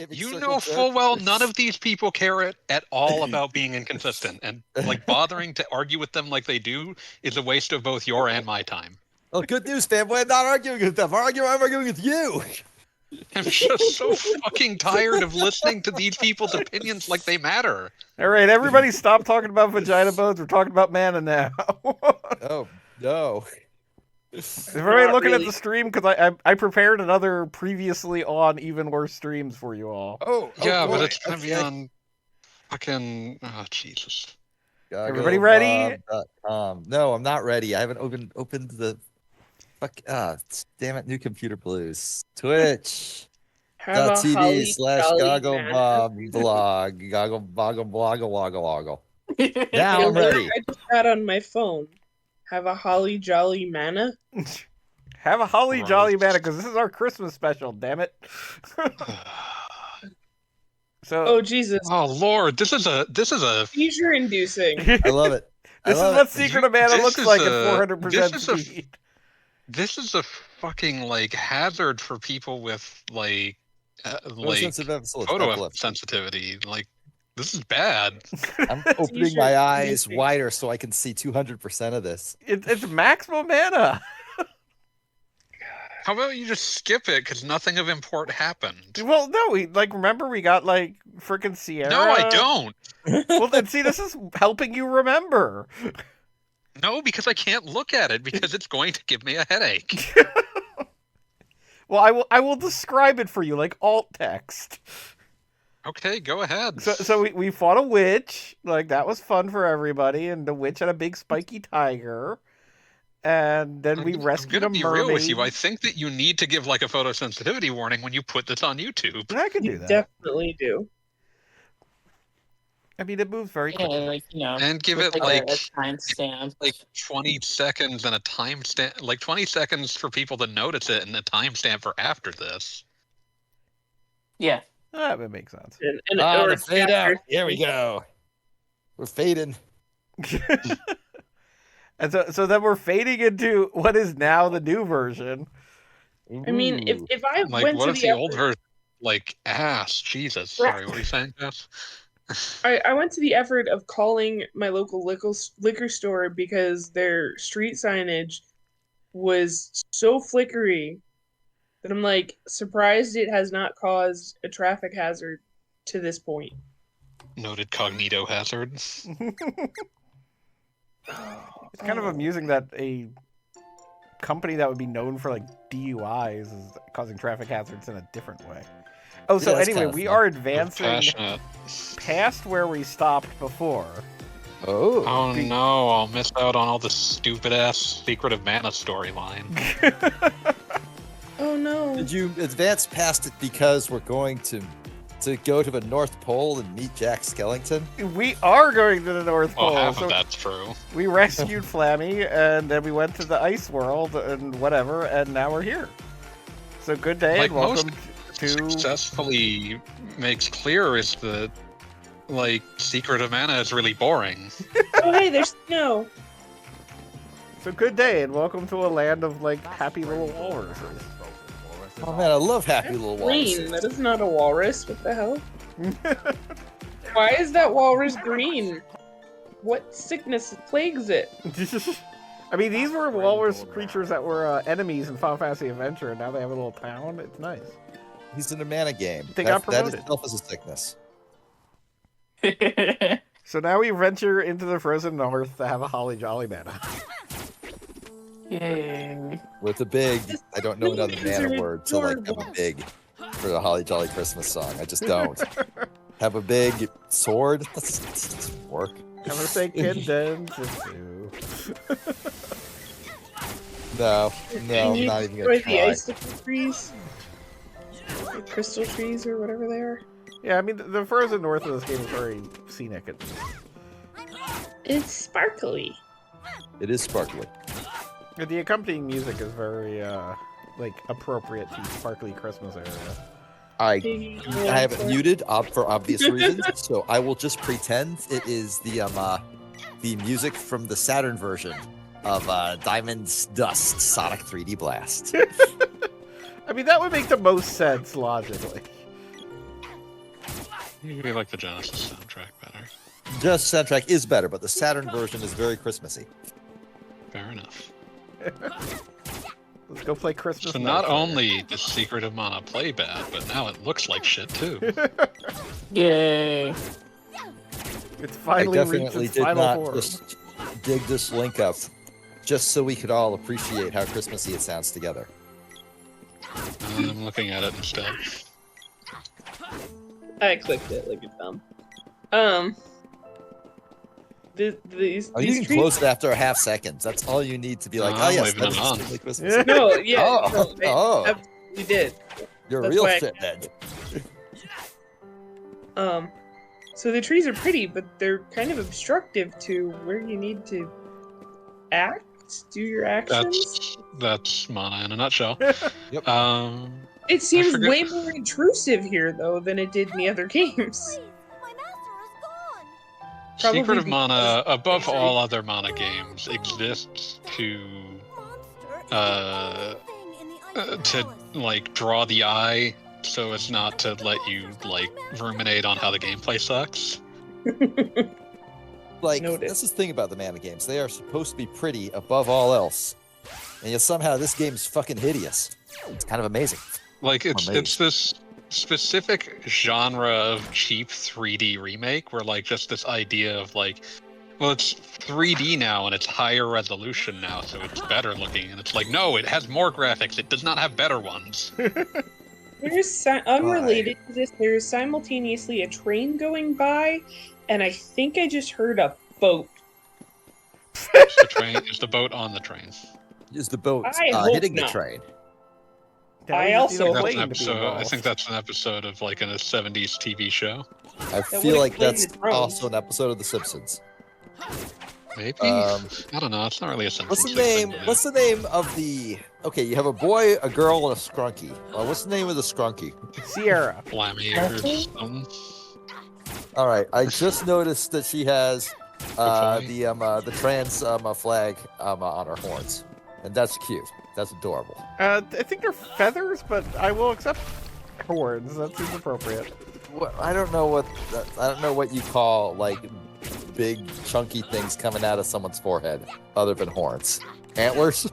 You know full well none of these people care at all about being inconsistent, and like bothering to argue with them like they do is a waste of both your and my time. Well, good news, fanboy. I'm not arguing with them. I'm arguing with you. I'm just so fucking tired of listening to these people's opinions like they matter. All right, everybody stop talking about vagina bones. We're talking about mana now. Oh, no. Is everybody looking at the stream? Because I prepared another previously on even worse streams for you all. Oh, yeah, boy. but it's gonna be on fucking... Oh, Jesus. Everybody ready? No, I'm not ready. I haven't opened the... Fuck, damn it, new computer blues. Twitch.tv/gogglebob blog. Goggle. Now I'm ready. I just got on my phone. Have a holly jolly manna. Have a holly jolly manna, because this is our Christmas special, damn it. So, oh Jesus! Oh Lord, this is a seizure inducing. I love it. This is what Secret of Mana looks like at 400% speed. This is a fucking like hazard for people with like photo sensitivity. Like, this is bad. I'm opening my eyes wider so I can see 200% of this. It's maximum mana. How about you just skip it because nothing of import happened? Well, no, remember we got like freaking Sierra. No, I don't. Well, then see, this is helping you remember. No, because I can't look at it because it's going to give me a headache. Well, I will describe it for you like alt text. Okay, go ahead. So we fought a witch, like that was fun for everybody, and the witch had a big spiky tiger, and then we rescued a mermaid. I'm gonna be real with you. I think that you need to give like a photosensitivity warning when you put this on YouTube. I can do that. Definitely do. I mean, it moves very quickly. And give it like a timestamp, like 20 seconds and a timestamp, like 20 seconds for people to notice it, and a timestamp for after this. Yeah, that makes sense. The fade out. Here we go. We're fading. And so then we're fading into what is now the new version. I mean, if I like, went what to if the old version, like ass? Jesus, sorry, what were you saying, Jess? I went to the effort of calling my local liquor store because their street signage was so flickery that I'm like surprised it has not caused a traffic hazard to this point. Noted cognito hazard. It's kind of amusing that a company that would be known for like DUIs is causing traffic hazards in a different way. Oh, so anyway, we are advancing past where we stopped before. Oh no, I'll miss out on all the stupid-ass Secret of Mana storyline. Oh no. Did you advance past it because we're going to go to the North Pole and meet Jack Skellington? We are going to the North Pole. Well, half of that's true. We rescued Flammy, and then we went to the ice world and whatever, and now we're here. So good day, like, and welcome to... successfully makes clear is that, like, Secret of Mana is really boring. Oh, hey, there's snow. So good day, and welcome to a land of, like, happy little walruses. Oh man, I love happy little walruses. Green, that is not a walrus. What the hell? Why is that walrus green? What sickness plagues it? I mean, these were walrus creatures that were enemies in Final Fantasy Adventure, and now they have a little town. It's nice. He's in a mana game. They got promoted. That itself is a sickness. So now we venture into the frozen north to have a holly jolly mana. Yay. With a big, I don't know another mana word to like have a big for the holly jolly Christmas song. I just don't. Have a big sword? That doesn't work. Have a say kitten. No, I'm not even gonna try. The icicle trees? The crystal trees or whatever they are? Yeah, I mean, the frozen north of this game is very scenic. It's sparkly. It is sparkly. The accompanying music is very, like, appropriate to sparkly Christmas area. I have it muted for obvious reasons, so I will just pretend it is the music from the Saturn version of Diamond's Dust Sonic 3D Blast. I mean, that would make the most sense logically. We like the Genesis soundtrack better. Just soundtrack is better, but the Saturn version is very Christmassy. Fair enough. Let's go play Christmas. So not only does Secret of Mana play bad, but now it looks like shit too. Yay. It's finally I reached definitely its did final not form. just dig this link up just so we could all appreciate how Christmassy it sounds together. I'm looking at it instead. I clicked it like a dumb. These You can trees... close it after a half second. That's all you need to be like, oh yes, leaving that it is on. extremely Christmassy. No, yeah, Oh, no, oh. I absolutely did. You're a That's real why I- shithead. So the trees are pretty, but they're kind of obstructive to where you need to do your actions. That's Mana in a nutshell. Yep. It seems forget- way more intrusive here, though, than it did in the other games. Probably Secret of because- Mana, above all other Mana games, exists to like draw the eye so as not to let you like ruminate on how the gameplay sucks. Like, Noted. that's the thing about the Mana games. They are supposed to be pretty above all else. And yet somehow this game's fucking hideous. It's kind of amazing. Like it's Amazing. this specific genre of cheap 3D remake where like just this idea of like, well, it's 3D now and it's higher resolution now, so it's better looking, and it's like, no, it has more graphics. It does not have better ones. There's unrelated to this. There's simultaneously a train going by, and I think I just heard a boat. It's the train. It's the boat on the train. Is the boat I hope hitting the not. train? Now I we just also need a That's plane an to be episode. I involved. think that's an episode of like in a 70s TV show. I would feel like explain that's the drones. also an episode of The Simpsons. Maybe. Um, I don't know. It's not really a What's the Simpsons name? thing, What's the name of the? Okay, you have a boy, a girl, and a scrunky. What's the name of the scrunky? Sierra. Flammy or something. All right, I just noticed that she has Good the trans flag on her horns, and that's cute. That's adorable. I think they're feathers, but I will accept horns. That seems appropriate. I don't know what you call like big chunky things coming out of someone's forehead other than horns. Antlers?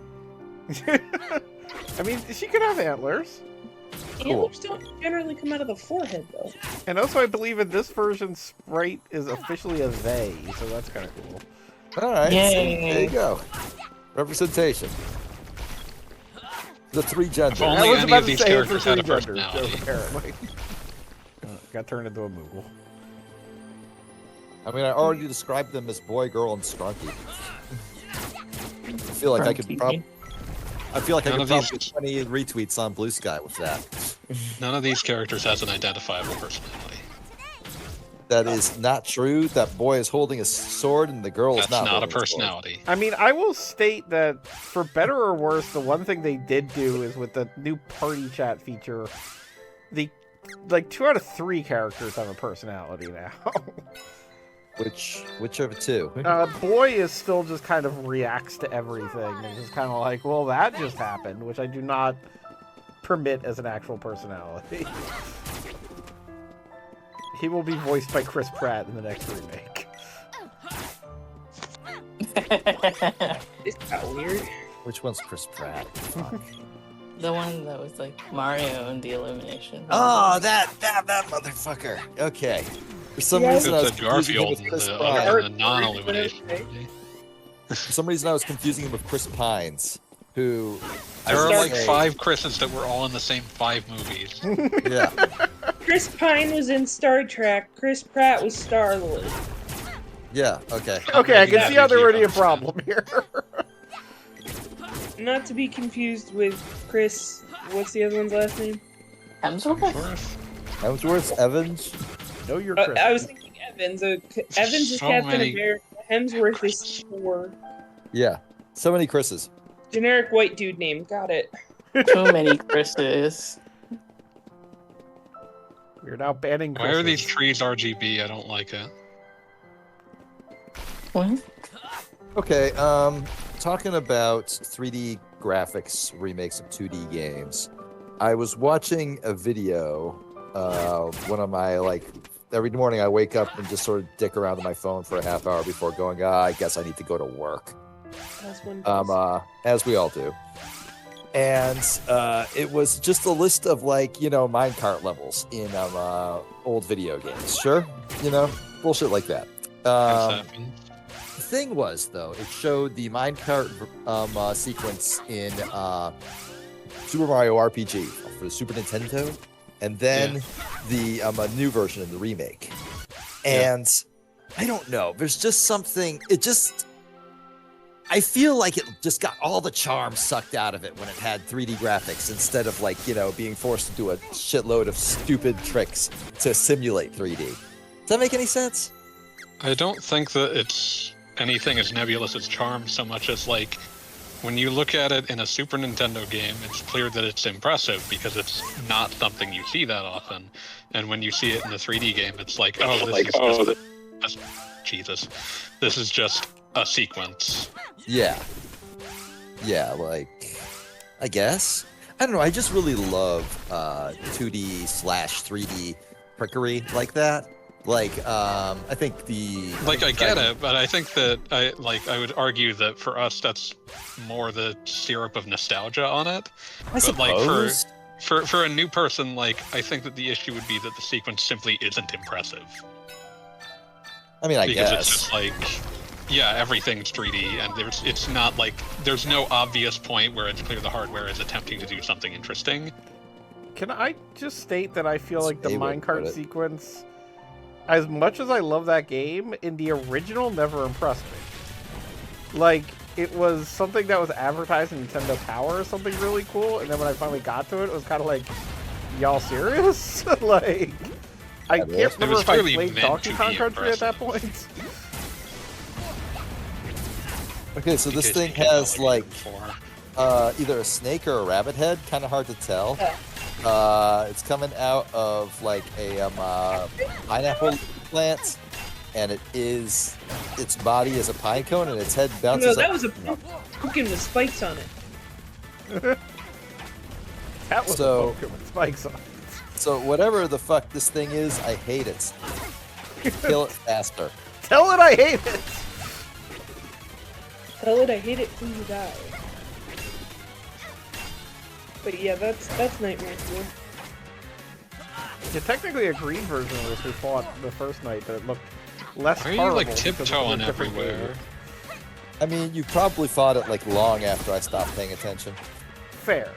I mean, she could have antlers. Antlers don't generally come out of the forehead, though. And also, I believe in this version, Sprite is officially a they, so that's kind of cool. All right, Yay. there you go. Representation. The three genders. If I only was any about of to these say it's for characters had three a genders, personality. apparently. Got turned into a moogle. I mean, I already described them as boy, girl, and scrunky. I feel like I could probably None of these- get 20 retweets on Blue Sky with that. None of these characters has an identifiable personality. That is not true. That boy is holding a sword, and the girl That's is not. not a holding sword. personality. I mean, I will state that for better or worse, the one thing they did do is with the new party chat feature, the 2 out of 3 characters have a personality now. Which of the two? Boy is still just kind of reacts to everything and just kind of like, well, that just happened, which I do not permit as an actual personality. He will be voiced by Chris Pratt in the next remake. This got weird. Which one's Chris Pratt? Fuck. The one that was like Mario and the Illumination. Oh, that motherfucker. Okay. For some Yeah. reason, I was It's a confusing him Garfield with in Chris the, Pine. other than the non-illumination Okay. movie. For some reason, I was confusing him with Chris Pines, who. There are Star like Trek. 5 Chris's that were all in the same 5 movies. Yeah. Chris Pine was in Star Trek. Chris Pratt was Star-Lord. Yeah. Okay. Okay, I can That see how makes there you already a understand. problem here. Not to be confused with Chris... What's the other one's last name? Hemsworth? Hemsworth, Evans. No, you're Chris. I was thinking Evans. Evans is So Captain many- America. Hemsworth is Thor. Yeah. So many Chris's. Generic white dude name. Got it. Too many Chris's. We're now banning Why are these Chris's. trees RGB? I don't like it. What? Okay. Talking about 3D graphics remakes of 2D games. I was watching a video. One of my every morning I wake up and just sort of dick around on my phone for a half hour before going, I guess I need to go to work. As we all do. And it was just a list of like, minecart levels in old video games. Sure, bullshit like that. The thing was, though, it showed the minecart sequence in Super Mario RPG for the Super Nintendo, and then the new version in the remake. And I don't know. There's just something. I feel like it just got all the charm sucked out of it when it had 3D graphics instead of like, being forced to do a shitload of stupid tricks to simulate 3D. Does that make any sense? I don't think that it's anything as nebulous as charm so much as like when you look at it in a Super Nintendo game, it's clear that it's impressive because it's not something you see that often. And when you see it in the 3D game, it's like, Jesus, this is just a sequence. Yeah, like, I guess. I don't know, I just really love 2D/3D trickery like that. Like, I think I get it, but I think that I would argue that for us, that's more the syrup of nostalgia on it. I suppose. Like, for a new person, like, I think that the issue would be that the sequence simply isn't impressive. I mean, because it's just like, everything's 3D, and it's not like there's no obvious point where it's clear the hardware is attempting to do something interesting. Can I just state that I feel like the minecart sequence, as much as I love that game, in the original never impressed me. Like, it was something that was advertised in Nintendo Power or something really cool, and then when I finally got to it, it was kind of like, y'all serious? Like, I can't remember if I played Donkey Kong Country at that point. Okay, so this thing has like either a snake or a rabbit head, kind of hard to tell. It's coming out of like a pineapple plant, and its body is a pine cone, and its head bounces. No, that was a pumpkin with spikes on it. That was a pumpkin with spikes on it. So whatever the fuck this thing is, I hate it. Kill it faster. Tell it I hate it. Tell it I hate it till you die. But yeah, that's Nightmare Fuel. Yeah, technically a green version of this we fought the first night, but it looked less horrible. Why are you like tiptoeing everywhere? I mean, you probably fought it like long after I stopped paying attention. Fair.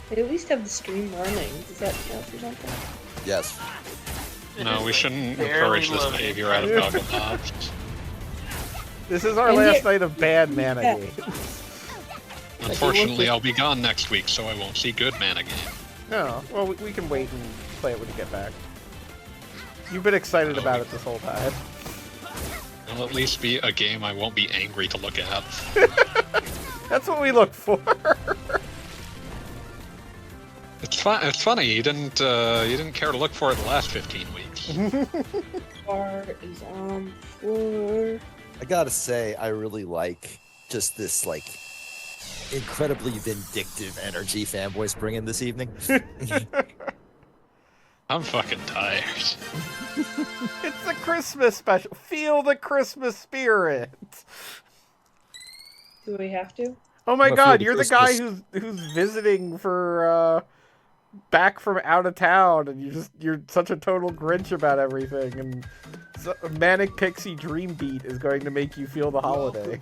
They at least have the stream running. Does that count for something? Yes. No, we shouldn't encourage this behavior out of Goggle Pops. This is our last night of bad mana games. Unfortunately, I'll be gone next week, so I won't see good mana game. No, well, we can wait and play it when you get back. You've been excited about it this whole time. It'll at least be a game I won't be angry to look at. That's what we look for. It's funny. You didn't care to look for it the last 15 weeks. Bar is on floor. I gotta say, I really like just this like incredibly vindictive energy fanboys bring in this evening. I'm fucking tired. It's the Christmas special. Feel the Christmas spirit. Do we have to? Oh my God, you're the guy who's visiting for back from out of town, and you're such a total Grinch about everything, and so Manic Pixie Dream Beat is going to make you feel the holiday.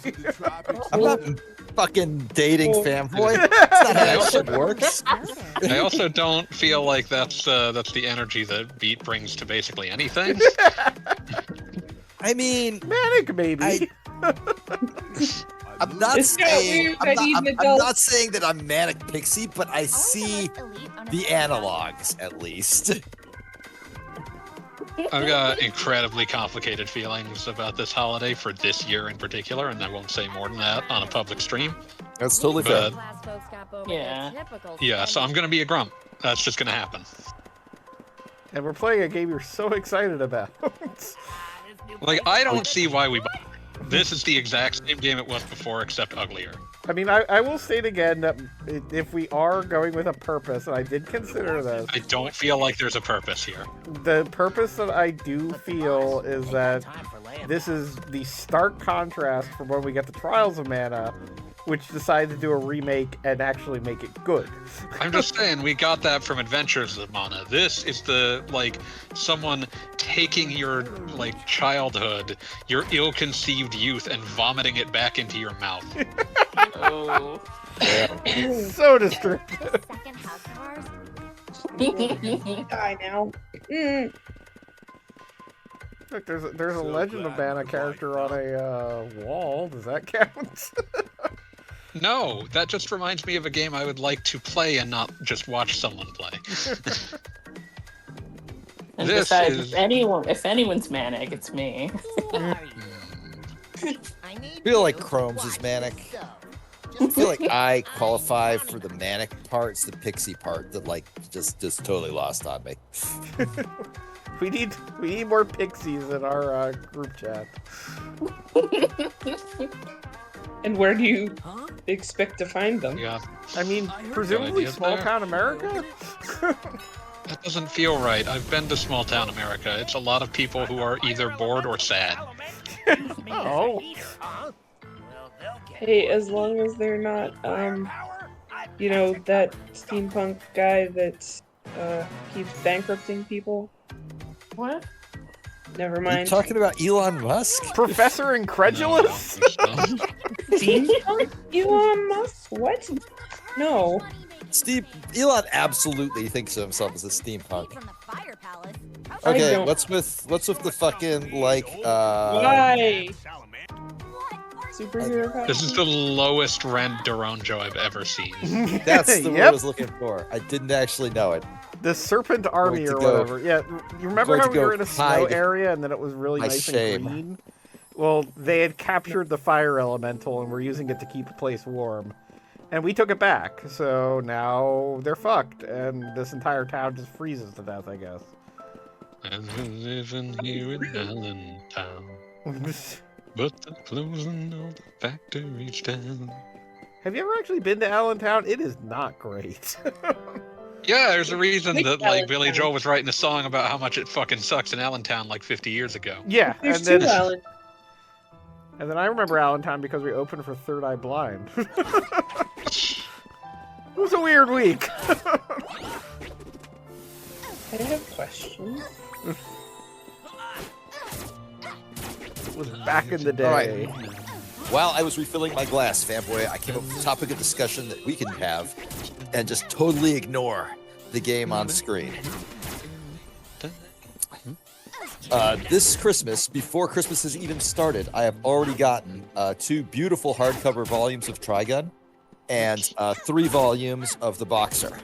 I'm not fucking dating fanboy. That's not how that shit works. I also don't feel like that's the energy that Beat brings to basically anything. I mean, Manic maybe. I'm not saying that I'm Manic Pixie, but I see the analogs at least. I've got incredibly complicated feelings about this holiday for this year in particular, and I won't say more than that on a public stream. That's totally fair. Yeah, so I'm gonna be a grump. That's just gonna happen. And we're playing a game you're so excited about. Like, I don't see why we bought it. This is the exact same game it was before, except uglier. I mean, I will state again that if we are going with a purpose, and I did consider this. I don't feel like there's a purpose here. The purpose that I do feel is that this is the stark contrast from when we get the Trials of Mana, which decided to do a remake and actually make it good. I'm just saying, we got that from Adventures of Mana. This is someone taking your, childhood, your ill-conceived youth, and vomiting it back into your mouth. Oh. So destructive. Die now. Look, there's a Legend of Mana character on a wall. Does that count? No, that just reminds me of a game I would like to play and not just watch someone play. And besides, if anyone's manic, it's me. I feel like Chrome's is manic. I feel like I qualify for the manic part. It's the pixie part that just totally lost on me. We need more pixies in our group chat. And where do you expect to find them? Yeah. I mean, presumably small town America? That doesn't feel right. I've been to small town America. It's a lot of people who are either bored or sad. Oh. Hey, as long as they're not, that steampunk guy that keeps bankrupting people. What? Never Are you mind. talking about Elon Musk? Professor Incredulous? Steampunk Elon Musk? What? No. Elon absolutely thinks of himself as a steampunk. I Okay, don't. what's with the fucking Why? Superhero power? This is the lowest rent Doronjo I've ever seen. That's the word I Yep. was looking for. I didn't actually know it. The Serpent Army Going or to go- whatever. Yeah, you remember going how to we go were in a snow hide area and then it was really my nice shame. and green? Well, they had captured the fire elemental and were using it to keep the place warm. And we took it back, so now they're fucked, and this entire town just freezes to death, I guess. And we're living here in Allentown, but they're closing all the factories down. Have you ever actually been to Allentown? It is not great. Yeah, there's a reason Like that Billy Allentown. Joel was writing a song about how much it fucking sucks in Allentown 50 years ago. Yeah, There's and two then, Alan. and then I remember Allentown because we opened for Third Eye Blind. It was a weird week. I have questions. It was back in the day. All right. While I was refilling my glass, fanboy, I came up with a topic of discussion that we can have and just totally ignore the game on screen. This Christmas, before Christmas has even started, I have already gotten 2 beautiful hardcover volumes of Trigun and 3 volumes of The Boxer.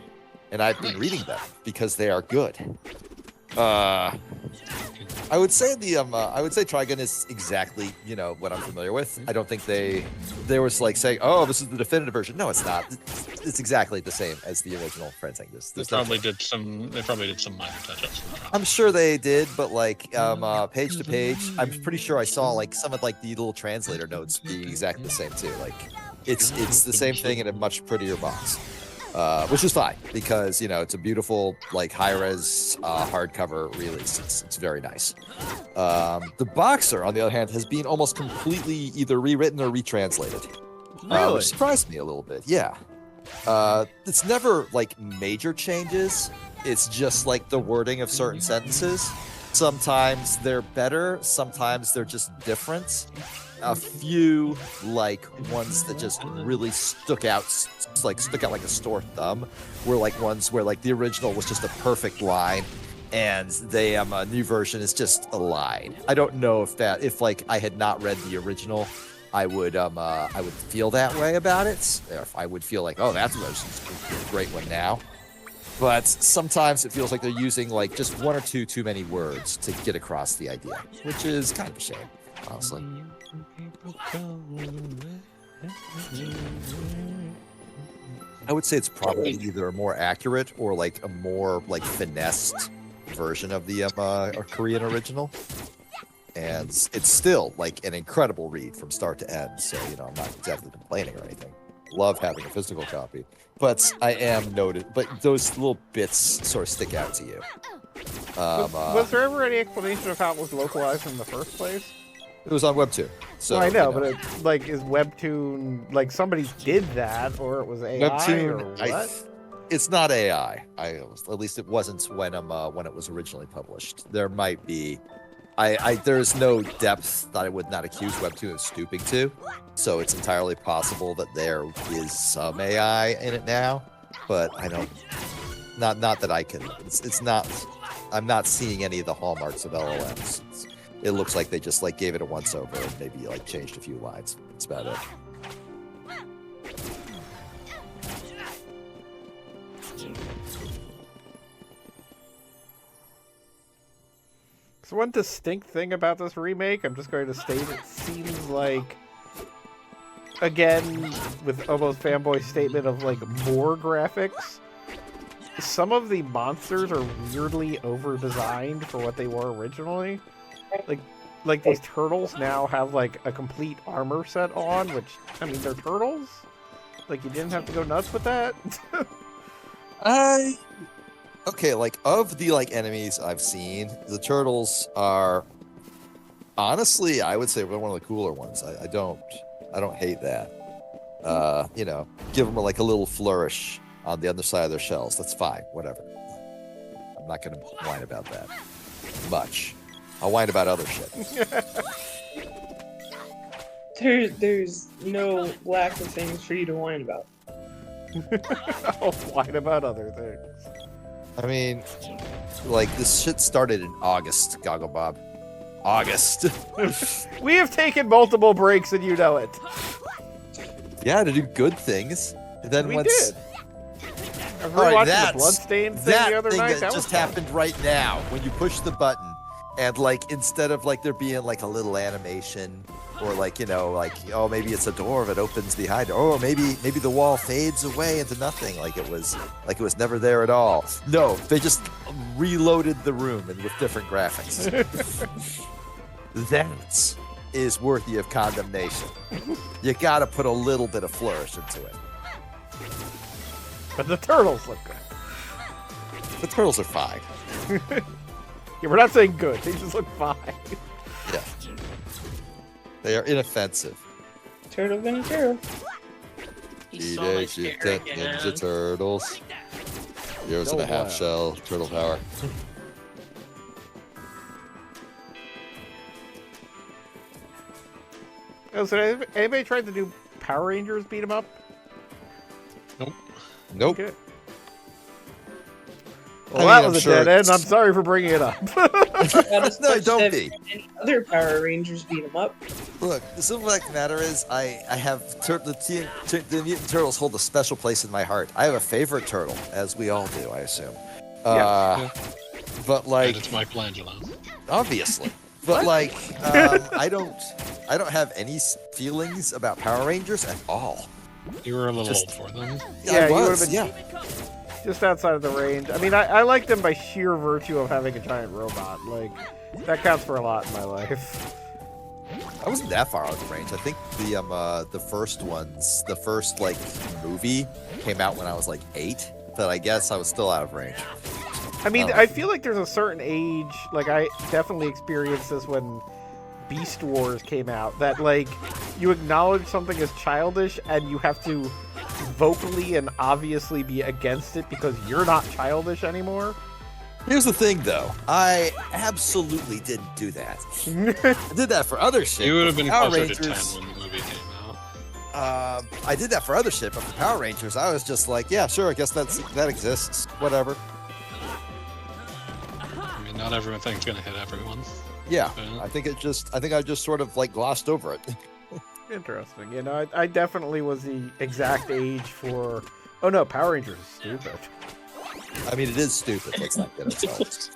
And I've been reading them because they are good. I would say Trigun is exactly, what I'm familiar with. I don't think they was saying, oh, this is the definitive version. No, it's not. It's exactly the same as the original printing. They probably did some minor touch-ups. I'm sure they did, but page to page, I'm pretty sure I saw some of the little translator notes being exactly the same too. It's the same thing in a much prettier box. Which is fine because it's a beautiful high-res hardcover release. It's very nice. The Boxer, on the other hand, has been almost completely either rewritten or retranslated, Really? which surprised me a little bit. Yeah, it's never major changes. It's just the wording of certain sentences. Sometimes they're better. Sometimes they're just different. A few ones that just really stuck out like a sore thumb were ones where the original was just a perfect line and the new version is just a line. I don't know if I had not read the original, I would feel that way about it. Or if I would feel oh, that's a great one now. But sometimes it feels like they're using just one or two too many words to get across the idea, which is kind of a shame, honestly. I would say it's probably either a more accurate or a more finessed version of the Korean original. And it's still an incredible read from start to end. So, I'm not exactly complaining or anything. love having a physical copy. But I am noted. But those little bits sort of stick out to you. Was there ever any explanation of how it was localized in the first place? It was on Webtoon. So well, I know, but like, is Webtoon like somebody did that, or it was AI, Webtoon, or what? It's not AI. At least it wasn't when it was originally published. There might be. There's no depth that I would not accuse Webtoon of stooping to, so it's entirely possible that there is some AI in it now, but I don't. Not that I can. It's not. I'm not seeing any of the hallmarks of LLMs. It looks like they just like gave it a once over and maybe like changed a few lines. That's about it. So one distinct thing about this remake, I'm just going to state, it seems like, again, with almost fanboy statement of like more graphics, some of the monsters are weirdly over-designed for what they were originally. Like these turtles now have like a complete armor set on, which, I mean, they're turtles? Like, you didn't have to go nuts with that? Okay, like, of the, like, enemies I've seen, the turtles are, honestly, I would say one of the cooler ones. I don't hate that. You know, give them, like, a little flourish on the underside of their shells. That's fine, whatever. I'm not going to whine about that much. I'll whine about other shit. There's no lack of things for you to whine about. I'll whine about other things. I mean, like, this shit started in August, Goggle Bob. August. We have taken multiple breaks and you know it. Yeah, to do good things. And then we once... did. I was rewatching the Bloodstained thing the other night. That just happened right now. When you push the button, and, like, instead of, like, there being, like, a little animation, or, like, you know, like, oh, maybe it's a door that opens behind it. Oh, maybe the wall fades away into nothing, like it was never there at all. No, they just reloaded the room and with different graphics. That is worthy of condemnation. You gotta put a little bit of flourish into it. But the turtles look good. The turtles are fine. Yeah, we're not saying good. They just look fine. Yeah. They are inoffensive. Turtle gonna turtle. Teenage Mutant Ninja Turtles. Heroes in a half shell. Turtle power. Oh, so anybody tried to do Power Rangers beat 'em up? Nope. Okay. Well, that was a dead end. I'm sorry for bringing it up. No, don't be. Any other Power Rangers beat 'em up. Look, the simple fact of the matter is, I have the Mutant Turtles hold a special place in my heart. I have a favorite turtle, as we all do, I assume. Yeah. But like, and it's Michelangelo. Obviously. But like, I don't have any feelings about Power Rangers at all. You were a little old for them. Yeah, I was, you would have been just outside of the range. I mean, I like them by sheer virtue of having a giant robot. Like, that counts for a lot in my life. I wasn't that far out of the range. I think the first like movie came out when I was like 8, but I guess I was still out of range. I mean, I feel like there's a certain age, like I definitely experienced this when Beast Wars came out, that like you acknowledge something as childish and you have to vocally and obviously be against it because you're not childish anymore. Here's the thing, though. I absolutely didn't do that. I did that for other shit. You would have been Power closer Rangers, to 10 when the movie came out. I did that for other shit, but for Power Rangers, I was just like, yeah, sure, I guess that exists. Whatever. I mean, not everything's gonna hit everyone. Yeah, Yeah. I think I just sort of like glossed over it. Interesting. You know, I definitely was the exact age for... Oh no, Power Rangers is stupid. I mean, it is stupid. Let's not get ourselves.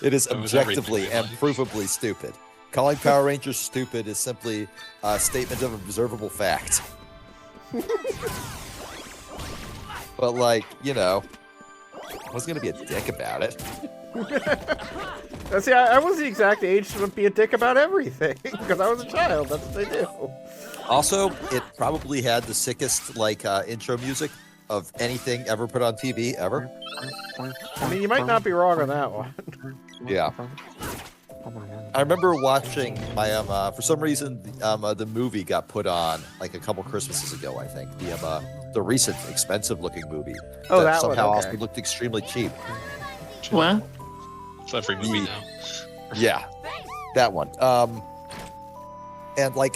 It is objectively and provably stupid. Calling Power Rangers stupid is simply a statement of observable fact. But, like, you know, I wasn't going to be a dick about it. See, I was the exact age to be a dick about everything, because I was a child. That's what they do. Also, it probably had the sickest intro music of anything ever put on TV ever. I mean, you might not be wrong on that one. Yeah. I remember watching my for some reason the movie got put on like a couple Christmases ago, I think. The recent expensive looking movie. Oh, that somehow one, also looked extremely cheap. What? It's every movie now. Yeah. That one. And like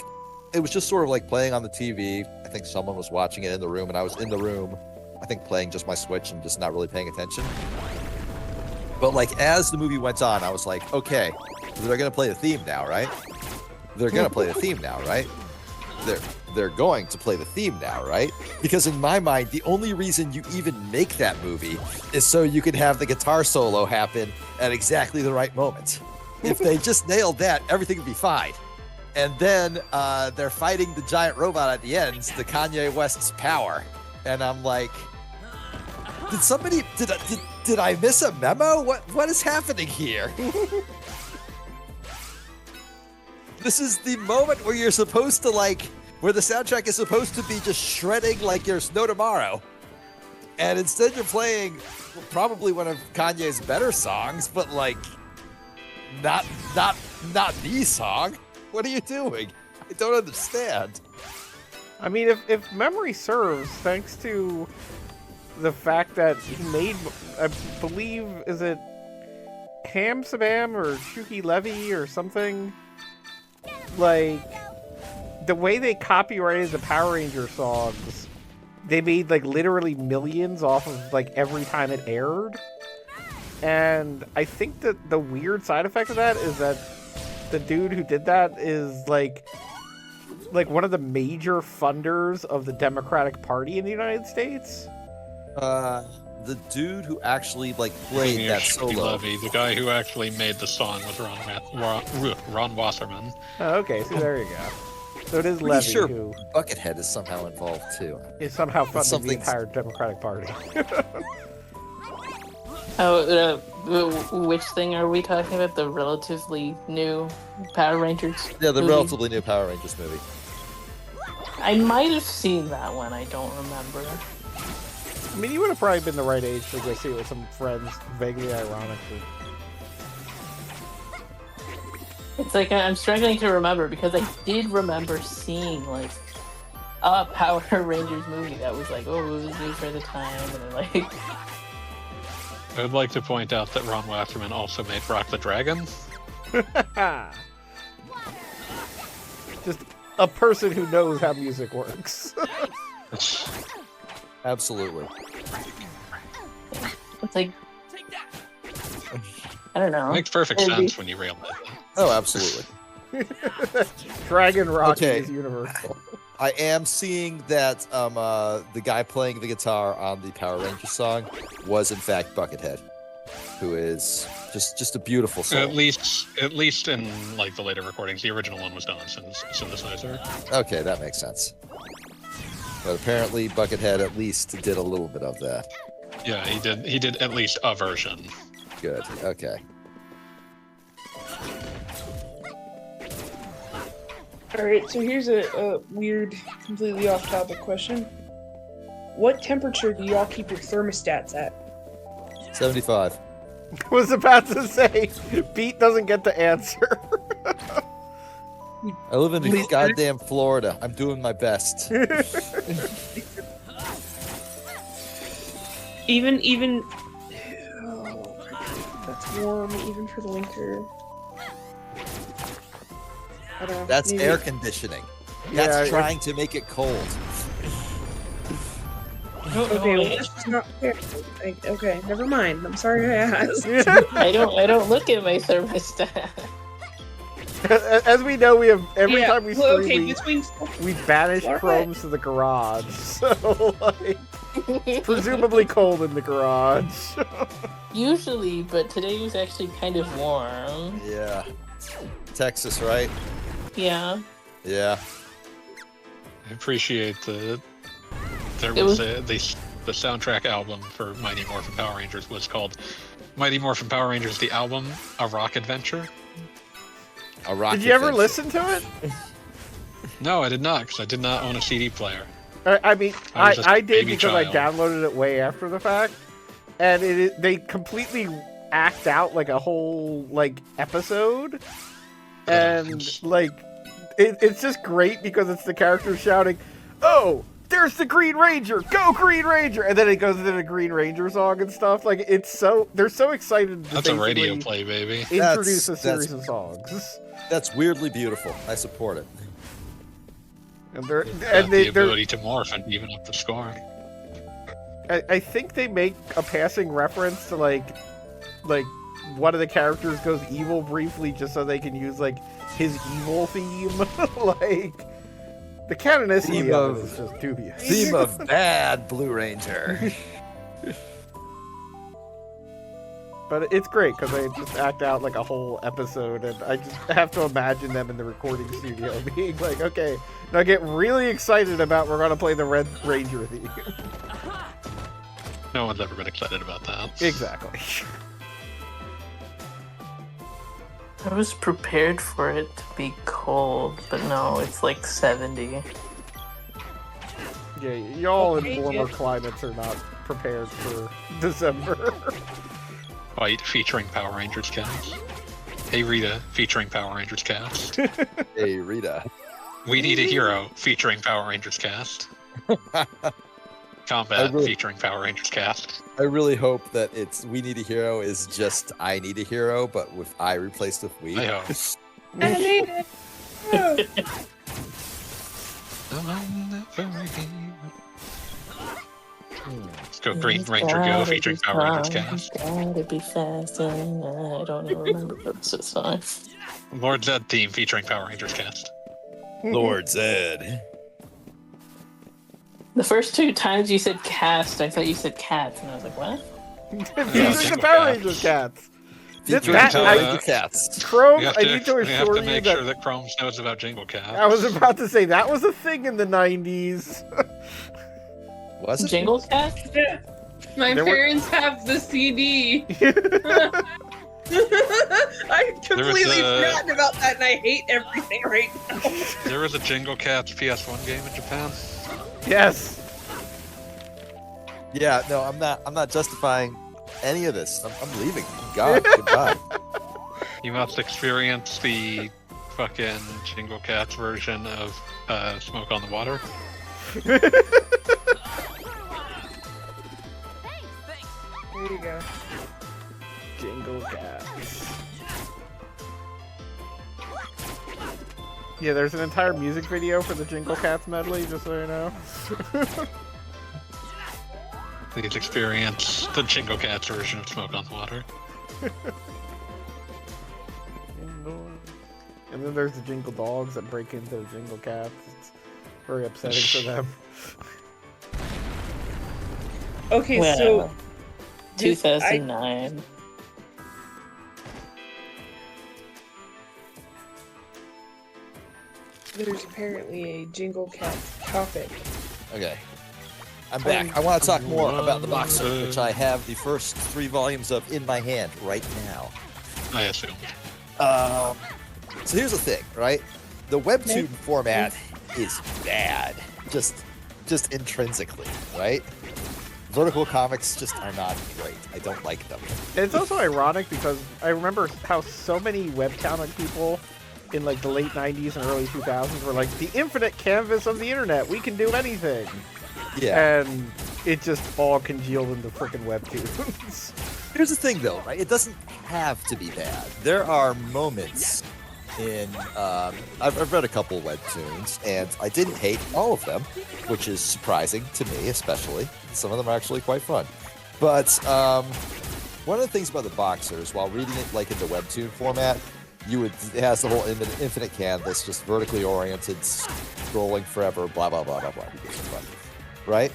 it was just sort of like playing on the TV. I think someone was watching it in the room, and I was in the room, I think playing just my Switch and just not really paying attention. But like as the movie went on, I was like, okay, they're gonna play the theme now, right? They're gonna play the theme now, right? They're going to play the theme now, right? Because in my mind, the only reason you even make that movie is so you can have the guitar solo happen at exactly the right moment. If they just nailed that, everything would be fine. And then they're fighting the giant robot at the end, the Kanye West's Power, and I'm like, did I miss a memo? What is happening here? This is the moment where you're supposed to where the soundtrack is supposed to be just shredding like there's no tomorrow, and instead you're playing probably one of Kanye's better songs, but not the song. What are you doing? I don't understand. I mean, if memory serves, thanks to the fact that he made, I believe, is it Ham Sabam or Shuki Levy or something? Like, the way they copyrighted the Power Ranger songs, they made literally millions off of every time it aired. And I think that the weird side effect of that is that the dude who did that is like one of the major funders of the Democratic Party in the United States. The dude who actually played that solo. Levy, the guy who actually made the song was Ron Wasserman. Oh, okay, so there you go. So it is Pretty Levy sure who Buckethead is somehow involved too. is somehow funding the entire Democratic Party. Which thing are we talking about? The relatively new Power Rangers Yeah, the movie? relatively new Power Rangers movie. I might have seen that one. I don't remember. I mean, you would have probably been the right age to go see it with some friends, vaguely ironically. It's I'm struggling to remember because I did remember seeing a Power Rangers movie that was it was new for the time, and I would like to point out that Ron Wasserman also made Rock the Dragon. Just a person who knows how music works. Absolutely. it's I don't know. It makes perfect sense when you realize it. Oh, absolutely. Dragon Rock Okay. is universal. I am seeing that the guy playing the guitar on the Power Rangers song was in fact Buckethead, who is just a beautiful soul. At least in the later recordings, the original one was done on synthesizer. Okay, that makes sense. But apparently Buckethead at least did a little bit of that. Yeah, he did at least a version. Good. Okay. Alright, so here's a weird, completely off-topic question. What temperature do y'all keep your thermostats at? 75. I was about to say, Pete doesn't get to answer. I live in goddamn Florida. I'm doing my best. Even oh, that's warm even for the winter. I don't know, That's maybe- air conditioning. Yeah, That's trying to make it cold. Okay, well, that's just not fair. Okay, never mind. I'm sorry I asked. I don't look at my thermostat. As we know, we have every time we well, stream, we banish Alright. Chromes to the garage. So, presumably cold in the garage. Usually, but today was actually kind of warm. Yeah. Texas, right? Yeah. Yeah. I appreciate the soundtrack album for Mighty Morphin Power Rangers was called Mighty Morphin Power Rangers the Album, A Rock Adventure. A rock Did you ever adventure. listen to it? No, I did not, because I did not own a CD player. I mean, I did because child. I downloaded it way after the fact, and they completely act out like a whole like episode, and like it's just great because it's the characters shouting, "Oh, there's the Green Ranger! Go Green Ranger!" And then it goes into the Green Ranger song and stuff. Like they're so excited to That's a radio play, baby. Introduce a series of songs. That's weirdly beautiful. I support it. And the ability to morph and even up the score. I think they make a passing reference to like one of the characters goes evil briefly just so they can use like his evil theme. Like the canonicity of it is just dubious. Theme of bad Blue Ranger. But it's great because they just act out like a whole episode, and I just have to imagine them in the recording studio being like, okay, now get really excited about we're gonna play the Red Ranger theme. No one's ever been excited about that. Exactly. I was prepared for it to be cold, but no, it's like 70. Yeah, y'all in warmer climates are not prepared for December. Fight featuring Power Rangers cast. Hey Rita featuring Power Rangers cast. Hey Rita. We Need a Hero featuring Power Rangers cast. Combat featuring Power Rangers cast. I really hope that it's We Need a Hero is just I Need a Hero, but with I replaced with We. I hope. I need it. Let's go Green Ranger Go featuring Power Rangers cast. Gotta be fast and I don't even remember what this song. Lord Zed theme featuring Power Rangers cast. Lord Zed. The first 2 times you said cast, I thought you said cats, and I was like, what? These are the Power Rangers cats. Cats. Chrome, I need to we have assure to you make that sure that Chrome knows about Jingle Cats. I was about to say that was a thing in the 90s. Was it? Jingle Cat? Yeah. My parents have the CD. I completely forgotten about that, and I hate everything right now. There was a Jingle Cats PS1 game in Japan. Yes. Yeah, no, I'm not justifying any of this. I'm leaving. God, goodbye. You must experience the fucking Jingle Cats version of Smoke on the Water. There you go. Jingle Cats. Yeah, there's an entire music video for the Jingle Cats medley, just so you know. Please experience the Jingle Cats version of Smoke on the Water. And then there's the Jingle Dogs that break into the Jingle Cats. It's very upsetting for them. Okay, Well, so 2009. There's apparently a Jingle Cat topic. Okay. I'm back. I want to talk more about the box set, which I have the first 3 volumes of in my hand right now. I assume. So here's the thing, right? The webtoon format is bad, just intrinsically, right? Vertical comics just are not great. I don't like them. It's also ironic because I remember how so many webcomic people in like the late 90s and early 2000s were like, the infinite canvas of the internet, we can do anything. Yeah. And it just all congealed into frickin' webtoons. Here's the thing, though, right? It doesn't have to be bad. There are moments in... I've read a couple webtoons, and I didn't hate all of them, which is surprising to me, especially. Some of them are actually quite fun. But one of the things about the Boxers, while reading it like in the webtoon format, it has the whole infinite canvas, just vertically oriented, scrolling forever, blah, blah, blah, blah, blah. Right?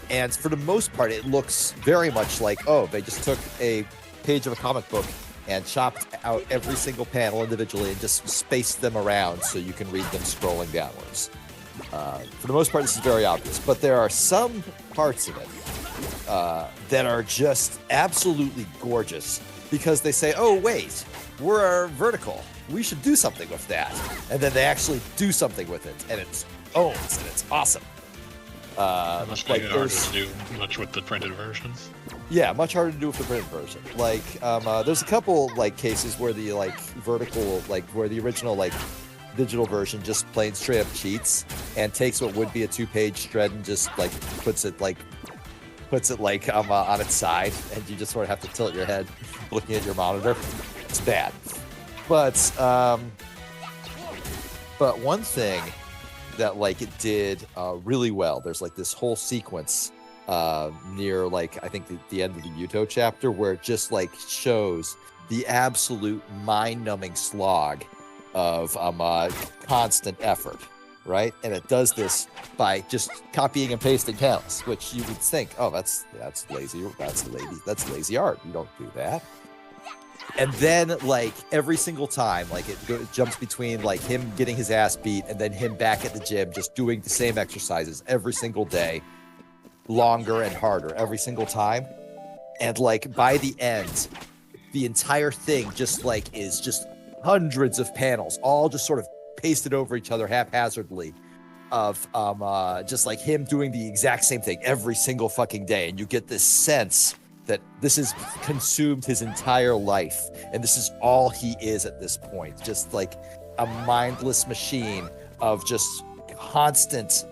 And for the most part, it looks very much like, oh, they just took a page of a comic book and chopped out every single panel individually and just spaced them around so you can read them scrolling downwards. For the most part, this is very obvious, but there are some parts of it that are just absolutely gorgeous because they say, oh, wait, we're vertical. we should do something with that. And then they actually do something with it, and it's owns, and it's awesome. Must be hard to do much with the printed version. Yeah, much harder to do with the printed version. Like, there's a couple like cases where the like vertical, like where the original like digital version just plain straight up cheats and takes what would be a 2-page shred and just like puts it like on its side, and you just sort of have to tilt your head looking at your monitor. It's bad, but one thing that like it did really well. There's like this whole sequence near like I think the end of the Yuto chapter where it just like shows the absolute mind-numbing slog of constant effort, right? And it does this by just copying and pasting panels, which you would think, oh, that's lazy art. You don't do that. And then, like, every single time, like, it jumps between, like, him getting his ass beat and then him back at the gym just doing the same exercises every single day, longer and harder every single time. And, like, by the end, the entire thing just, like, is just hundreds of panels, all just sort of pasted over each other haphazardly of just, like, him doing the exact same thing every single fucking day. And you get this sense that this has consumed his entire life, and this is all he is at this point, just like a mindless machine of just constant,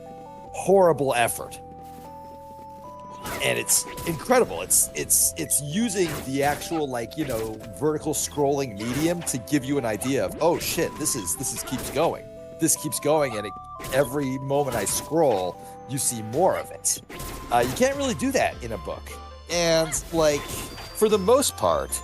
horrible effort. And it's incredible. It's using the actual, like, you know, vertical scrolling medium to give you an idea of, oh shit, this keeps going. This keeps going, and every moment I scroll, you see more of it. You can't really do that in a book. And, like, for the most part,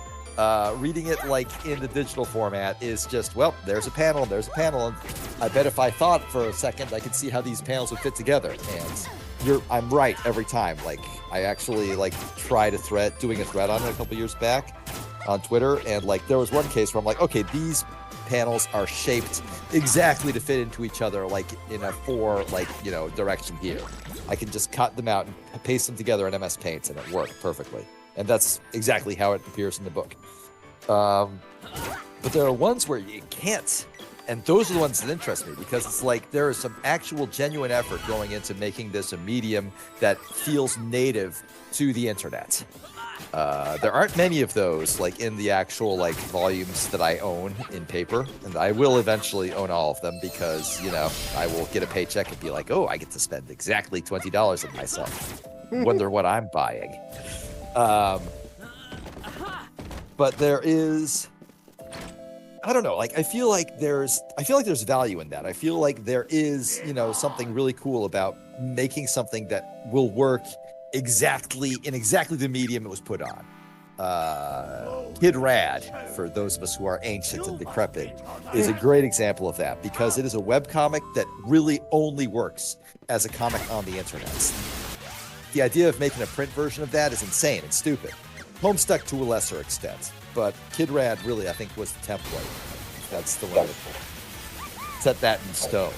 reading it, like, in the digital format is just, well, there's a panel, and I bet if I thought for a second, I could see how these panels would fit together. And I'm right every time. Like, I actually, like, tried doing a thread on it a couple years back on Twitter, and, like, there was one case where I'm like, okay, these panels are shaped exactly to fit into each other, like, in a 4, like, you know, direction here. I can just cut them out and paste them together in MS Paint, and it worked perfectly. And that's exactly how it appears in the book. But there are ones where you can't. And those are the ones that interest me, because it's like there is some actual genuine effort going into making this a medium that feels native to the internet. There aren't many of those, like, in the actual, like, volumes that I own in paper, and I will eventually own all of them because, you know, I will get a paycheck and be like, oh, I get to spend exactly $20 on myself. Wonder what I'm buying. But there is, I don't know, like, I feel like there's value in that. I feel like there is, you know, something really cool about making something that will work exactly the medium it was put on. Kid Rad, for those of us who are ancient and decrepit, is a great example of that, because it is a webcomic that really only works as a comic on the internet. The idea of making a print version of that is insane and stupid. Homestuck to a lesser extent, but Kid Rad really, I think, was the template. That's the way to set that in stone.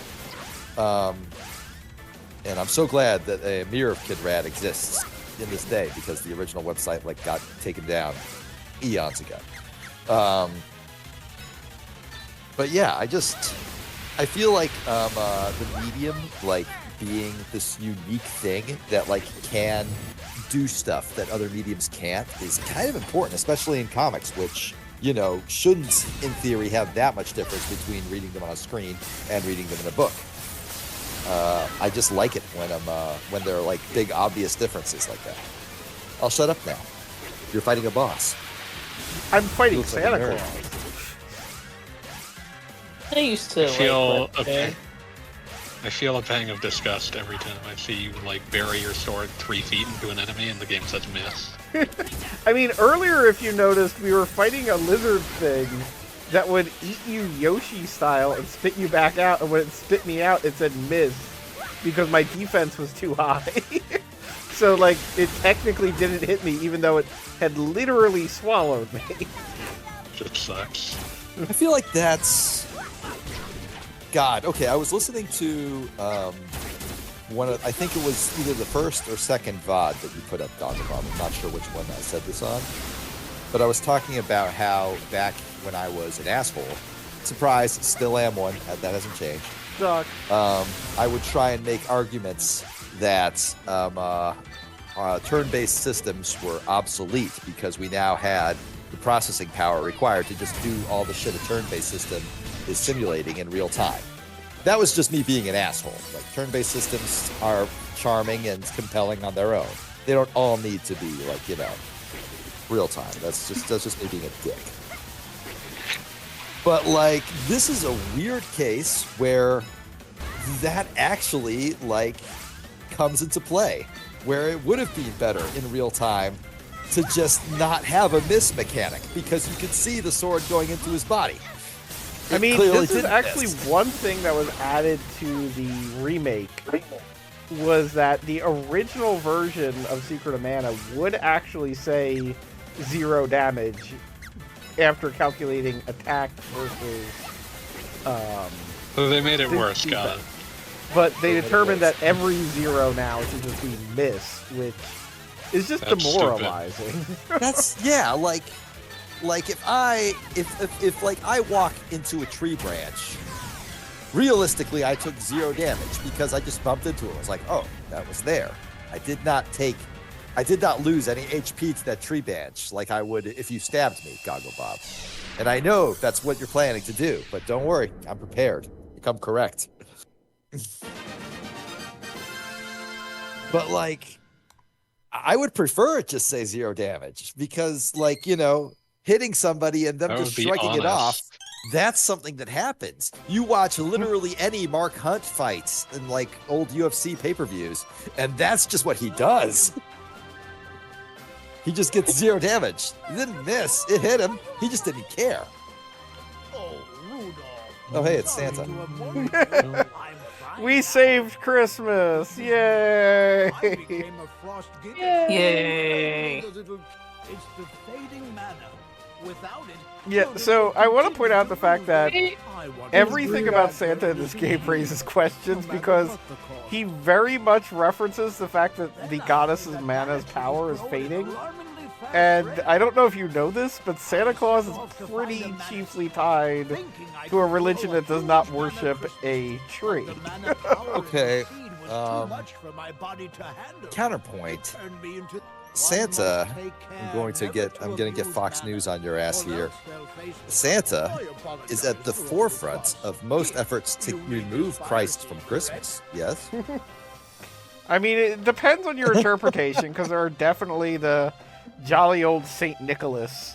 And I'm so glad that a mirror of Kid Rad exists in this day, because the original website, like, got taken down eons ago. But yeah, I feel like the medium, like, being this unique thing that, like, can do stuff that other mediums can't is kind of important, especially in comics, which, you know, shouldn't in theory have that much difference between reading them on a screen and reading them in a book. I just like it when there are, like, big obvious differences like that. I'll shut up now. You're fighting a boss. I'm fighting Santa Claus. I used to I feel a pang of disgust every time I see you, like, bury your sword 3 feet into an enemy and the game says miss. I mean, earlier, if you noticed, we were fighting a lizard thing that would eat you Yoshi style and spit you back out, and when it spit me out, it said miss, because my defense was too high. So, like, it technically didn't hit me, even though it had literally swallowed me. Just sucks. I feel like that's... God, okay, I was listening to I think it was either the first or second VOD that you put up, Dr. Bob. I'm not sure which one I said this on. But I was talking about how back when I was an asshole Surprise, still am one. That hasn't changed. Suck. I would try and make arguments that turn-based systems were obsolete because we now had the processing power required to just do all the shit a turn-based system is simulating in real time. That was just me being an asshole. Like, turn-based systems are charming and compelling on their own. They don't all need to be, like, real time. That's just me being a dick. But, like, this is a weird case where that actually, like, comes into play, where it would have been better in real time to just not have a miss mechanic, because you could see the sword going into his body. I mean, this is actually one thing that was added to the remake, was that the original version of Secret of Mana would actually say 0 damage after calculating attack versus... So they made it worse, got it. But they determined that every 0 now should just be miss, which is just demoralizing. That's, yeah, like if I walk into a tree branch, realistically I took 0 damage because I just bumped into it. I was like, oh, that was there. I did not lose any HP to that tree branch like I would if you stabbed me, Goggle Bob. And I know that's what you're planning to do, but don't worry, I'm prepared. You come correct. But, like, I would prefer it just say 0 damage because, like, hitting somebody and them just shrugging it off, that's something that happens. You watch literally any Mark Hunt fights in, like, old UFC pay-per-views, and that's just what he does. He just gets 0 damage. He didn't miss. It hit him. He just didn't care. Oh, hey, it's Santa. We saved Christmas! Yay! Yay! Yeah, so I want to point out the fact that everything about Santa in this game raises questions because he very much references the fact that the goddess of Mana's power is fading. And I don't know if you know this, but Santa Claus is pretty chiefly tied to a religion that does not worship a tree. Okay. Counterpoint. Santa, I'm gonna get Fox News on your ass here. Santa is at the forefront of most efforts to remove Christ from Christmas. Yes? I mean, it depends on your interpretation, because there are definitely the jolly old Saint Nicholas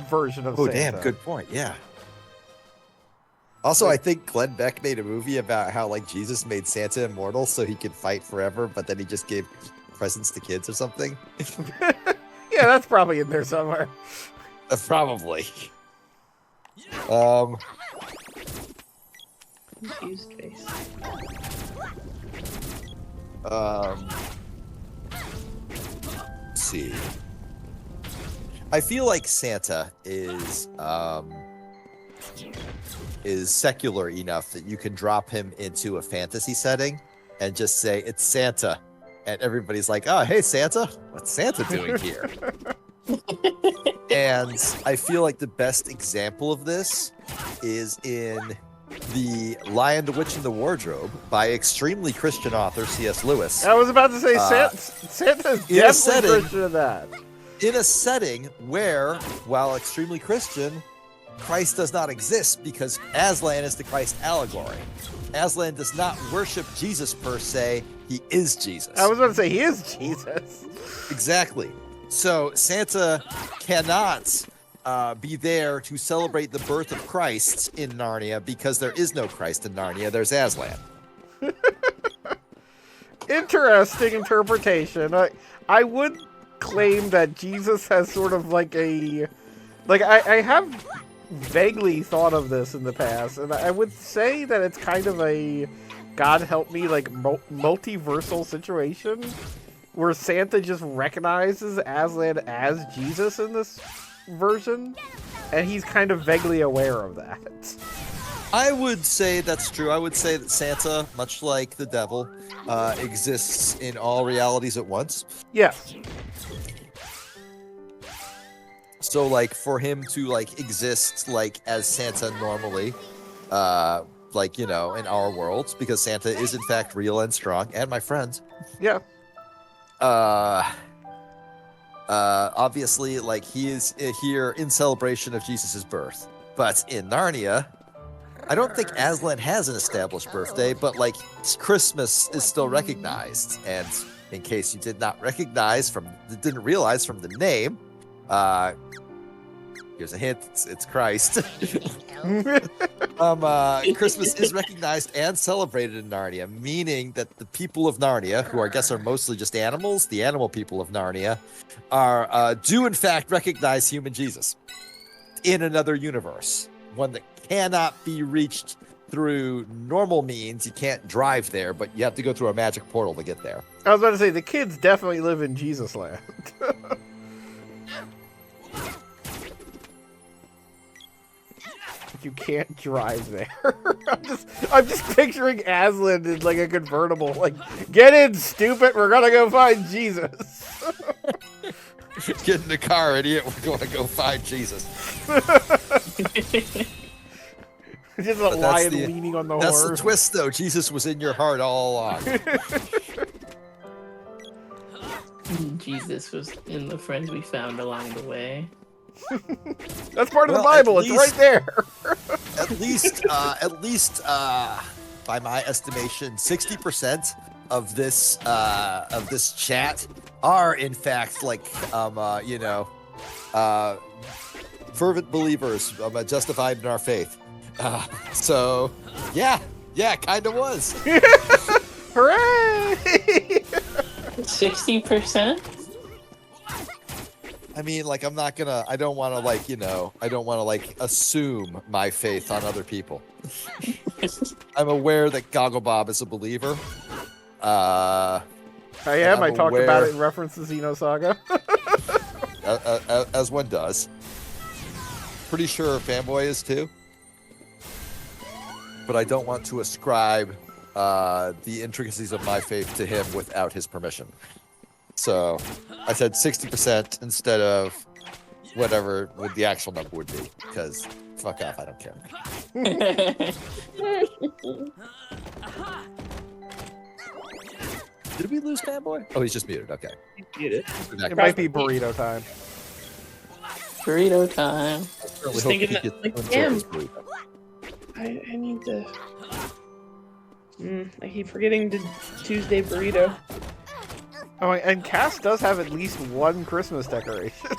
version of Santa. Oh, damn, good point, yeah. Also, I think Glenn Beck made a movie about how, like, Jesus made Santa immortal so he could fight forever, but then he just gave presents to kids or something. Yeah, that's probably in there somewhere. Probably. Confused face. Let's see. I feel like Santa is secular enough that you can drop him into a fantasy setting and just say it's Santa, and everybody's like, "Oh, hey Santa, what's Santa doing here?" And I feel like the best example of this is in The Lion, the Witch, and the Wardrobe by extremely Christian author C.S. Lewis. I was about to say Santa's definitely Christian in that. In a setting where, while extremely Christian, Christ does not exist because Aslan is the Christ allegory. Aslan does not worship Jesus per se, he is Jesus. I was about to say, he is Jesus. Exactly. So Santa cannot be there to celebrate the birth of Christ in Narnia because there is no Christ in Narnia, there's Aslan. Interesting interpretation. I would claim that Jesus has sort of like a... I have vaguely thought of this in the past, and I would say that it's kind of a God help me, like, multiversal situation where Santa just recognizes Aslan as Jesus in this version, and he's kind of vaguely aware of that. I would say that's true. I would say that Santa, much like the devil, exists in all realities at once. Yeah. So like for him to like exist like as Santa normally, like in our world, because Santa is in fact real and strong, and my friend. Yeah. Obviously, like he is here in celebration of Jesus's birth, but in Narnia, I don't think Aslan has an established birthday, but like Christmas is still recognized. And in case you didn't realize from the name, here's a hint: it's Christ. Christmas is recognized and celebrated in Narnia, meaning that the people of Narnia, who I guess are mostly just animals, the animal people of Narnia, do in fact recognize human Jesus in another universe, one that cannot be reached through normal means. You can't drive there, but you have to go through a magic portal to get there. I was about to say, the kids definitely live in Jesus land. You can't drive there. I'm just picturing Aslan in like a convertible. Like, get in, stupid. We're gonna go find Jesus. Get in the car, idiot. We're going to go find Jesus. Just a lion leaning on the horse. That's the twist, though. Jesus was in your heart all along. Jesus was in the friends we found along the way. That's part of the Bible. It's right there. At least, by my estimation, 60% of this chat are in fact like fervent believers, justified in our faith. So yeah, kind of was. Hooray! 60%. I mean, like, I don't want to assume my faith on other people. I'm aware that Gogglebob is a believer. I am. I talked about it in reference to Xenosaga. As one does. Pretty sure Fanboy is too. But I don't want to ascribe the intricacies of my faith to him without his permission. So I said 60% instead of whatever the actual number would be, because fuck off, I don't care. Did we lose Fanboy? Oh, he's just muted. Okay. Muted. It might be burrito time. Burrito time. Just thinking that, like, damn. I need to. I keep forgetting to Tuesday burrito. Oh, and Cass does have at least one Christmas decoration.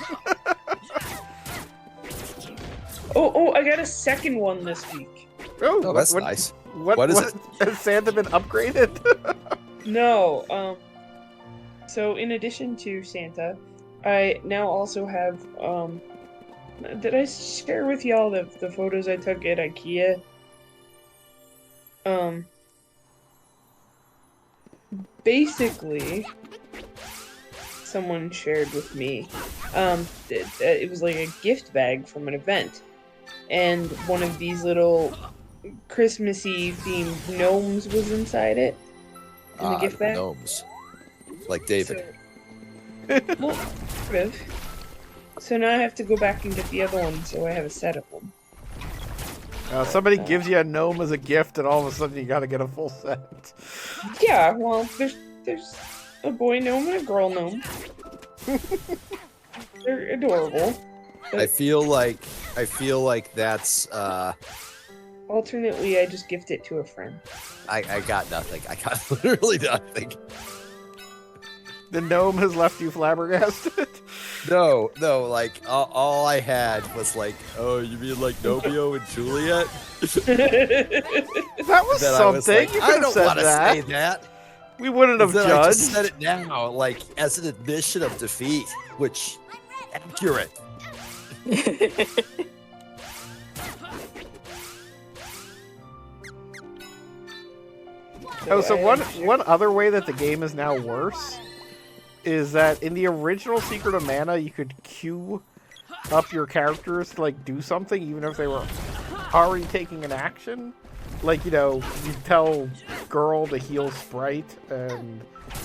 Oh, I got a second one this week. Oh, that's nice. What is it? Has Santa been upgraded? No. So in addition to Santa, I now also have. Did I share with y'all the photos I took at IKEA? Basically, someone shared with me. It was like a gift bag from an event, and one of these little Christmassy themed gnomes was inside it. In the gift bag. Gnomes, like David. Well, sort of. So now I have to go back and get the other one, so I have a set of them. Somebody gives you a gnome as a gift, and all of a sudden you gotta get a full set. Yeah, well, there's a boy gnome and a girl gnome. They're adorable. I feel like that's. Alternately, I just gift it to a friend. I got nothing. I got literally nothing. The gnome has left you flabbergasted? No, like, all I had was like, oh, you mean like Romeo and Juliet? That was something. You could have said that. I don't want to say that. We wouldn't have judged. I just said it now, like, as an admission of defeat, which, accurate. Oh, so one other way that the game is now worse is that in the original Secret of Mana, you could queue up your characters to, like, do something, even if they were already taking an action. Like, you tell Girl to heal Sprite, and,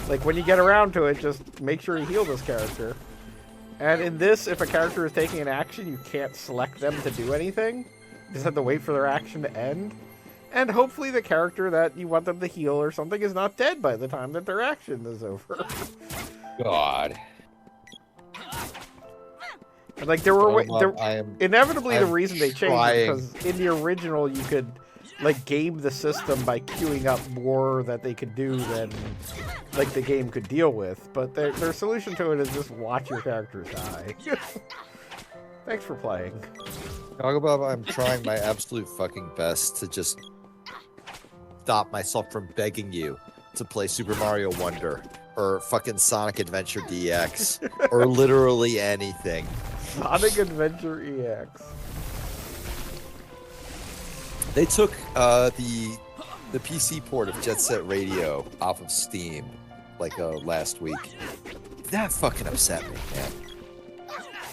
like, when you get around to it, just make sure you heal this character. And in this, if a character is taking an action, you can't select them to do anything. You just have to wait for their action to end. And hopefully the character that you want them to heal or something is not dead by the time that their action is over. God. And like there were inevitably the reason they changed it because in the original you could like game the system by queuing up more that they could do than like the game could deal with. But their solution to it is just watch your characters die. Thanks for playing. Kagabob, I'm trying my absolute fucking best to just stop myself from begging you to play Super Mario Wonder or fucking Sonic Adventure DX or literally anything. Sonic Adventure EX. They took the PC port of Jet Set Radio off of Steam like last week. That fucking upset me, man.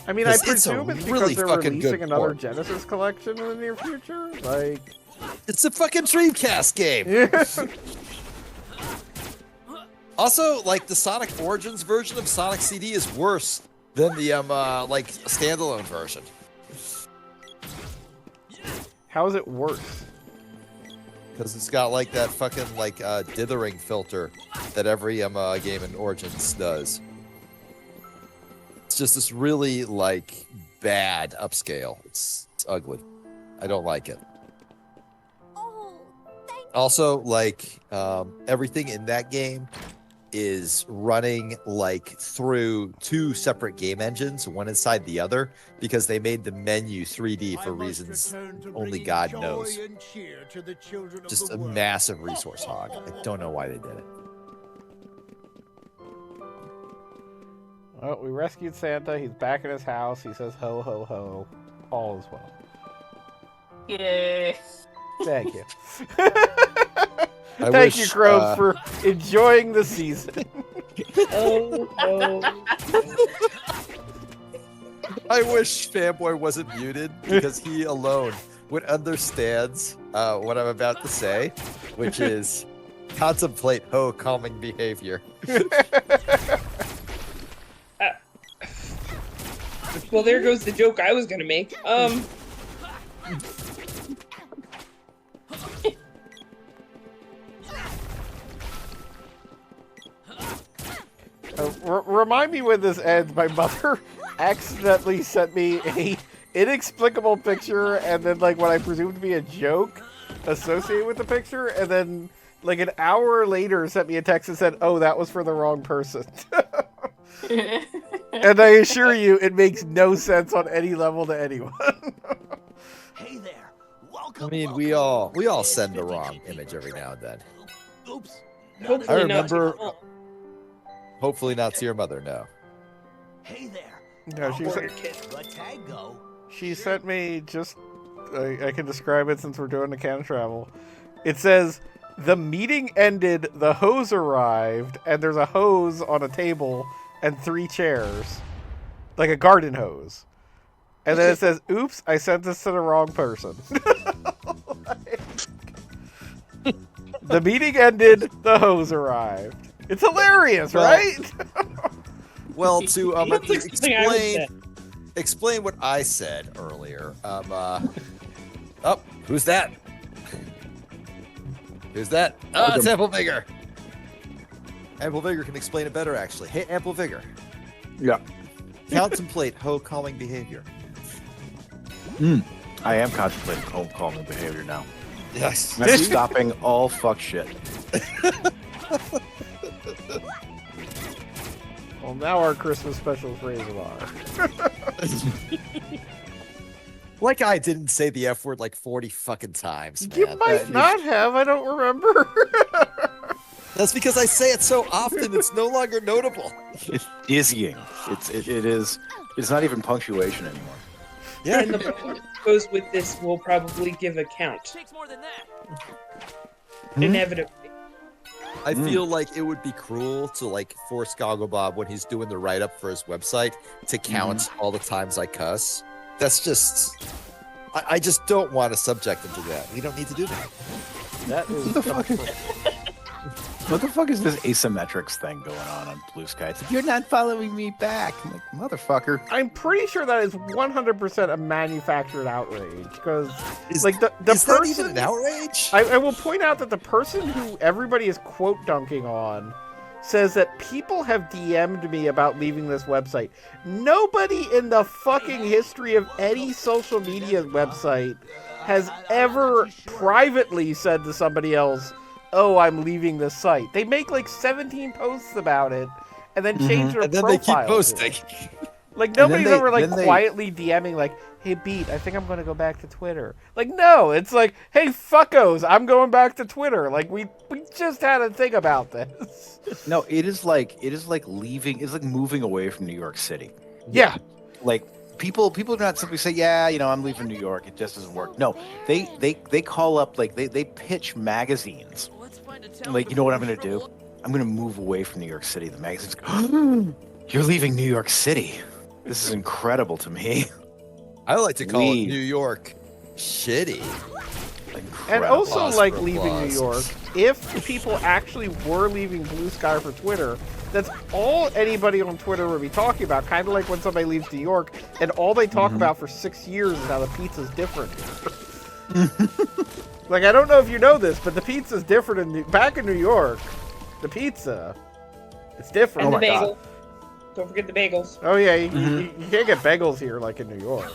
I mean, I presume it's because they're releasing another Genesis collection in the near future. Like, it's a fucking Dreamcast game. Also, like the Sonic Origins version of Sonic CD is worse than the like standalone version. How is it worse? Because it's got like that fucking like dithering filter that every game in Origins does. It's just this really like bad upscale. It's ugly. I don't like it. Also, like everything in that game is running like through two separate game engines, one inside the other, because they made the menu 3D for reasons only God knows. Just a massive resource hog. I don't know why they did it. Well, we rescued Santa. He's back in his house. He says ho ho ho. All is well. Yay. Thank you. Thank you, Crows, for enjoying the season. I wish Fanboy wasn't muted because he alone would understand what I'm about to say, which is contemplate ho calming behavior. Well, there goes the joke I was gonna make. Remind me when this ends. My mother accidentally sent me a inexplicable picture, and then like what I presumed to be a joke associated with the picture, and then like an hour later sent me a text and said, "Oh, that was for the wrong person." And I assure you, it makes no sense on any level to anyone. Hey there. Welcome. I mean, we all send the wrong image every now and then. Oops. I remember. Hopefully not to your mother, no. Hey there. No, she sent me just. I can describe it since we're doing the can travel. It says, the meeting ended, the hose arrived, and there's a hose on a table and 3 chairs. Like a garden hose. And then it says, oops, I sent this to the wrong person. The meeting ended, the hose arrived. It's hilarious, right? Well, to explain what I said earlier. Oh, who's that? Who's that? Oh, it's Ample Vigor. Ample Vigor can explain it better, actually. Hey, Ample Vigor. Yeah. Contemplate ho calming behavior. I am contemplating ho calming behavior now. Yes. That's stopping all fuck shit. Well, now our Christmas specials raise a bar. Like I didn't say the F word like 40 fucking times, man. You might not have, I don't remember. That's because I say it so often, it's no longer notable. It's dizzying. It's not even punctuation anymore. Yeah. And the person who goes with this will probably give a count. Takes more than that. Inevitably. I feel like it would be cruel to like force Gogglebob when he's doing the write-up for his website to count all the times I cuss. That's just... I just don't want to subject him to that. We don't need to do that. That is... What the fuck is this asymmetrics thing going on Blue Sky? It's like, you're not following me back. I'm like, motherfucker. I'm pretty sure that is 100% a manufactured outrage because, Is the that person. even an outrage? I will point out that the person who everybody is quote dunking on says that people have DM'd me about leaving this website. Nobody in the fucking history of any social media website has ever privately said to somebody else, "Oh, I'm leaving this site." They make like 17 posts about it and then change their And then they keep profile. posting. Like nobody's ever like then they- quietly DMing like, "Hey Beat, I think I'm gonna go back to Twitter." Like no, it's like, "Hey fuckos, I'm going back to Twitter." Like we just had a thing about this. No, it is like leaving. It's like moving away from New York City. Yeah. Like people do not simply say, "Yeah, I'm leaving New York. It just doesn't work." No, they call up they pitch magazines. Like, you know what I'm going to do? I'm going to move away from New York City. The magazines go, "You're leaving New York City. This is incredible to me." I like to call it New York shitty. And also Applause like for leaving New York, if people actually were leaving Blue Sky for Twitter, that's all anybody on Twitter would be talking about. Kind of like when somebody leaves New York and all they talk about for 6 years is how the pizza's different. Like, I don't know if you know this, but the pizza's different back in New York. The pizza, it's different. And Oh the my bagel. God. Don't forget the bagels. Oh yeah, you can't get bagels here like in New York.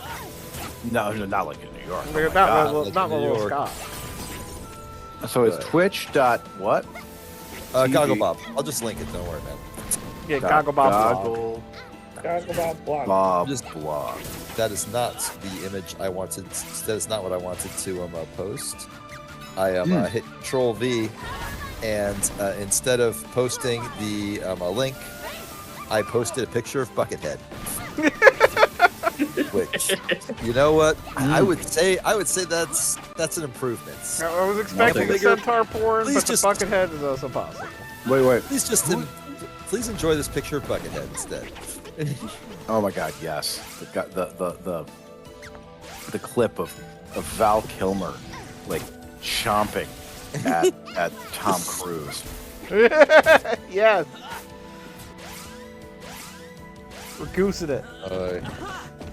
No, not like in New York. They're Oh my God. not New Little York. Scott. So it's Twitch dot what? Gogglebob. I'll just link it. Don't worry, man. Yeah, Gogglebob. blog. Goggle Blog. Bob Just blog. That is not the image I wanted. That is not what I wanted to post. I hit Control V, and instead of posting the link, I posted a picture of Buckethead. Which, you know what? I would say that's an improvement. I was expecting the Bigger. centaur porn, Please but the just- Buckethead is also possible. Wait. Please enjoy this picture of Buckethead instead. Oh my God, yes. The clip of Val Kilmer like chomping at Tom Cruise. Yes. We're goosing it.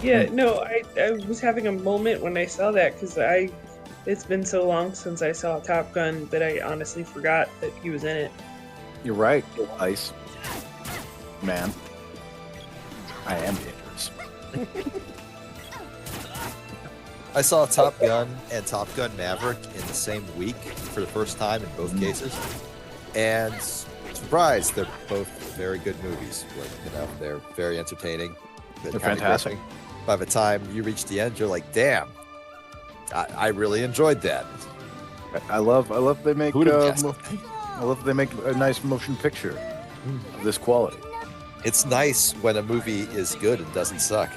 Yeah, no, I was having a moment when I saw that because it's been so long since I saw Top Gun that I honestly forgot that he was in it. You're right, Ice Man. I am dangerous. I saw Top Gun and Top Gun Maverick in the same week for the first time in both cases, and surprise, they're both very good movies. Like, they're very entertaining. They're fantastic. By the time you reach the end, you're like, damn, I really enjoyed that. I love they make Who'd have guessed? I love they make a nice motion picture of this quality. It's nice when a movie is good and doesn't suck.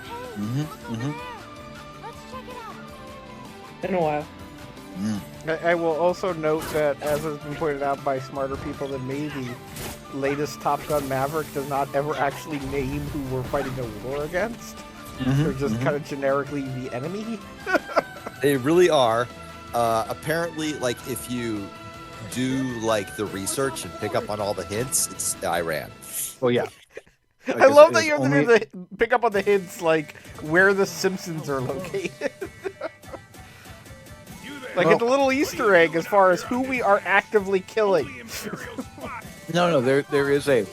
In a while. I will also note that, as has been pointed out by smarter people than me, the latest Top Gun Maverick does not ever actually name who we're fighting a war against. They're just kind of generically the enemy. They really are. Apparently, like, if you do like the research and pick up on all the hints, it's Iran. Well, yeah. I love that you have to do pick up on the hints, like where the Simpsons are located. Like, it's a little Easter egg as far as who we are actively killing. No, there is a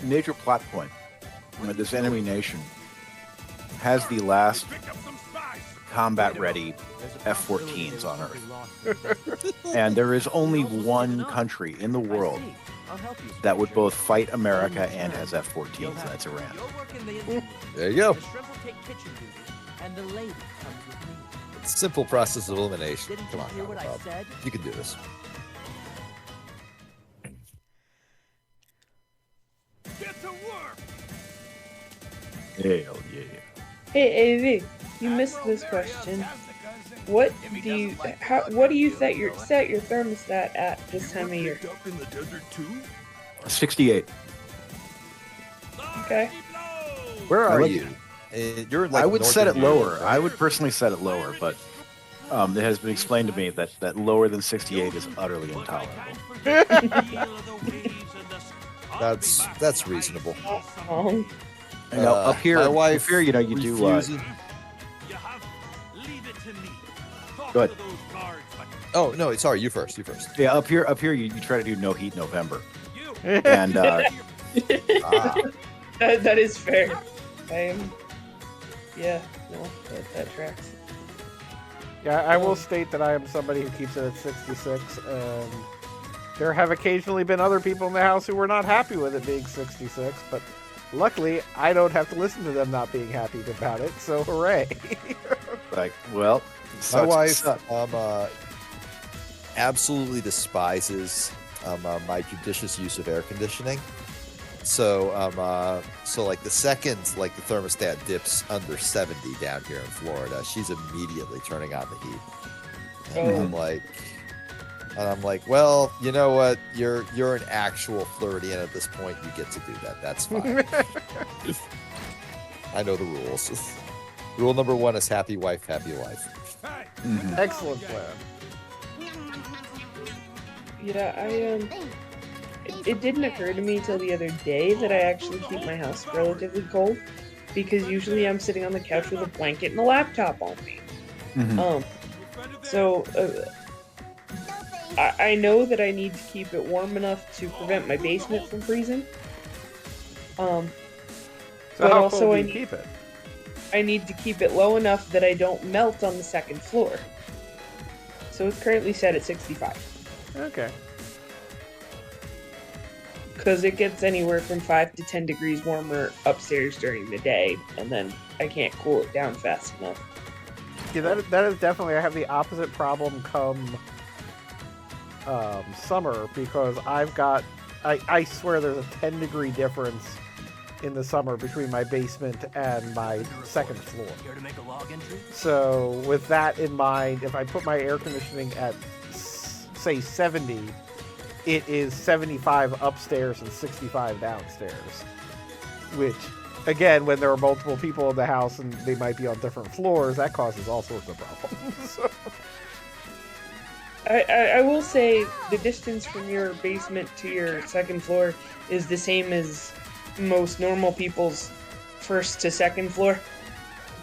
major plot point where this enemy nation has the last combat-ready F-14s on Earth. And there is only one country in the world that would both fight America and has F-14s, and that's Iran. There you go. Simple process of elimination. Come on, Bob. You can do this. Get to work. Hell yeah. Hey, AV, you missed this question. What do you set your thermostat at this time of year? 68. Okay. Where are like you? You're like I would set it northern lower. Europe, I would personally set it lower, but It has been explained to me that lower than 68 is utterly intolerable. That's reasonable. Oh. Now, up here, my wife up here, you do. refuses- Go ahead. Oh no, sorry, you first. Yeah, up here, you try to do no heat November, and That is fair. I am. Yeah, no, that tracks. Yeah, I will state that I am somebody who keeps it at 66, and there have occasionally been other people in the house who were not happy with it being 66, but luckily I don't have to listen to them not being happy about it, so hooray. like, well, My wife absolutely despises my judicious use of air conditioning. So like the second like the thermostat dips under 70 down here in Florida, she's immediately turning on the heat. And I'm like, well, you know what? You're an actual Floridian at this point. You get to do that. That's fine. I know the rules. Rule number 1 is happy wife, happy life. Mhm. Excellent plan. Yeah, it didn't occur to me till the other day that I actually keep my house relatively cold, because usually I'm sitting on the couch with a blanket and a laptop on me. Mhm. So I know that I need to keep it warm enough to prevent my basement from freezing. So but how also cold do you keep it? I need to keep it low enough that I don't melt on the second floor. So it's currently set at 65. Okay. Because it gets anywhere from 5 to 10 degrees warmer upstairs during the day, and then I can't cool it down fast enough. Yeah, that is definitely, I have the opposite problem come summer, because I swear there's a 10-degree difference in the summer between my basement and my second floor. So with that in mind, if I put my air conditioning at say 70, it is 75 upstairs and 65 downstairs, which again, when there are multiple people in the house and they might be on different floors, that causes all sorts of problems. I will say the distance from your basement to your second floor is the same as most normal people's first to second floor.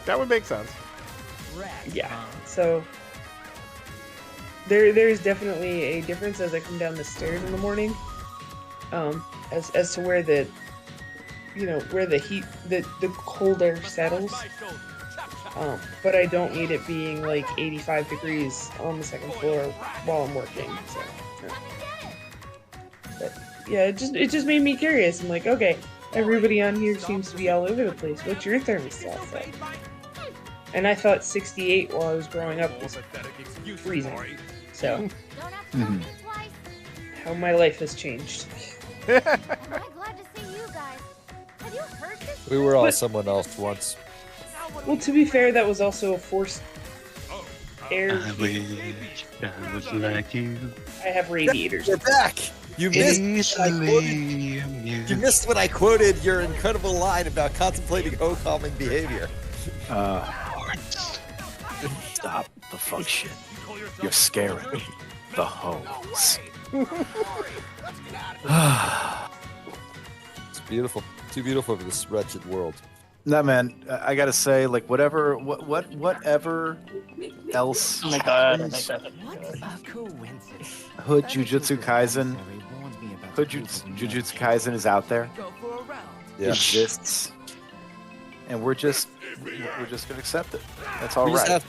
That would make sense. Yeah, so there's definitely a difference as I come down the stairs in the morning, as to where the heat, the cold air settles. But I don't need it being like 85 degrees on the second floor while I'm working. So, but yeah, it just made me curious. I'm like, okay, everybody on here seems to be all over the place. What's your thermostat set? And I thought 68 while I was growing up was freezing. So, how my life has changed. We were all someone else once. Well, to be fair, that was also a forced air. I wish I was like you. I have radiators. You're back. You missed when I quoted your incredible line about contemplating calming behavior. Stop the fuck shit. You're scaring me. The hoes. It's beautiful. Too beautiful for this wretched world. No, man, I gotta say, like, whatever else. Oh my god. Hood Jujutsu Kaisen is out there. Yeah. Exists. And we're just gonna accept it. That's all we right.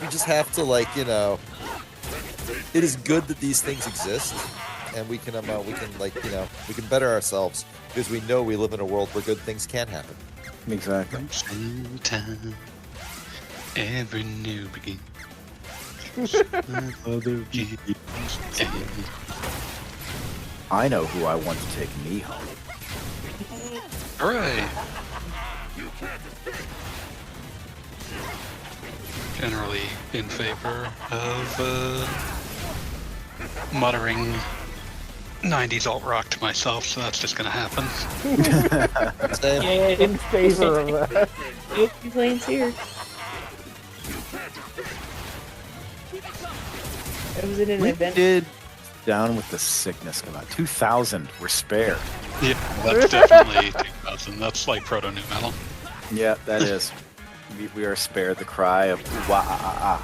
We just have to, like, you know, it is good that these things exist, and we can better ourselves, because we know we live in a world where good things can happen. Exactly. Sometime, every new beginning. I know who I want to take me home. Hooray! Generally in favor of muttering 90s alt rock to myself, so that's just gonna happen. Yeah, in favor of that. Planes here. It was in an We event. did Down with the Sickness come out. 2000. We're spared. Yeah, that's definitely 2000. That's like proto new metal. Yeah, that is. We are spared the cry of wah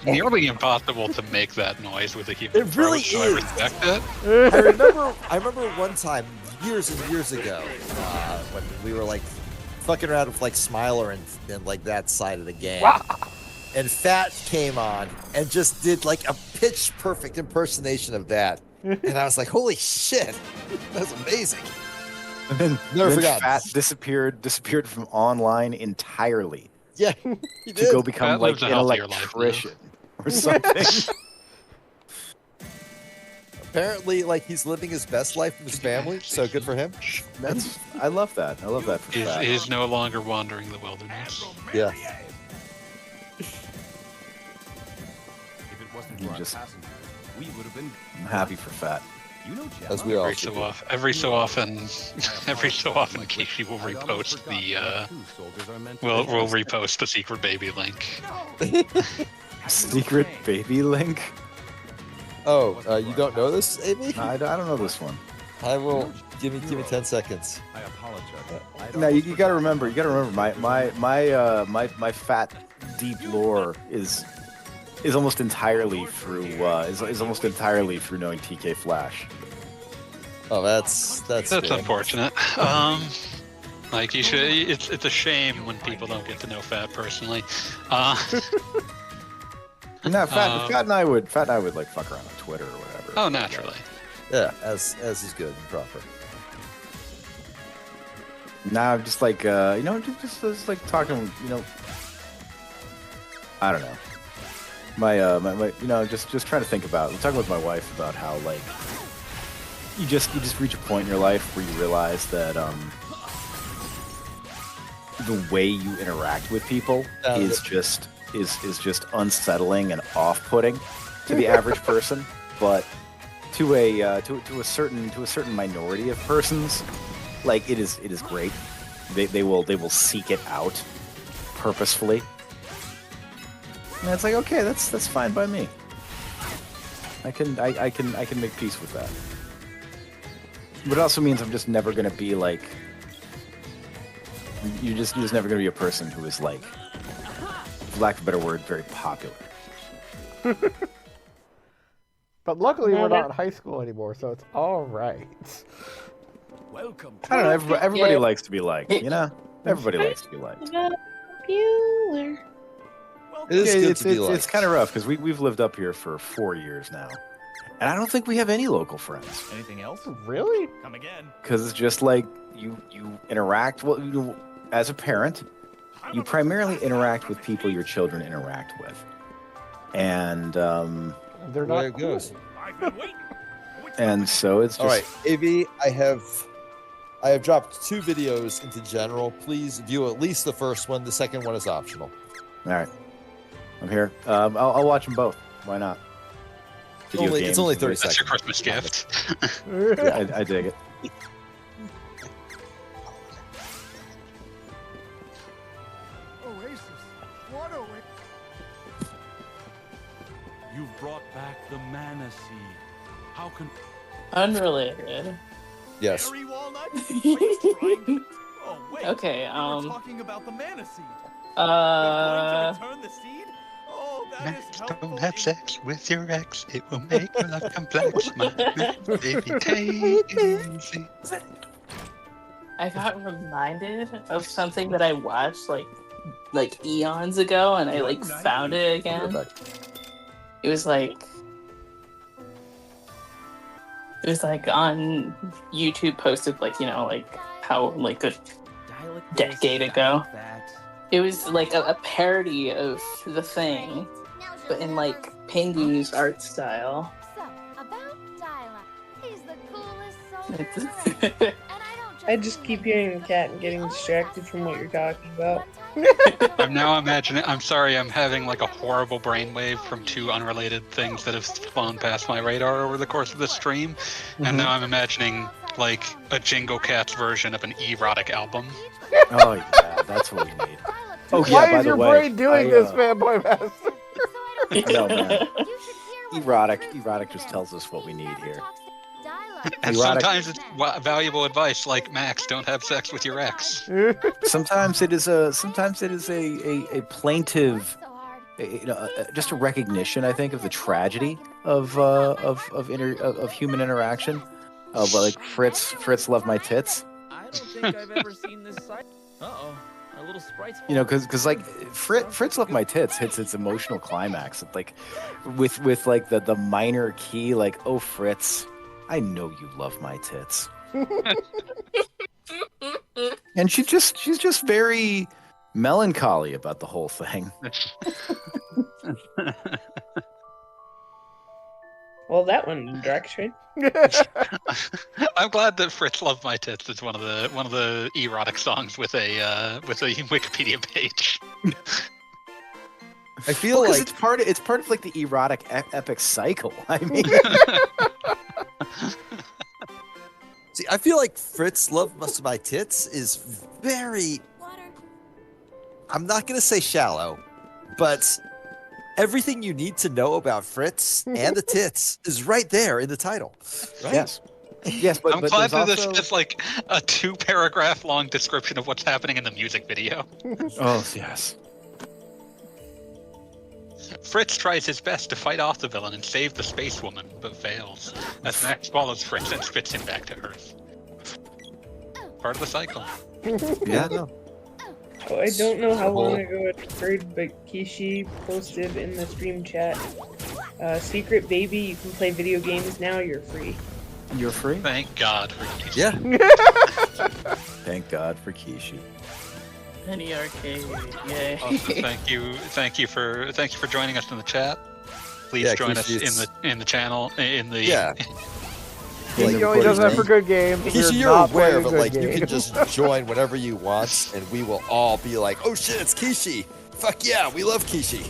Nearly impossible to make that noise with a human It really throat, so I is. respect it. I remember one time, years and years ago, when we were like fucking around with like Smiler and like that side of the game. And Fat came on and just did like a pitch perfect impersonation of that. And I was like, holy shit, that's amazing. And then, Never then forgot. Fat disappeared from online entirely Yeah, he to did. go become Fat like lives a an healthier life now. electrician or something. Apparently, like he's living his best life with his family, so good for him. I love that. I love that for Fat. He's no longer wandering the wilderness. Yeah. If it wasn't You for our just- passenger, we would have been. I'm happy for Fat. You know, As we all Every should so be. often, Kishi will repost the we'll repost the secret baby link. Secret baby link? Oh, you don't know this, Amy? I don't know this one. I will. Give me 10 seconds. I apologize. No, you gotta remember. You gotta remember. My Fat deep lore is almost entirely through is almost entirely through knowing TK Flash. Oh, that's fair. Unfortunate. Like you should. It's a shame when people don't get to know Fat personally. No, Fat and I would like fuck around on Twitter or whatever. Oh, naturally. Yeah, as is good and proper. Now I'm just like just like talking, I don't know. My just trying to think about. I'm talking with my wife about how like you just reach a point in your life where you realize that the way you interact with people is just unsettling and off-putting to the average person, but to a certain minority of persons, like it is great. They will seek it out purposefully. And it's like, okay, that's fine by me. I can make peace with that. But it also means I'm just never gonna be like you're just never gonna be a person who is like, for lack of a better word, very popular. But luckily, we're not in high school anymore, so it's all right. Welcome. I don't know. Everybody Yeah. likes to be liked, you know. Everybody likes to be liked. Popular. It is good to be It's liked. kind of rough because we've lived up here for 4 years now, and I don't think we have any local friends. Anything else? Really? Come again. Because it's just like you interact. Well, as a parent, you primarily interact with people your children interact with, and They're There not it goes. I've been waiting. and so it's just All right, AV, I have dropped 2 videos into general. Please view at least the first one. The second one is optional. all right. I'm here. I'll watch them both. Why not? Video It's only games, 30 That's your seconds. Christmas gift. Yeah, I dig it. Oasis. What oasis? You've brought back the mana seed. How can Unrelated. Yes. Berry walnut? Freeze-dried? Oh wait. Okay, You were talking about the mana seed. You're going to return the seed? Oh, that is Next, helpful. don't have sex with your ex. It will make your life complex. My baby, take it easy. I got reminded of something that I watched like eons ago, and I like found it again. It was like on YouTube, posted like how like a decade ago. It was like a parody of The Thing, but in like Pingu's art style. So, about Dyla. He's the coolest soul It's- in the world. And I don't I just keep hearing the cat and getting distracted from what you're talking about. I'm now imagining. I'm sorry. I'm having like a horrible brainwave from 2 unrelated things that have flown past my radar over the course of this stream, and now I'm imagining like a Jingle Cats version of an erotic album. Oh yeah, that's what we need. Oh Why yeah, by is the your way, brain doing this, fanboy master? No, man. Erotic just tells us what we need here. And Erotic. sometimes it's valuable advice, like Max, don't have sex with your ex. Sometimes it is a plaintive, just a recognition, I think, of the tragedy of human interaction. Of like Fritz love my tits. I don't think I've ever seen this site. Uh-oh. A little sprite's Because like Fritz love my tits hits its emotional climax, like with like the minor key, like, oh Fritz, I know you love my tits. And she's just very melancholy about the whole thing. Well, that one direction. I'm glad that Fritz Love My Tits is one of the erotic songs with a Wikipedia page. I feel like it's part of like the erotic epic cycle. I mean, see, I feel like Fritz Love My Tits is very. I'm not gonna say shallow, but everything you need to know about Fritz and the tits is right there in the title. Right? Yes, but I'm glad that also... this is like a 2-paragraph long description of what's happening in the music video. Oh yes. Fritz tries his best to fight off the villain and save the space woman, but fails. As Max follows Fritz and spits him back to Earth. Part of the cycle. Yeah, no. Oh, I don't know how long ago it occurred, but Kishi posted in the stream chat, Secret Baby, you can play video games now, you're free. You're free? Thank God for Kishi. Yeah. Thank God for Kishi. Penny Arcade, yay. Also, thank you for joining us in the chat. Please join us in the channel Yeah. He only does that for good games. Kishi, you're aware, but like you can just join whenever you want, and we will all be like, "Oh shit, it's Kishi! Fuck yeah, we love Kishi!"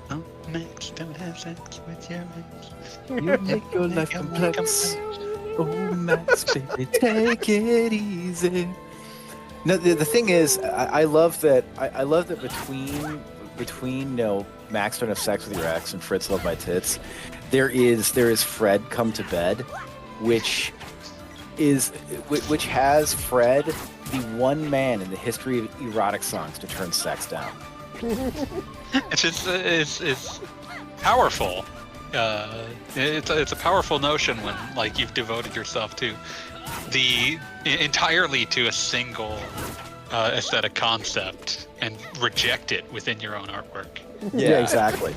Oh, Max, don't have sex with your ex. You make your life complex. Oh, Max, baby, take it easy. No, the thing is, I love that. I love that between Max don't have sex with your ex and Fritz love my tits. There is Fred come to bed, which has Fred the one man in the history of erotic songs to turn sex down. It's powerful. It's a powerful notion when like you've devoted yourself to entirely to a single aesthetic concept and reject it within your own artwork. Yeah, exactly.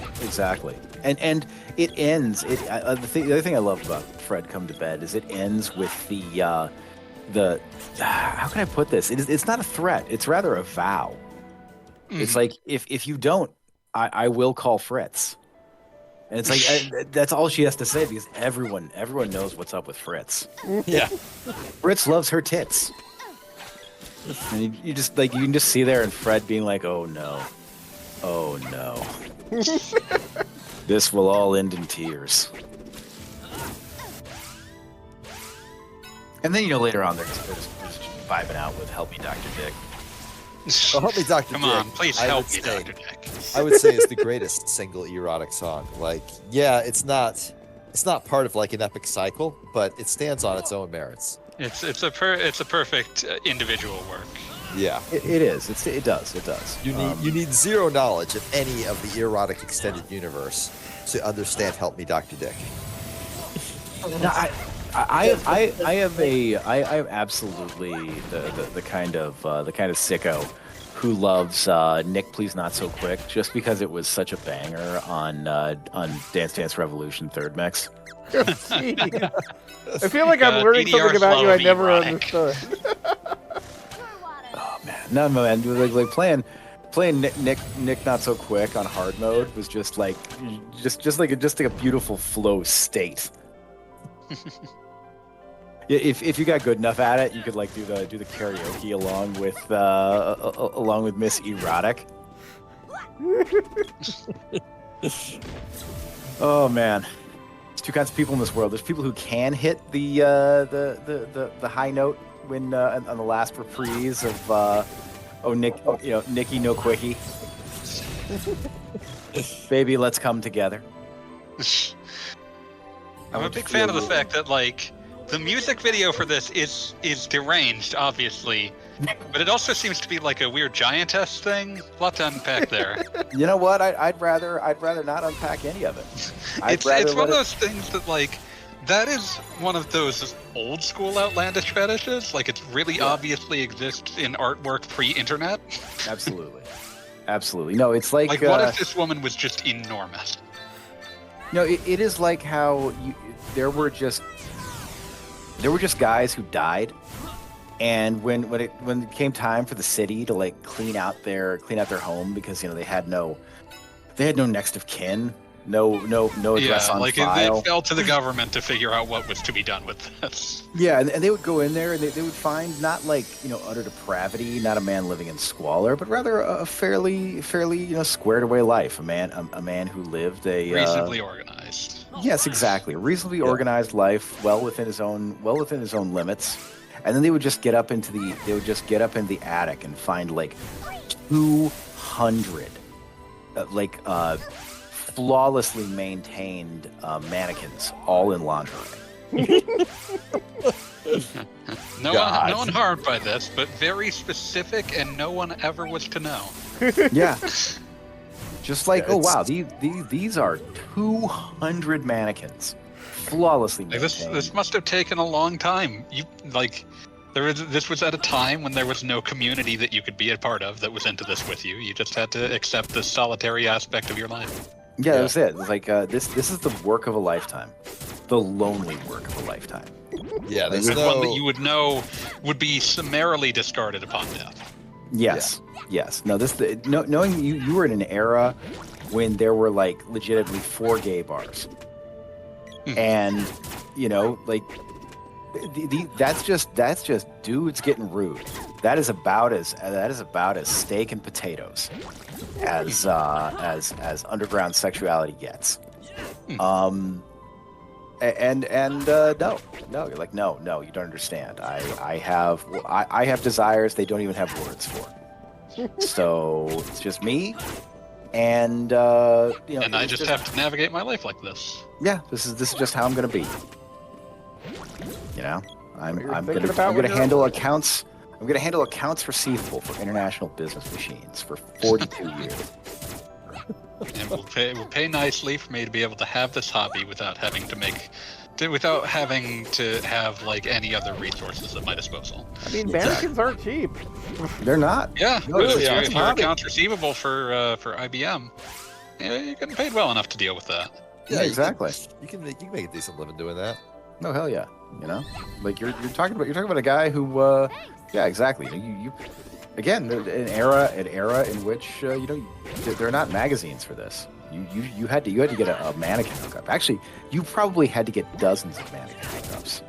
And it ends. The other thing I love about Fred Come to Bed is it ends with the how can I put this? It's not a threat. It's rather a vow. Mm-hmm. It's like if you don't, I will call Fritz. And it's like that's all she has to say because everyone knows what's up with Fritz. Yeah, Fritz loves her tits. And you just like you can just see there and Fred being like, oh no. This will all end in tears. And then later on they're just vibing out with "Help Me, Dr. Dick." Well, "Help Me, Dr. Come Dick." on, please help me, Dr. Dick. I would say it's the greatest single erotic song. Like, yeah, it's not part of like an epic cycle, but it stands on its own merits. It's a perfect individual work. Yeah, it is. It does. You need zero knowledge of any of the erotic extended universe to understand "Help Me, Dr. Dick." No, I am absolutely the kind of sicko who loves Nick Please Not So Quick just because it was such a banger on Dance Dance Revolution Third Mix. I feel like I'm learning something about you I never understood. Oh man, no man, like playing Nick Not So Quick on hard mode was just like a beautiful flow state. If you got good enough at it, you could like do the karaoke along with Miss Erotic. Oh man, there's two kinds of people in this world. There's people who can hit the high note when on the last reprise Oh, Nikki, no quickie. Baby, let's come together. I'm a big fan of the fact that, like, the music video for this is deranged, obviously, but it also seems to be like a weird giantess thing. A lot to unpack there. You know what? I'd rather not unpack any of it. It's one of those things that, like, that is one of those old school outlandish fetishes. Like, it really obviously exists in artwork pre-internet. Absolutely. No, it's like what if this woman was just enormous? No, it is like how there were just guys who died, and when it came time for the city to like clean out their home because they had no next of kin, no address on file. It fell to the government to figure out what was to be done with this. Yeah, and they would go in there and they would find not like utter depravity, not a man living in squalor, but rather a fairly squared away life. A man who lived a reasonably organized. Yes, exactly. A reasonably organized life, well within his own limits. And then they would just get up into the attic and find like 200 flawlessly maintained mannequins, all in lingerie. No one harmed by this, but very specific, and no one ever was to know. Yeah. Just like, oh wow, these are 200 mannequins, flawlessly maintained. This must have taken a long time. This was at a time when there was no community that you could be a part of that was into this with you. You just had to accept the solitary aspect of your life. Yeah, that was it. It was like this is the work of a lifetime, the lonely work of a lifetime. Yeah, there's one that you would know would be summarily discarded upon death. Yes, yes. No, knowing you were in an era when there were like legitimately 4 gay bars, and that's just dudes getting rude. That is about as steak and potatoes as underground sexuality gets. No, you're like, no, you don't understand. I have desires they don't even have words for. So it's just me, and and I just have to navigate my life like this. Yeah, this is just how I'm gonna be. I'm gonna handle accounts. I'm gonna handle accounts receivable for International Business Machines for 42 years. And it will pay nicely for me to be able to have this hobby without having to have like any other resources at my disposal. I mean, mannequins aren't cheap. They're not. Yeah, if you're accounts receivable for IBM, you're getting paid well enough to deal with that. Yeah, exactly. You can make a decent living doing that. No, hell yeah. Like you're talking about a guy who, yeah, exactly. You again, an era in which there are not magazines for this. You had to get a mannequin hookup. Actually, you probably had to get dozens of mannequin hookups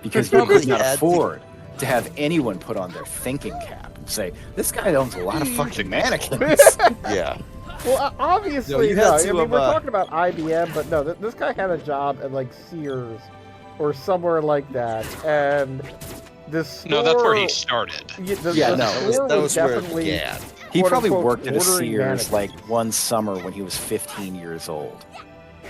because you could not afford to have anyone put on their thinking cap and say, "This guy owns a lot of fucking mannequins." Yeah. Well, obviously, no. I mean, we're talking about IBM, but no, this guy had a job at like Sears or somewhere like that, and this store, no, that's where he started. That was where it began. He probably worked at a Sears like one summer when he was 15 years old,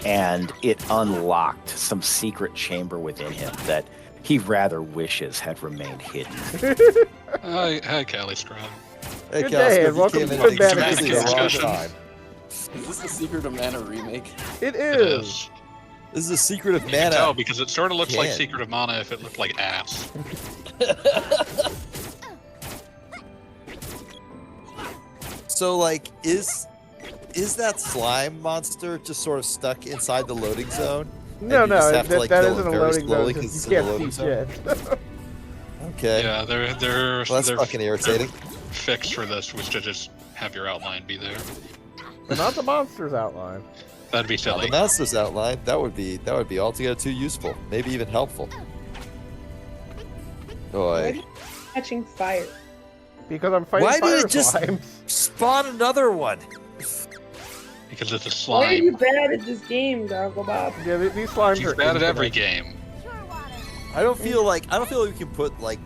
and it unlocked some secret chamber within him that he rather wishes had remained hidden. Hi, Callie Scrub. Hey, good day, and welcome to the mannequin discussion. Is this the Secret of Mana remake? It is. This is the Secret of Mana. You can tell because it sort of looks like Secret of Mana if it looked like ass. So, like, is that slime monster just sort of stuck inside the loading zone? No, that isn't a loading zone. You can't see shit. Okay. Yeah, they're that's fucking irritating. Fix for this was to just have your outline be there. But not the monster's outline. That'd be silly. The monster's outline, that would be altogether too useful, maybe even helpful. Boy. Catching fire. Because I'm fighting fire did it just slimes. spawn another one? Because it's a slime. Why are you bad at this game, Gogglebop? Yeah, these slimes He's are bad at every game. I don't feel like we can put like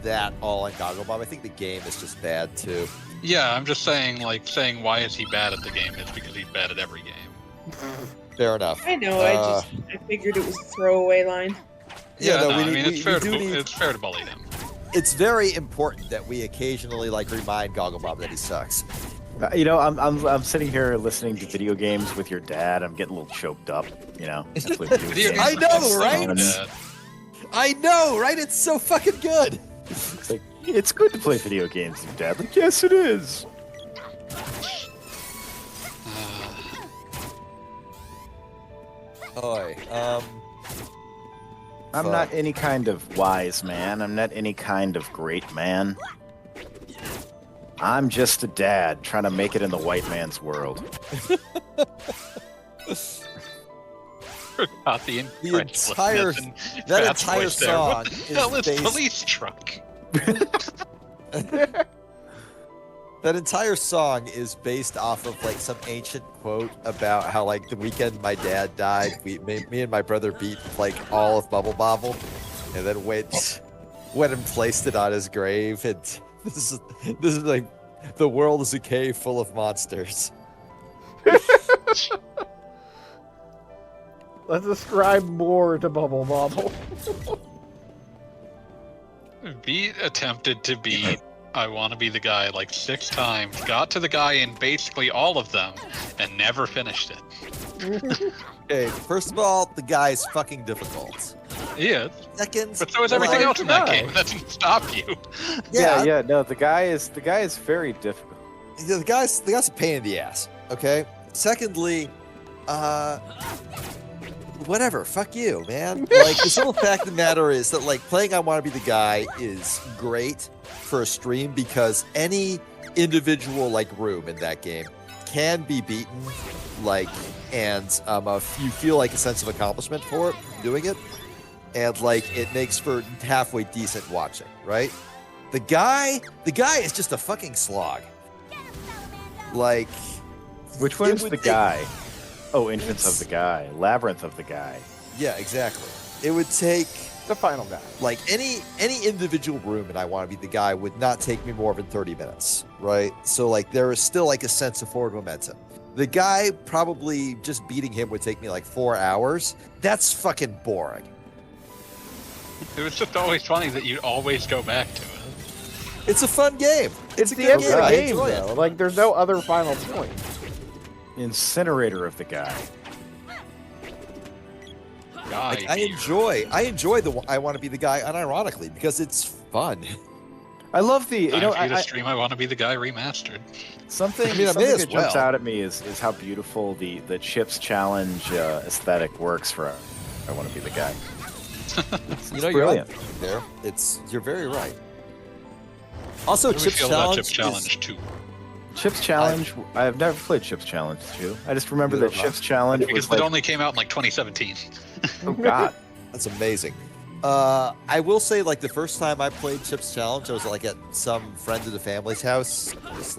that all on Gogglebob. I think the game is just bad too. Yeah, I'm just saying why is he bad at the game is because he's bad at every game. Fair enough. I know. I figured it was a throwaway line. Yeah, no, it's fair to bully him. It's very important that we occasionally remind Gogglebob that he sucks. I'm sitting here listening to video games with your dad. I'm getting a little choked up. That's what I know, right? I know, right? It's so fucking good. It's good to play video games with your dad. Like, yes, it is. I'm not any kind of wise man. I'm not any kind of great man. I'm just a dad trying to make it in the white man's world. The entire song is based... police truck. That entire song is based off of some ancient quote about how the weekend my dad died, me and my brother beat all of Bubble Bobble, and then went and placed it on his grave. And this is the world is a cave full of monsters. Let's ascribe more to Bubble Bobble. Beat attempted to beat I Want to Be the Guy 6 times, got to the guy in basically all of them, and never finished it. Okay, first of all, the guy is fucking difficult. He is. Second, but so is everything else in that game. That doesn't stop you. Yeah. No, the guy is very difficult. The guy's a pain in the ass. Okay. Secondly, whatever. Fuck you, man. The simple fact of the matter is that playing I Want to Be the Guy is great for a stream because any individual room in that game can be beaten, and you feel a sense of accomplishment for it doing it, and it makes for halfway decent watching, right? The guy is just a fucking slog. Which one's the guy? Oh, Infants of the Guy, Labyrinth of the Guy. Yeah, exactly. It would take the final guy. Any individual room in I Want to Be the Guy would not take me more than 30 minutes, right? So there is still a sense of forward momentum. The guy, probably just beating him would take me 4 hours. That's fucking boring. It was just always funny that you'd always go back to it. It's a fun game. It's the end of the game, though. There's no other final point. Incinerator of the Guy. I enjoy the I Want to Be the Guy unironically because it's fun. I love the stream I Want to Be the Guy remastered. Something that jumps out at me is how beautiful the Chips Challenge aesthetic works for I Want to Be the Guy. It's brilliant. You're very right. Also, Chips Challenge 2. Chips Challenge. I've never played Chips Challenge 2. I just remember that Chips Challenge because it only came out in 2017. Oh God, that's amazing. I will say, the first time I played Chips Challenge, I was at some friend of the family's house. I was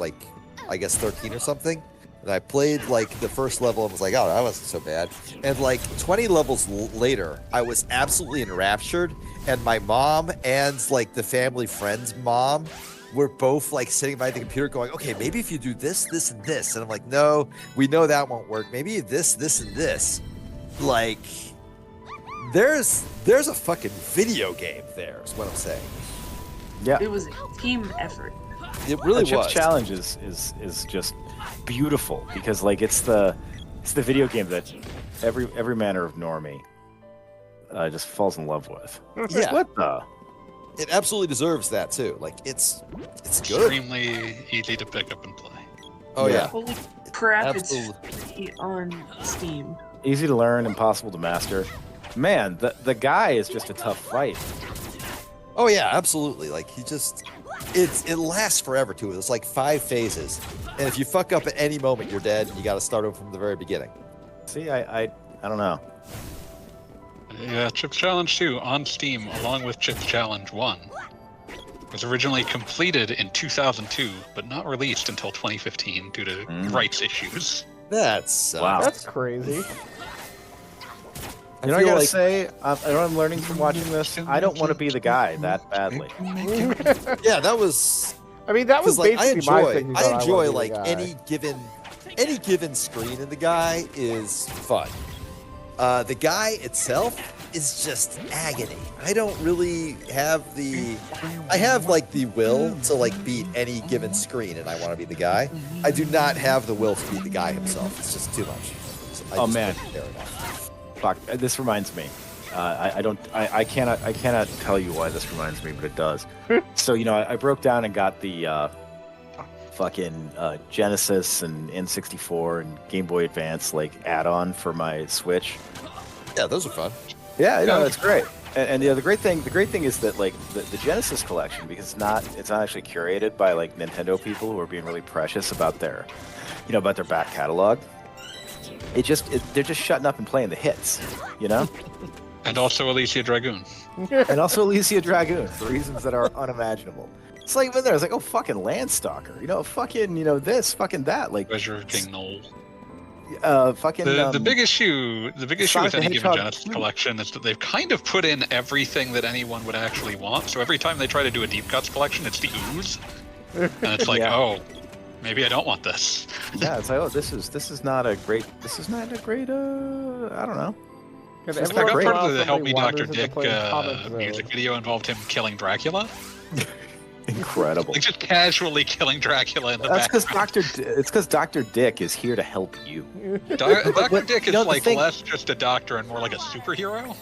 I guess 13 or something, and I played the first level and was oh, that wasn't so bad. And 20 levels later, I was absolutely enraptured, and my mom and the family friend's mom were both sitting by the computer going, okay, maybe if you do this, this, and this. And I'm no, we know that won't work. Maybe this, this, and this. There's a fucking video game there, is what I'm saying. Yeah. It was a team effort. It really was. Chips Challenge is just beautiful because it's the video game that every manner of normie just falls in love with. Yeah. What the? It absolutely deserves that too. It's good. Extremely easy to pick up and play. Oh yeah. Holy crap! Absolutely. It's on Steam. Easy to learn, impossible to master. Man, the guy is just a tough fight. Oh yeah, absolutely. It lasts forever too. It's 5 phases, and if you fuck up at any moment, you're dead, and you got to start over from the very beginning. See, I don't know. Yeah, Chips Challenge 2 on Steam, along with Chips Challenge 1, was originally completed in 2002, but not released until 2015 due to rights issues. That's wow. That's crazy. You know what I gotta say? You know what I'm learning from watching this? I don't want to be the guy that badly. Yeah, that was. I mean, that was like, basically my thing. I enjoy like any given screen, and the guy is fun. The guy itself is just agony. I don't really have I have like the will to like beat any given screen, and I want to be the guy. I do not have the will to beat the guy himself. It's just too much. Oh man. Fuck, this reminds me. I cannot tell you why this reminds me, but it does. So, you know, I broke down and got the fucking Genesis and N64 and Game Boy Advance like add-on for my Switch. Yeah, those are fun. Yeah, you know, that's great. And the great thing is that like the Genesis collection, because it's not actually curated by like Nintendo people who are being really precious about their back catalog. They're just shutting up and playing the hits, you know? And also Alicia Dragoon. And also Alicia Dragoon, for reasons that are unimaginable. It's like, when there's like, oh, fucking Landstalker, you know, fucking, you know, this, fucking that. Like, Treasure of King Noel. Fucking... The big issue with any given Genesis Hedgehog. collection is that they've kind of put in everything that anyone would actually want. So every time they try to do a deep cuts collection, it's the ooze. And it's like, oh, maybe I don't want this. Yeah, it's like, oh, this is not a great, I don't know. I got part of the Help Me Dr. Dick music video involved him killing Dracula. Incredible. Like just casually killing Dracula in the That's background. it's because Dr. Dick is here to help you. Dr. Dick is like less just a doctor and more like a superhero.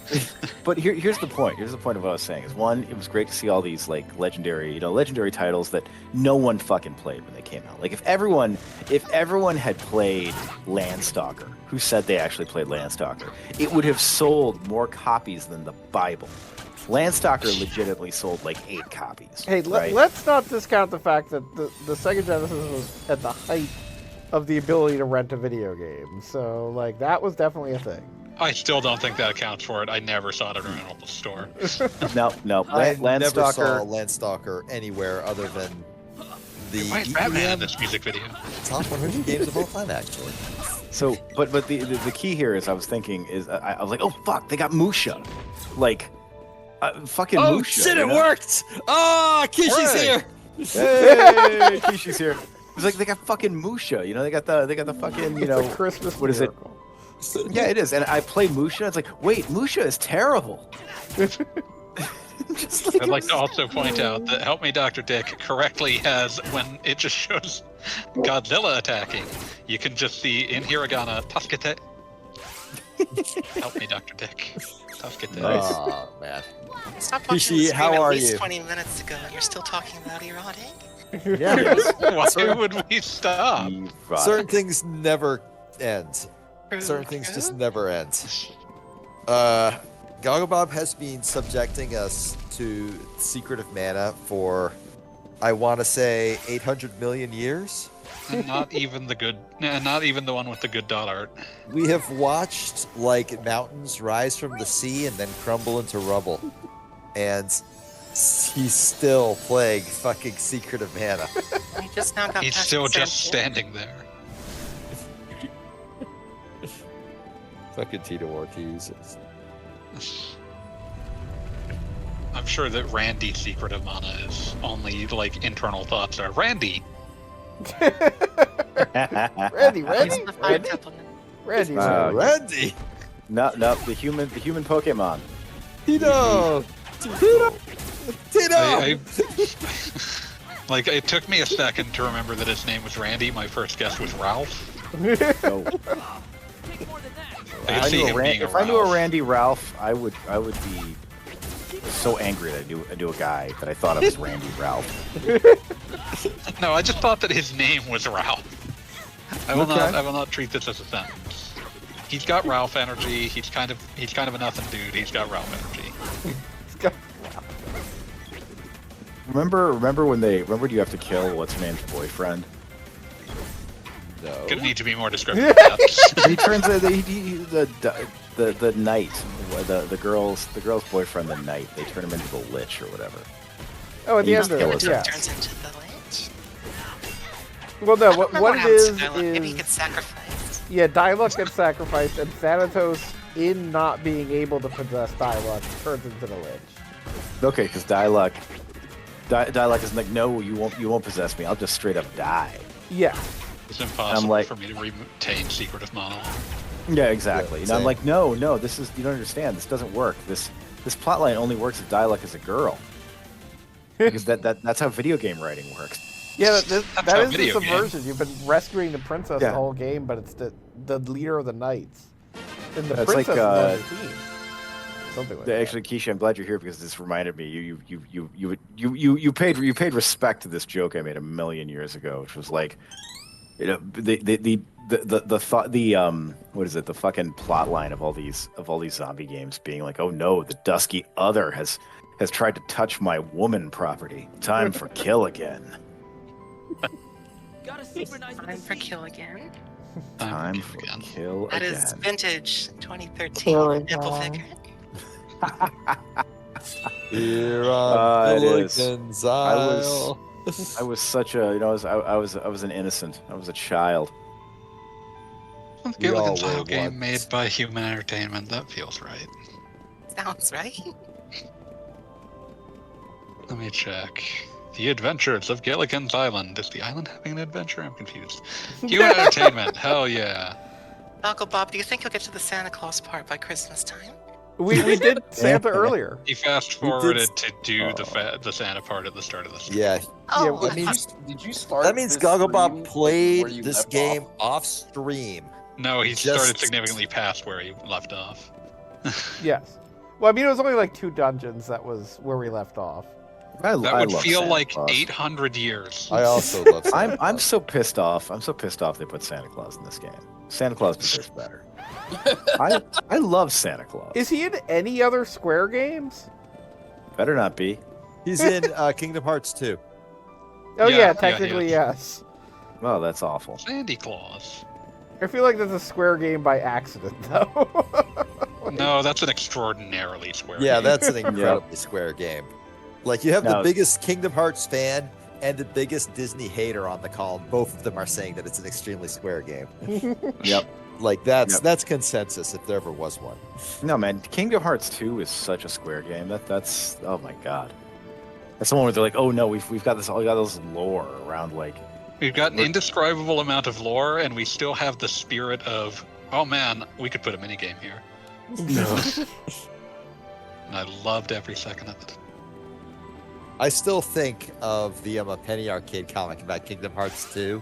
But here's the point. Here's the point of what I was saying. Is one, it was great to see all these like legendary titles that no one fucking played when they came out. Like if everyone had played Landstalker, who said they actually played Landstalker, it would have sold more copies than the Bible. Landstalker legitimately sold like 8 copies. Hey, right? let's not discount the fact that the Sega Genesis was at the height of the ability to rent a video game. So, like, that was definitely a thing. I still don't think that accounts for it. I never saw it at a rental store. No. I Landstalker. never saw Landstalker anywhere other than the Why is Batman in this music video? top 100 games of all time, actually. So, but the key here is I was thinking is I was like, oh fuck, they got Musha, like. Fucking Oh Musha, shit! It worked. Oh, Kishi's here. Hey, Kishi's here. It's like they got fucking Musha. You know, they got the fucking It's a Christmas what is it? Yeah, it is. And I play Musha. It's like, wait, Musha is terrible. I'd like to also point out that Help Me Dr. Dick correctly has, when it just shows Godzilla attacking, you can just see in hiragana, Taskete. Help me, Dr. Dick. Taskete. Nice. Oh man. Stop watching Kishi, the stream how are at least you? 20 minutes ago and you're still talking about erotic? Yeah. Why would we stop? Certain things never end. Certain things just never end. Goggobob has been subjecting us to Secret of Mana for, I want to say, 800 million years. And not even the one with the good dot art. We have watched like mountains rise from the sea and then crumble into rubble, and he's still playing fucking Secret of Mana. He just now got He's past still the just sand. standing there. Fucking Tito Ortiz. I'm sure that Randy's Secret of Mana is only like internal thoughts are Randy. Randy. Randy. No, the human Pokemon. Tito. Like, it took me a second to remember that his name was Randy. My first guess was Ralph. No. I could see him being If I knew a Randy Ralph, I would be so angry that I knew a guy that I thought it was Randy Ralph. No, I just thought that his name was Ralph. I will not treat this as a sentence. He's got Ralph energy. He's kind of a nothing dude. He's got Ralph energy. Remember when you have to kill what's her name's boyfriend? No. Gonna need to be more descriptive. Than that. He turns the knight, the girl's boyfriend, the knight. They turn him into the lich or whatever. Oh, at the end of kill it, us. yeah. Turns into the lich. Well, no, what it is Maybe he gets sacrificed. yeah, Diluc gets sacrificed, and Thanatos in not being able to possess Dialog turns into the Lich. Okay, because Dialog is like, no, you won't possess me. I'll just straight up die. Yeah. It's impossible for me to retain Secret of Mana. Yeah, exactly. And I'm like, no, this is, you don't understand. This doesn't work. This plotline only works if Dialog is a girl. Because that's how video game writing works. Yeah, that is the subversion. You've been rescuing the princess the whole game, but it's the leader of the knights. And the princess is on your team. Something like that. Actually, Keisha, I'm glad you're here because this reminded me. You paid respect to this joke I made a million years ago, which was like, you know, the fucking plot line of all these zombie games being like, oh no, the dusky other has tried to touch my woman property. Time for kill again. Time for kill again. Time for kill again. That is vintage 2013 Nipple Figure. Here on Gilligan's Isle. I was such a, I was an innocent. I was a child. Gilligan's Isle game made by Human Entertainment. That feels right. Sounds right. Let me check. The Adventures of Gilligan's Island. Is the island having an adventure? I'm confused. Human Entertainment. Hell yeah. Uncle Bob, do you think you'll get to the Santa Claus part by Christmas time? We did Santa earlier. He fast forwarded to do the Santa part at the start of the stream. Yeah. Oh, that means, did you start? That means Gogglebop played this game off stream. No, he started significantly past where he left off. Yes. Well, I mean, it was only like 2 dungeons. That was where we left off. That would feel Santa like Claus. 800 years. I also love Santa Claus. I'm so pissed off. I'm so pissed off they put Santa Claus in this game. Santa Claus deserves better. I love Santa Claus. Is he in any other Square games? Better not be. He's in Kingdom Hearts 2. Oh yeah, technically yes. Well, that's awful. Sandy Claus. I feel like that's a Square game by accident, though. No, that's an extraordinarily Square game. Yeah, that's an incredibly Square game. Like, you have the biggest Kingdom Hearts fan and the biggest Disney hater on the call, and both of them are saying that it's an extremely Square game. Yep. Like, that's consensus, if there ever was one. No, man, Kingdom Hearts 2 is such a Square game. That's oh my god. That's the one where they're like, oh no, we've got this lore around, like, we've got an indescribable amount of lore, and we still have the spirit of, oh man, we could put a minigame here. No. And I loved every second of it. I still think of the Penny Arcade comic about Kingdom Hearts 2.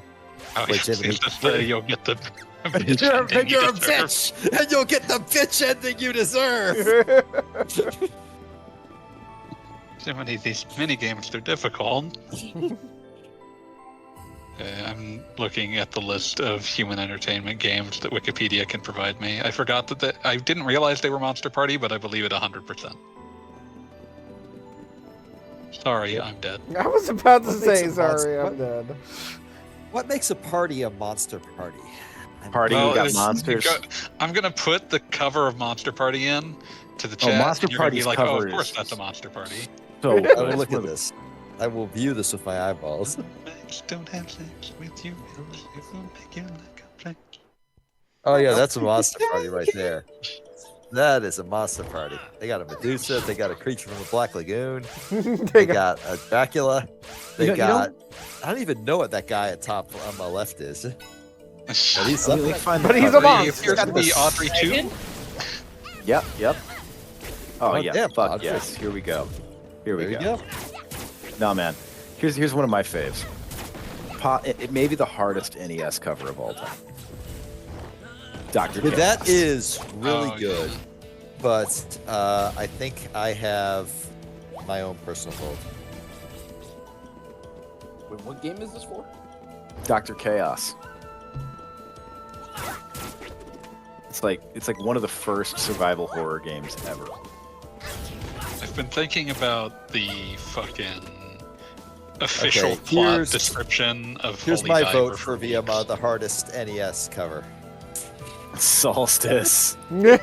Oh, which you'll get the you're a bitch, and you'll get the bitch ending you deserve. So many of these mini games, they're difficult. I'm looking at the list of Human Entertainment games that Wikipedia can provide me. I forgot that I didn't realize they were Monster Party, but I believe it 100%. Sorry, I'm dead. I was about to say sorry, I'm dead. What makes a party a Monster Party? Party, you got monsters. I'm gonna put the cover of Monster Party in to the chat. Monster and you're gonna be like, cover oh, of course that's a Monster Party. So I will look at this. I will view this with my eyeballs. Don't have sex with you. Oh yeah, that's a Monster Party right there. That is a Monster Party. They got a Medusa. They got a creature from the Black Lagoon. They got a Dracula. They got. I don't even know what that guy at top on my left is. But he's a monster. Here's the Audrey too. Yep. Oh yeah, yeah, fuck Audrey. yes. Here we go. Here we There you go. go. No man, here's one of my faves. It may be the hardest NES cover of all time. Dr. Chaos. That is really good, but I think I have my own personal vote. Wait, what game is this for? Dr. Chaos. It's like one of the first survival horror games ever. I've been thinking about the fucking official plot description of Here's Holy my Diver vote for VMA, the hardest NES cover. Solstice. Can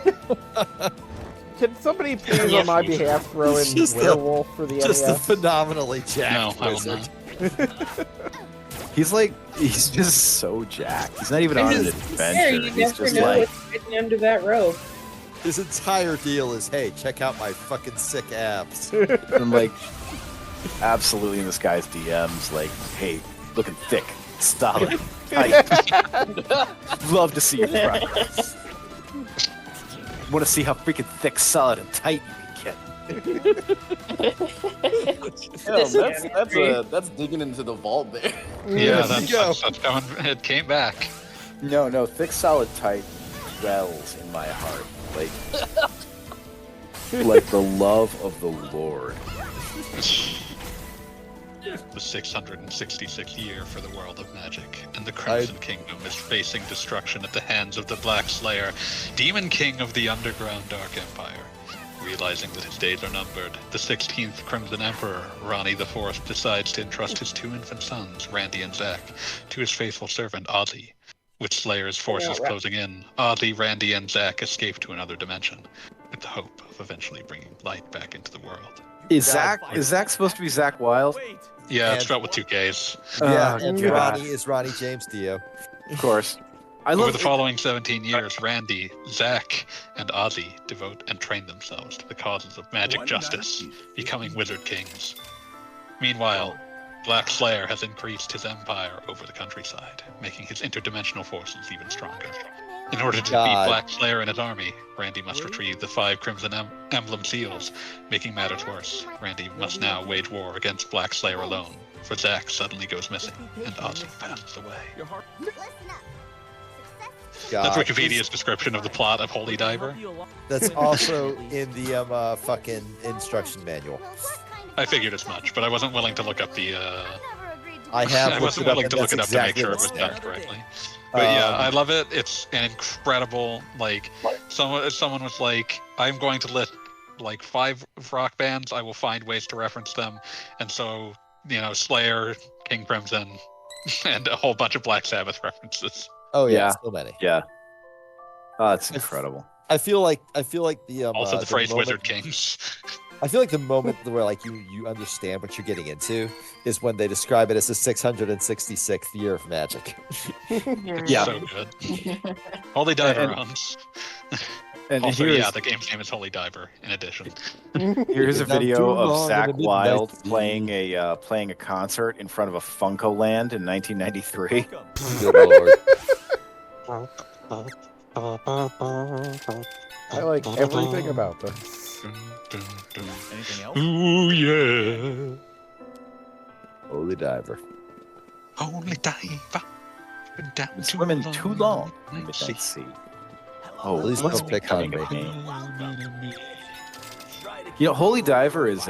somebody please, on my behalf, throw in Werewolf for the NES? Just a phenomenally jacked No, I will wizard. not. He's just so jacked. He's not even on an adventure. You He's never just know like, what's hidden under that robe. His entire deal is, hey, check out my fucking sick abs. And like, absolutely in this guy's DMs, like, hey, looking thick, solid, tight. Love to see your progress. Want to see how freaking thick, solid, and tight you can Damn, that's digging into the vault there. Yeah, that's going. It came back. No, thick, solid, tight dwells in my heart, like the love of the Lord. The 666th year for the world of magic, and the Crimson Kingdom is facing destruction at the hands of the Black Slayer, Demon King of the Underground Dark Empire. Realizing that his days are numbered, the 16th Crimson Emperor, Ronnie IV, decides to entrust his 2 infant sons, Randy and Zack, to his faithful servant, Ozzy. With Slayer's forces closing in, Ozzy, Randy, and Zack escape to another dimension, with the hope of eventually bringing light back into the world. Is Zack supposed to be Zack Wild? Yeah, it's spelled with 2 Ks. Yeah, and Ronnie is Ronnie James Dio. Of course. Over the following 17 years, Randy, Zack, and Ozzy devote and train themselves to the causes of magic justice, becoming Wizard Kings. Meanwhile, Black Slayer has increased his empire over the countryside, making his interdimensional forces even stronger. In order to defeat Black Slayer and his army, Randy must retrieve the 5 Crimson Emblem seals. Making matters worse, Randy must now wage war against Black Slayer alone, for Zack suddenly goes missing, and Ozzy passes away. That's Wikipedia's description of the plot of Holy Diver. That's also in the fucking instruction manual. I figured as much, but I wasn't willing to look up the. I wasn't willing to look it up to make sure it was done correctly. But yeah, I love it. It's an incredible, like, someone was like, I'm going to list like 5 rock bands. I will find ways to reference them, and so Slayer, King Crimson, and a whole bunch of Black Sabbath references. Oh yeah, so many. Yeah. Oh, it's incredible. I feel like the also the phrase moment, Wizard Kings. I feel like the moment where like you understand what you're getting into is when they describe it as the 666th year of magic. Yeah, so good. Holy Diver runs. And also, the game's name is Holy Diver. In addition, here's a video of Zack Wild playing a concert in front of a Funko Land in 1993. Good Lord. I like everything about this. Anything else? Ooh yeah. Holy Diver. Holy Diver. Been swimming too long in the sea. Oh, please don't pick on me. Holy Diver is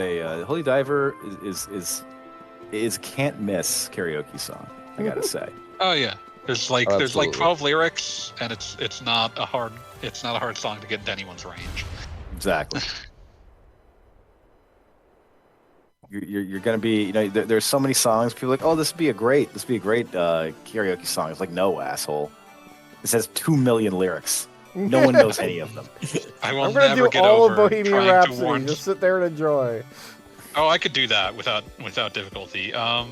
can't miss karaoke song. I gotta say. Oh yeah, there's like 12 lyrics, and it's not a hard song to get into anyone's range. Exactly. You're gonna be there's so many songs. People are like, oh, this would be a great karaoke song. It's like, no, asshole. This has 2 million lyrics. No one knows any of them. I'm gonna do all of Bohemian Rhapsody. Just sit there and enjoy. Oh, I could do that without difficulty. I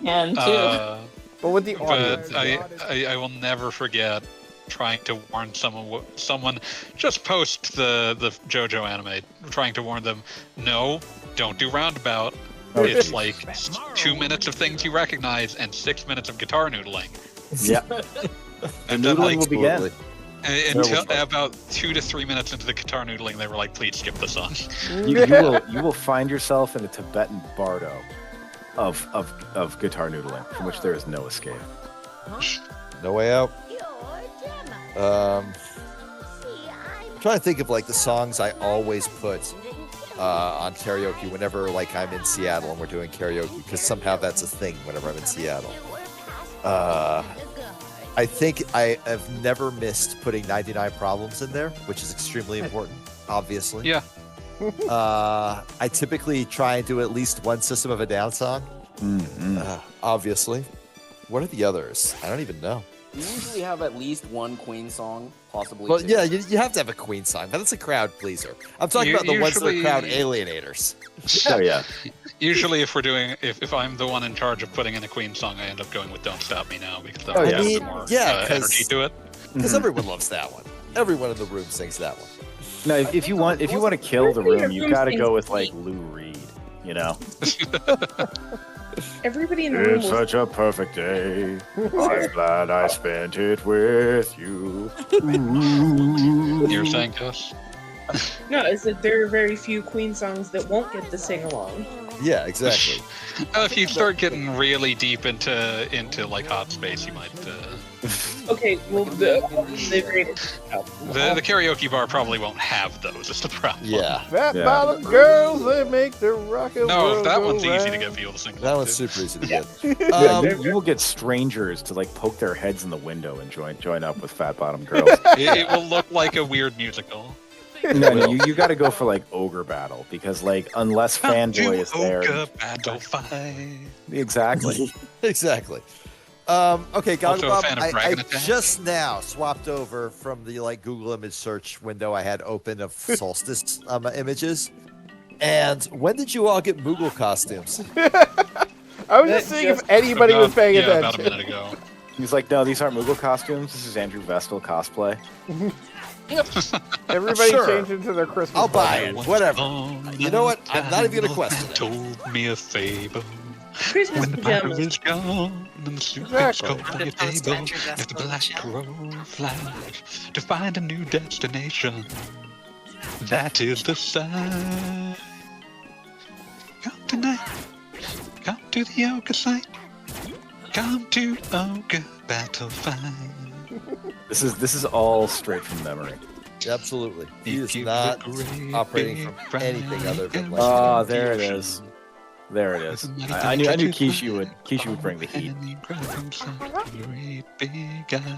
can too. But with the audience. I will never forget trying to warn someone just post the JoJo anime, trying to warn them, no, don't do roundabout. It's like 2 minutes of things you recognize and 6 minutes of guitar noodling. Yeah. And then noodling will begin. Until about 2 to 3 minutes into the guitar noodling, they were like, please skip the song. You will find yourself in a Tibetan bardo of guitar noodling, from which there is no escape. No way out. I'm trying to think of like the songs I always put on karaoke whenever like I'm in Seattle and we're doing karaoke, because somehow that's a thing whenever I'm in Seattle. I think I have never missed putting 99 Problems in there, which is extremely important, obviously. Yeah. I typically try and do at least one System of a Down song. Obviously. What are the others? I don't even know. You usually have at least one Queen song, possibly. Well, two. yeah, you have to have a Queen song, but it's a crowd pleaser. I'm talking about the ones that are crowd alienators. Oh yeah. Usually, if I'm the one in charge of putting in a Queen song, I end up going with "Don't Stop Me Now" because that I has a mean, bit more yeah, energy to it. Because everyone loves that one. Everyone in the room sings that one. No, if you want to kill the room, you got to go with like Lou Reed. You know. Everybody in the room. It's such a perfect day. I'm glad I spent it with you. You're saying us? No, it's that there are very few Queen songs that won't get the sing along. Yeah, exactly. If you start getting really deep into like Hot Space, you might. Okay, well the karaoke bar probably won't have those. Is the problem? Yeah. Fat bottom girls, they make the rocket No, that go one's easy to round. get people to sing. That one's super easy to get. Yeah, you will get strangers to like poke their heads in the window and join up with fat bottom girls. It will look like a weird musical. No, you got to go for like ogre battle because like unless fanboy is there. Ogre battle fight. Exactly. Exactly. Okay, Also a Gogglebob, fan of I Dragon Attack. just now swapped over from the like Google image search window I had open of solstice images. And when did you all get Moogle costumes? I was just seeing if anybody was paying attention. About a minute ago. He's like, no, these aren't Moogle costumes. This is Andrew Vestal cosplay. Everybody Sure. changed into their Christmas. I'll buy it. costumes. Whatever. You know what? I'm not even gonna question it. Told me a fable. Christmas When the powder pajamas. is gone and the soup is Exactly. cold on your table, if the black crow flies to find a new destination, that is the sign. Come tonight, come to the ogre site, come to ogre battle fight. This is all straight from memory. Absolutely. He If is you not look great, operating from big, anything other than like. Oh, there it is. There it is. I knew Kishi would bring the heat.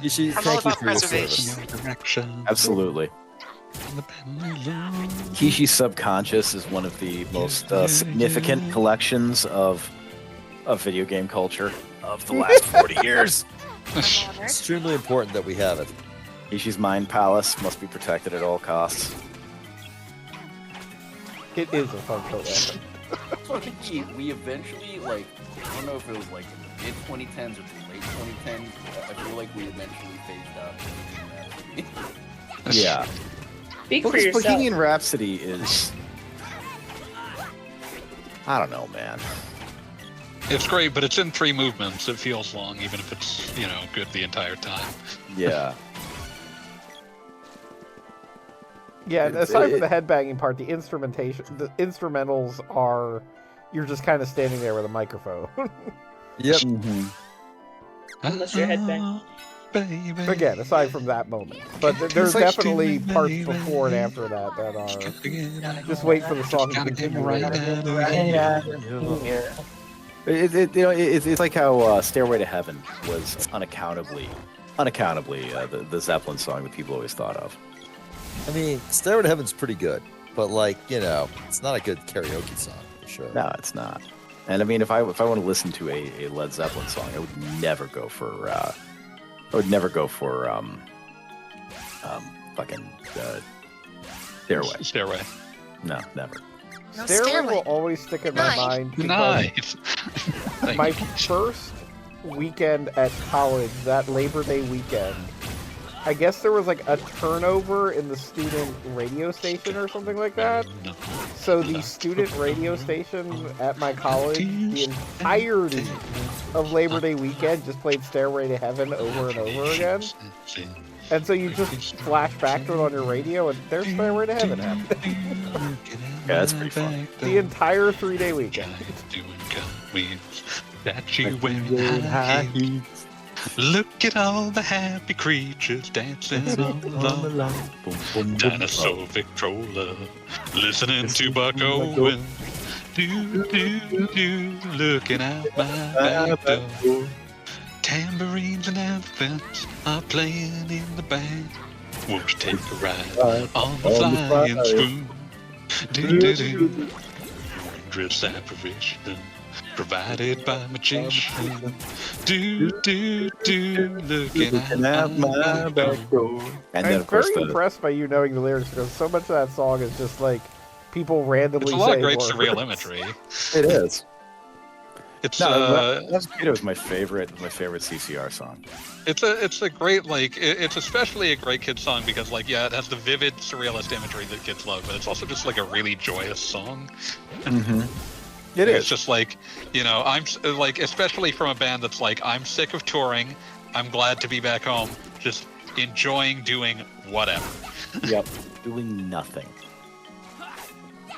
Kishi, I'm all thank you about for your preservation. service. Absolutely. Kishi's Subconscious is one of the most significant collections of video game culture of the last 40 years. Extremely important that we have it. Kishi's Mind Palace must be protected at all costs. It is a functional weapon. So I think we eventually, like, I don't know if it was like in the mid 2010s or the late 2010s, I feel like we eventually phased out. Yeah. Speak for Because yourself. Bohemian Rhapsody is... I don't know, man. It's great, but it's in 3 movements. It feels long, even if it's, good the entire time. Yeah. Yeah, and aside from the headbanging part, the instrumentals are, you're just kind of standing there with a microphone. Yep. Mm-hmm. Unless you're headbang. Baby. Again, aside from that moment. But there's definitely parts before and after that that are, just wait for the song to continue. It's like how Stairway to Heaven was unaccountably the Zeppelin song that people always thought of. I mean, Stairway to Heaven's pretty good, but like, it's not a good karaoke song for sure. No, it's not. And I mean, if I want to listen to a Led Zeppelin song, I would never go for fucking Stairway. Stairway. No, never. No, Stairway will always stick in my mind because Nice. Thank my you. first weekend at college, that Labor Day weekend, I guess there was like a turnover in the student radio station or something like that. So the student radio station at my college, the entirety of Labor Day weekend just played Stairway to Heaven over and over again. And so you just flash back to it on your radio and there's Stairway to Heaven happening. Yeah, that's pretty fun. The entire 3-day weekend. That you wearing high heels. Look at all the happy creatures dancing along. Dinosaur Victrola, listening to Buck Owen. Looking out my back door. Tambourines and elephants are playing in the band. Won't you take a ride on the flying spoon? Wondrous apparition provided by magician. Looking at my back door. And then I'm of course very impressed by you knowing the lyrics because so much of that song is just like people randomly It's a lot of saying great words. surreal imagery. it is. It's Mosquito is my favorite CCR song. It's a great it's especially a great kid song because it has the vivid surrealist imagery that kids love, but it's also just a really joyous song. Mm-hmm. It's just I'm especially from a band that's I'm sick of touring, I'm glad to be back home, just enjoying doing whatever. Yep, doing nothing.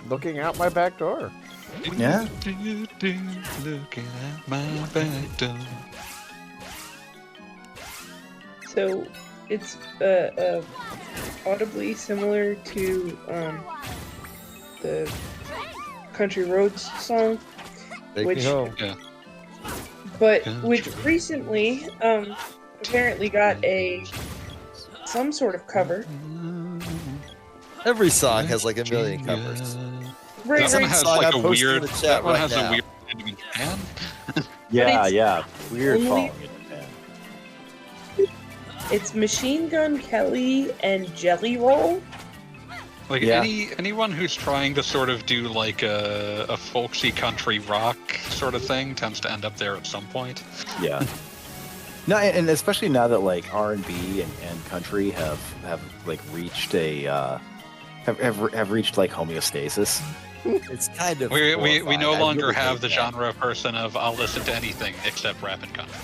Looking out my back door. Yeah. Looking at my back door. So it's audibly similar to the Country Roads song, which recently apparently got some sort of cover. Every song has a million covers. Right, that one has a weird. That one has now. a weird ending in Japan. Yeah. Weird following in Japan. It's Machine Gun Kelly and Jelly Roll. Anyone who's trying to sort of do a folksy country rock sort of thing tends to end up there at some point. Yeah. No, and especially now that R&B and country have reached have reached homeostasis. It's kind of we no longer have the genre person of I'll listen to anything except rap and country.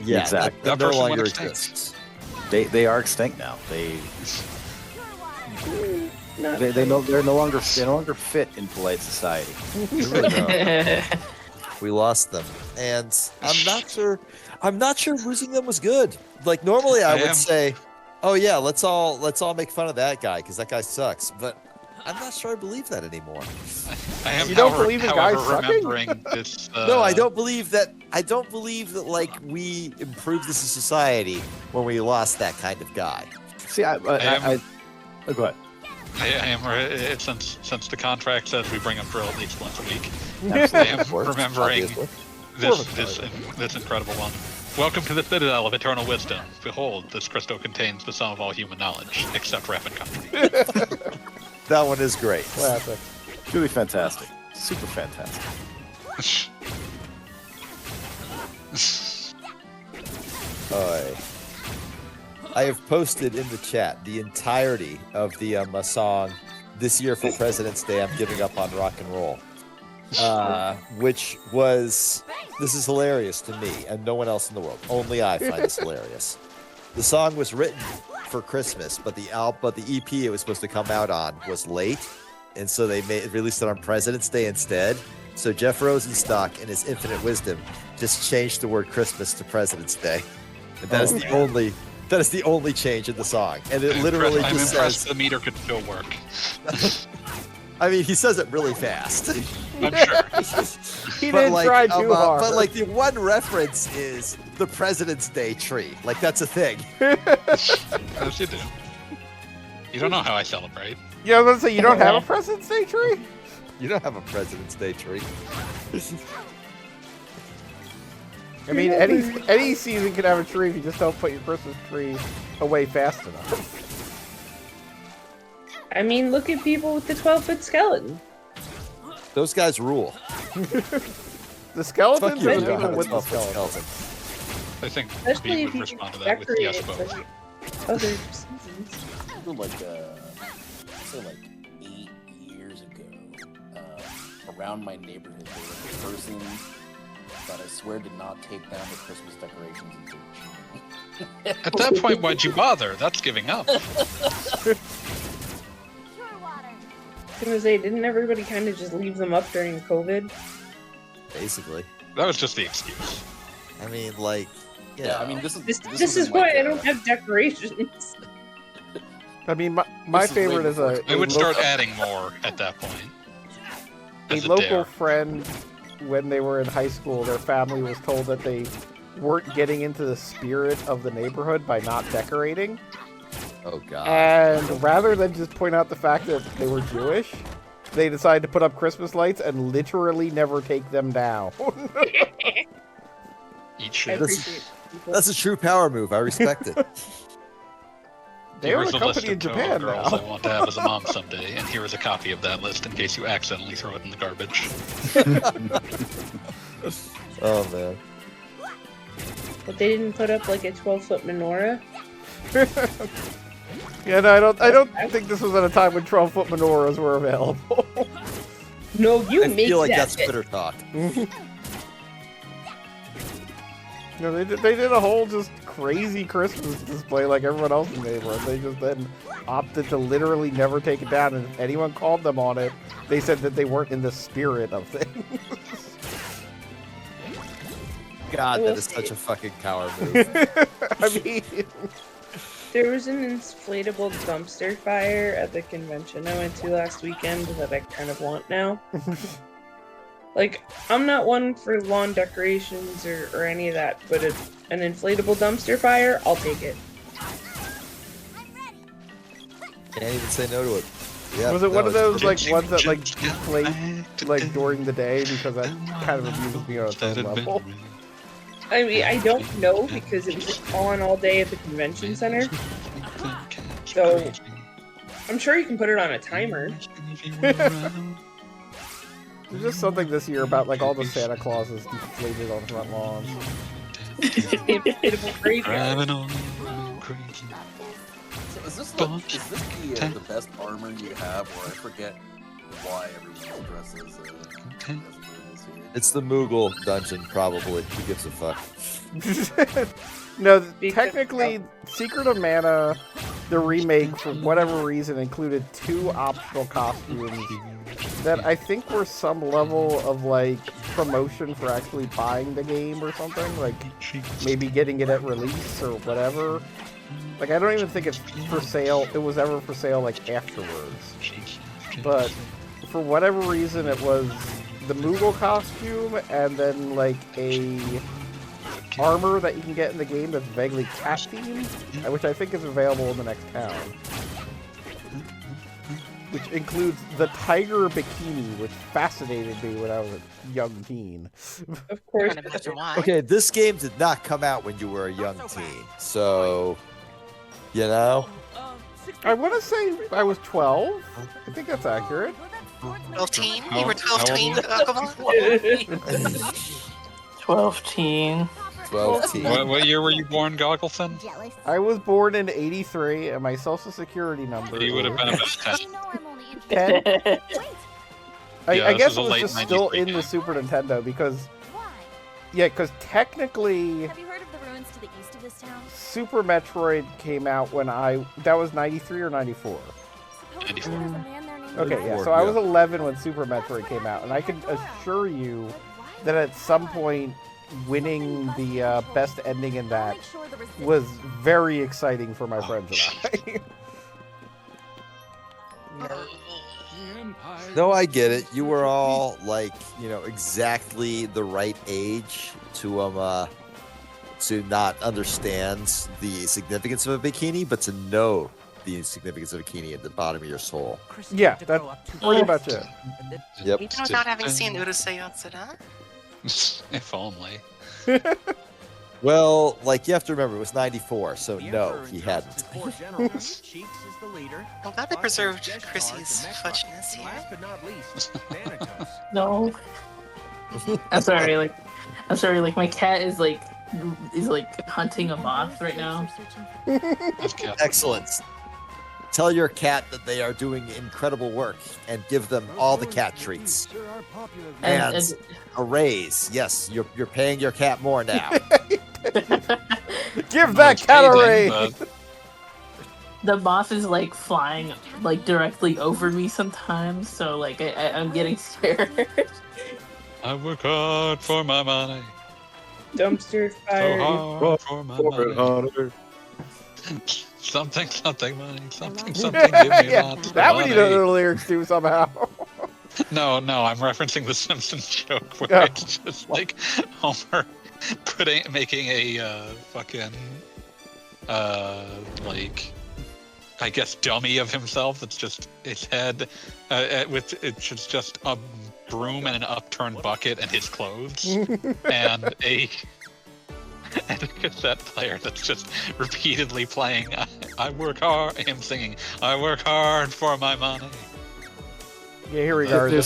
Yeah, exactly. That no longer exists. They are extinct now. They're no longer fit in polite society. We lost them, and I'm not sure losing them was good. Normally I would say, oh yeah, let's all make fun of that guy because that guy sucks, but I'm not sure I believe that anymore. You don't believe in guys sucking? This, No, I don't believe that. I don't believe that we improved this as society when we lost that kind of guy. See, go ahead. I am since the contract says we bring up drill at least once a week. Absolutely, I am remembering this incredible one. Welcome to the Citadel of Eternal Wisdom. Behold, this crystal contains the sum of all human knowledge, except rap and country. That one is great. Classic. Really fantastic. Super fantastic. I have posted in the chat the entirety of the song "This Year for President's Day I'm Giving Up on Rock and Roll," which was this is hilarious to me and no one else in the world. Only I find this hilarious. The song was written for Christmas, but the EP it was supposed to come out on was late, and so they released it on President's Day instead. So Jeff Rosenstock, in his infinite wisdom, just changed the word Christmas to President's Day, and that is the only change in the song. And it literally I'm just impressed says the meter could still work. I mean, he says it really fast. I'm sure. He didn't try too hard. But the one reference is the President's Day tree. That's a thing. Yes, you do. You don't know how I celebrate. Yeah, I was gonna say you don't have a President's Day tree. You don't have a President's Day tree. I mean, any season can have a tree if you just don't put your Christmas tree away fast enough. I mean, look at people with the 12-foot skeleton. Those guys rule. The skeletons Fuck you, are you the don't have people a with the 12-foot skeleton. I think Especially Pete if would you respond to can that with yes, decorate both. it other seasons. So 8 years ago, around my neighborhood, there was a person that I swear did not take down the Christmas decorations until June. At that point, why'd you bother? That's giving up. I was gonna say, didn't everybody kind of just leave them up during COVID? Basically. That was just the excuse. I mean, Yeah, I mean, this is why I don't have decorations. I mean, my favorite is I would start adding more at that point. A local friend, when they were in high school, their family was told that they weren't getting into the spirit of the neighborhood by not decorating. Oh, God. And rather than just point out the fact that they were Jewish, they decided to put up Christmas lights and literally never take them down. Eat shit. That's a true power move. I respect it. They own a company in Japan girls now. I want to have as a mom someday, and here is a copy of that list in case you accidentally throw it in the garbage. Oh man. But they didn't put up like a 12-foot menorah. Yeah, no, I don't think this was at a time when 12-foot menorahs were available. No, you I make feel like that. that's Twitter talk. No, they did a whole just crazy Christmas display like everyone else in the neighborhood. They just then opted to literally never take it down, and if anyone called them on it, they said that they weren't in the spirit of things. God, that is such a fucking coward move. I mean, there was an inflatable dumpster fire at the convention I went to last weekend that I kind of want now. Like, I'm not one for lawn decorations or any of that, but an inflatable dumpster fire, I'll take it. Can't even say no to it. Yeah, was it one of those like ones that like Just deflate like during the day, because that kind of amuses me on its own level. I mean, I don't know because it was on all day at the convention center. So, I'm sure you can put it on a timer. There's just something this year about like all the Santa Clauses deflated on front lawns. Inflatable graveyard. So is this the best armor you have, or I forget why everyone dresses as moogles here? It's the Moogle dungeon, probably. Who gives a fuck? No, technically, Secret of Mana, the remake, for whatever reason, included 2 optional costumes that I think were some level of, like, promotion for actually buying the game or something. Like, maybe getting it at release or whatever. Like, I don't even think it's for sale. It was ever for sale, like, afterwards. But for whatever reason, it was the Moogle costume and then, like, a armor that you can get in the game that's vaguely cat-themed, which I think is available in the next town. Which includes the tiger bikini, which fascinated me when I was a young teen. Of course. Okay, this game did not come out when you were a young teen, so, you know? I want to say I was 12. I think that's accurate. 12-teen? You were 12-teen, Alcohol? 12-teen. 12-teen. What year were you born, Goggleton? I was born in '83, and my social security number. You would have been about 10. 10. I this guess was it a was late just 90s still in game. the Super Nintendo because, yeah, because technically, Have you heard of the ruins to the east of this town? Super Metroid came out when that was 93 or 94. Supposedly there's a man there named Okay, yeah, so I was 11 when Super Metroid came out, and I can assure you that at some point, winning the best ending in that was very exciting for my friends and I. No, I get it. You were all, like, you know, exactly the right age to not understand the significance of a bikini, but to know the significance of a bikini at the bottom of your soul. Yeah, that's pretty much it. Yep. You know, not having seen Urusei Yatsuda? If only. Well, like, you have to remember, it was 94, so no, he hadn't. I'm glad they preserved Chrissy's fudginess here. No. I'm sorry, like my cat is like hunting a moth right now. Excellent. Tell your cat that they are doing incredible work and give them all the cat treats. And a raise. Yes, you're paying your cat more now. Give that cat a raise! The moth is like flying like directly over me sometimes, so like I'm getting scared. I work hard for my money. Dumpster fire. So hard for my money. Something money. Something give me lots of that money. we need the lyrics to somehow. No, I'm referencing the Simpsons joke where it's just like Homer making a fucking like, I guess, dummy of himself. That's just his head with it's just a broom and an upturned bucket and his clothes and a cassette player that's just repeatedly playing I work hard, him singing I work hard for my money. Yeah, here we go. There's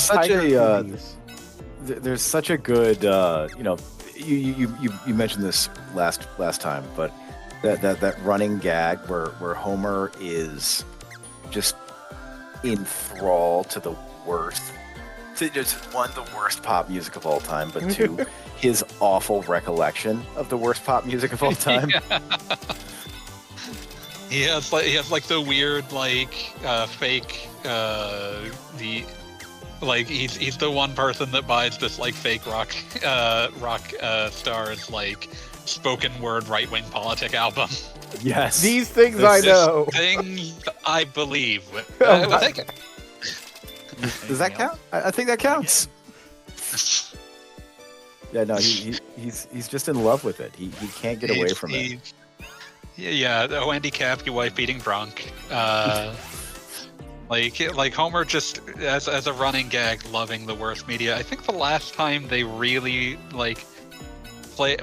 such a good, you know, you mentioned this last time, but that running gag where Homer is just enthralled to the worst, to just one, the worst pop music of all time, but two, his awful recollection of the worst pop music of all time. He has like the weird like fake he's the one person that buys this like fake rock star's like spoken word right wing politic album. Yes, these things I know. Things I believe. Does that count? I think that counts. Yeah, no, he's just in love with it. He can't get away from it. Yeah, oh, handicapped, your wife beating drunk. Like Homer just as a running gag, loving the worst media. I think the last time they really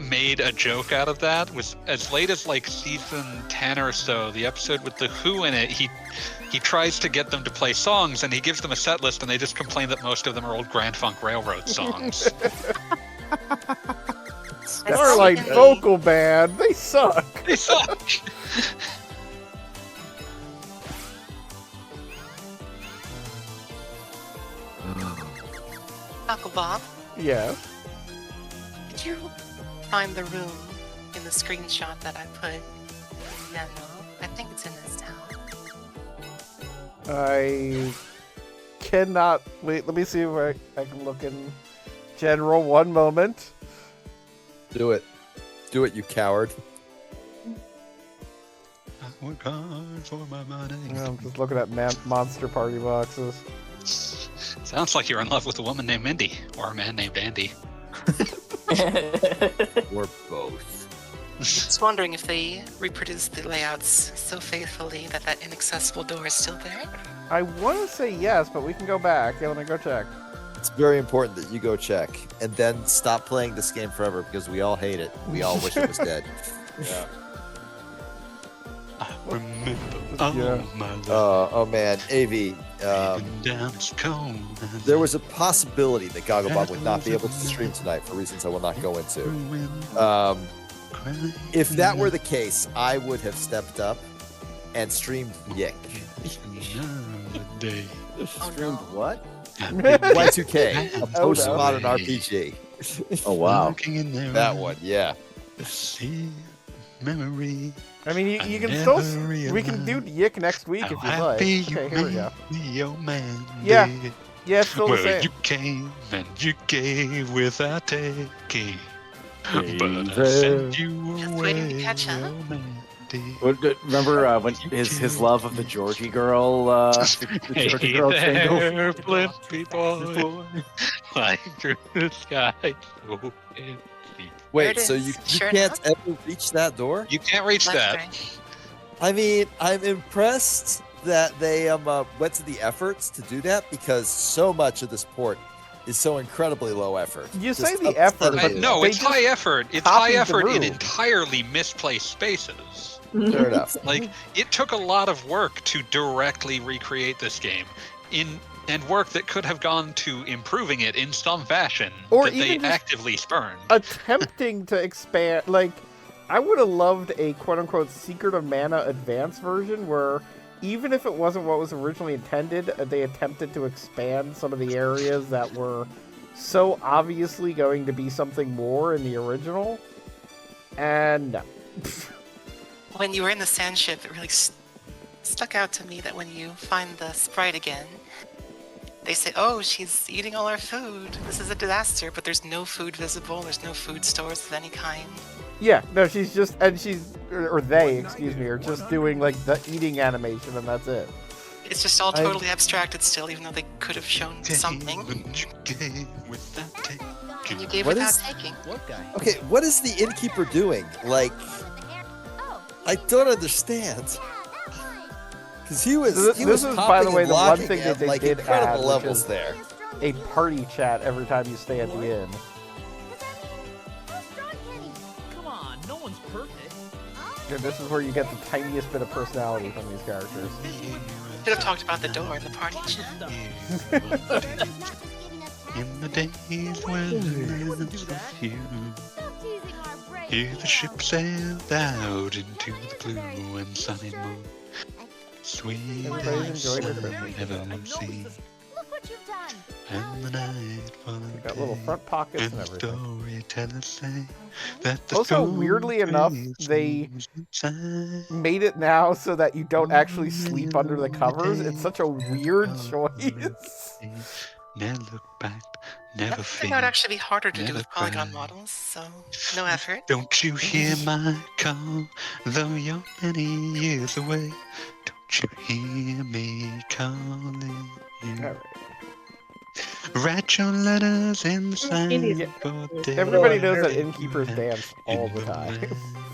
made a joke out of that was as late as like season 10 or so. The episode with the Who in it, he tries to get them to play songs, and he gives them a set list, and they just complain that most of them are old Grand Funk Railroad songs. Starlight Vocal Band, they suck. They suck. Uncle Bob? Yeah. Did you find the room in the screenshot that I put in Venmo? I think it's in this town. I cannot wait. Let me see if I can look in general. One moment. Do it, you coward. I work hard for my money. I'm just looking at Monster Party boxes. Sounds like you're in love with a woman named Mindy or a man named Andy. Or both. Just wondering if they reproduced the layouts so faithfully that inaccessible door is still there. I want to say yes, but we can go back. Yeah, let me go check. It's very important that you go check and then stop playing this game forever because we all hate it. We all wish it was dead. Yeah. I remember my life. Oh man, AV. There was a possibility that Gogglebot would not be able to stream tonight for reasons I will not go into. If that were the case, I would have stepped up and streamed Yick. Streamed what? Y2K, a postmodern RPG. Oh wow, that one, yeah. Memory. I mean, you can still. We can do Yick next week if you'd like. Okay, here we go. Yeah, it's still the same. You came and you gave without taking, but I sent you Just away. waiting to catch up. remember when his love of the Georgie girl, the Georgie girl single? Flippy boy, flying through the sky. So empty. Wait, so you can't ever reach that door? You can't reach that. Right. I mean, I'm impressed that they went to the efforts to do that because so much of this port is so incredibly low effort. You say the effort, but no, it's high effort. It's high effort in entirely misplaced spaces. Fair enough. Like, it took a lot of work to directly recreate this game and work that could have gone to improving it in some fashion or that even they actively spurned. Attempting to expand, like, I would have loved a quote-unquote Secret of Mana advanced version where even if it wasn't what was originally intended, they attempted to expand some of the areas that were so obviously going to be something more in the original. And no. When you were in the sand ship, it really stuck out to me that when you find the sprite again, they say, oh, she's eating all our food. This is a disaster, but there's no food visible. There's no food stores of any kind. Yeah, no, she's just, and or they, excuse me, are just doing, like, the eating animation, and that's it. It's just all totally abstracted still, even though they could have shown something. And you gave without taking. Okay, what is the innkeeper doing? Like, I don't understand. Because he was this is, by the way, the one thing that they like did incredible add, levels there. A party chat every time you stay at the inn. Come on, no one's perfect. And this is where you get the tiniest bit of personality from these characters. Should have talked about the door in the party chat. In the days when Hear the ship sail out into the blue and sunny moon. Sweet Everybody's enjoying their never Christmas. seen. Look what you've done. And the night followed Got little front pockets and and the everything. storytellers say that the Also, weirdly enough, they made it now so that you don't actually sleep under the covers. It's such a weird choice. Never look back, never I think feel. that would actually be harder to do never with polygon cry. models, so no effort. Don't you hear my call, though you're many years away? Don't you hear me calling you? Alright. Write your letters in the sign for day. Everybody knows that innkeepers dance all the time.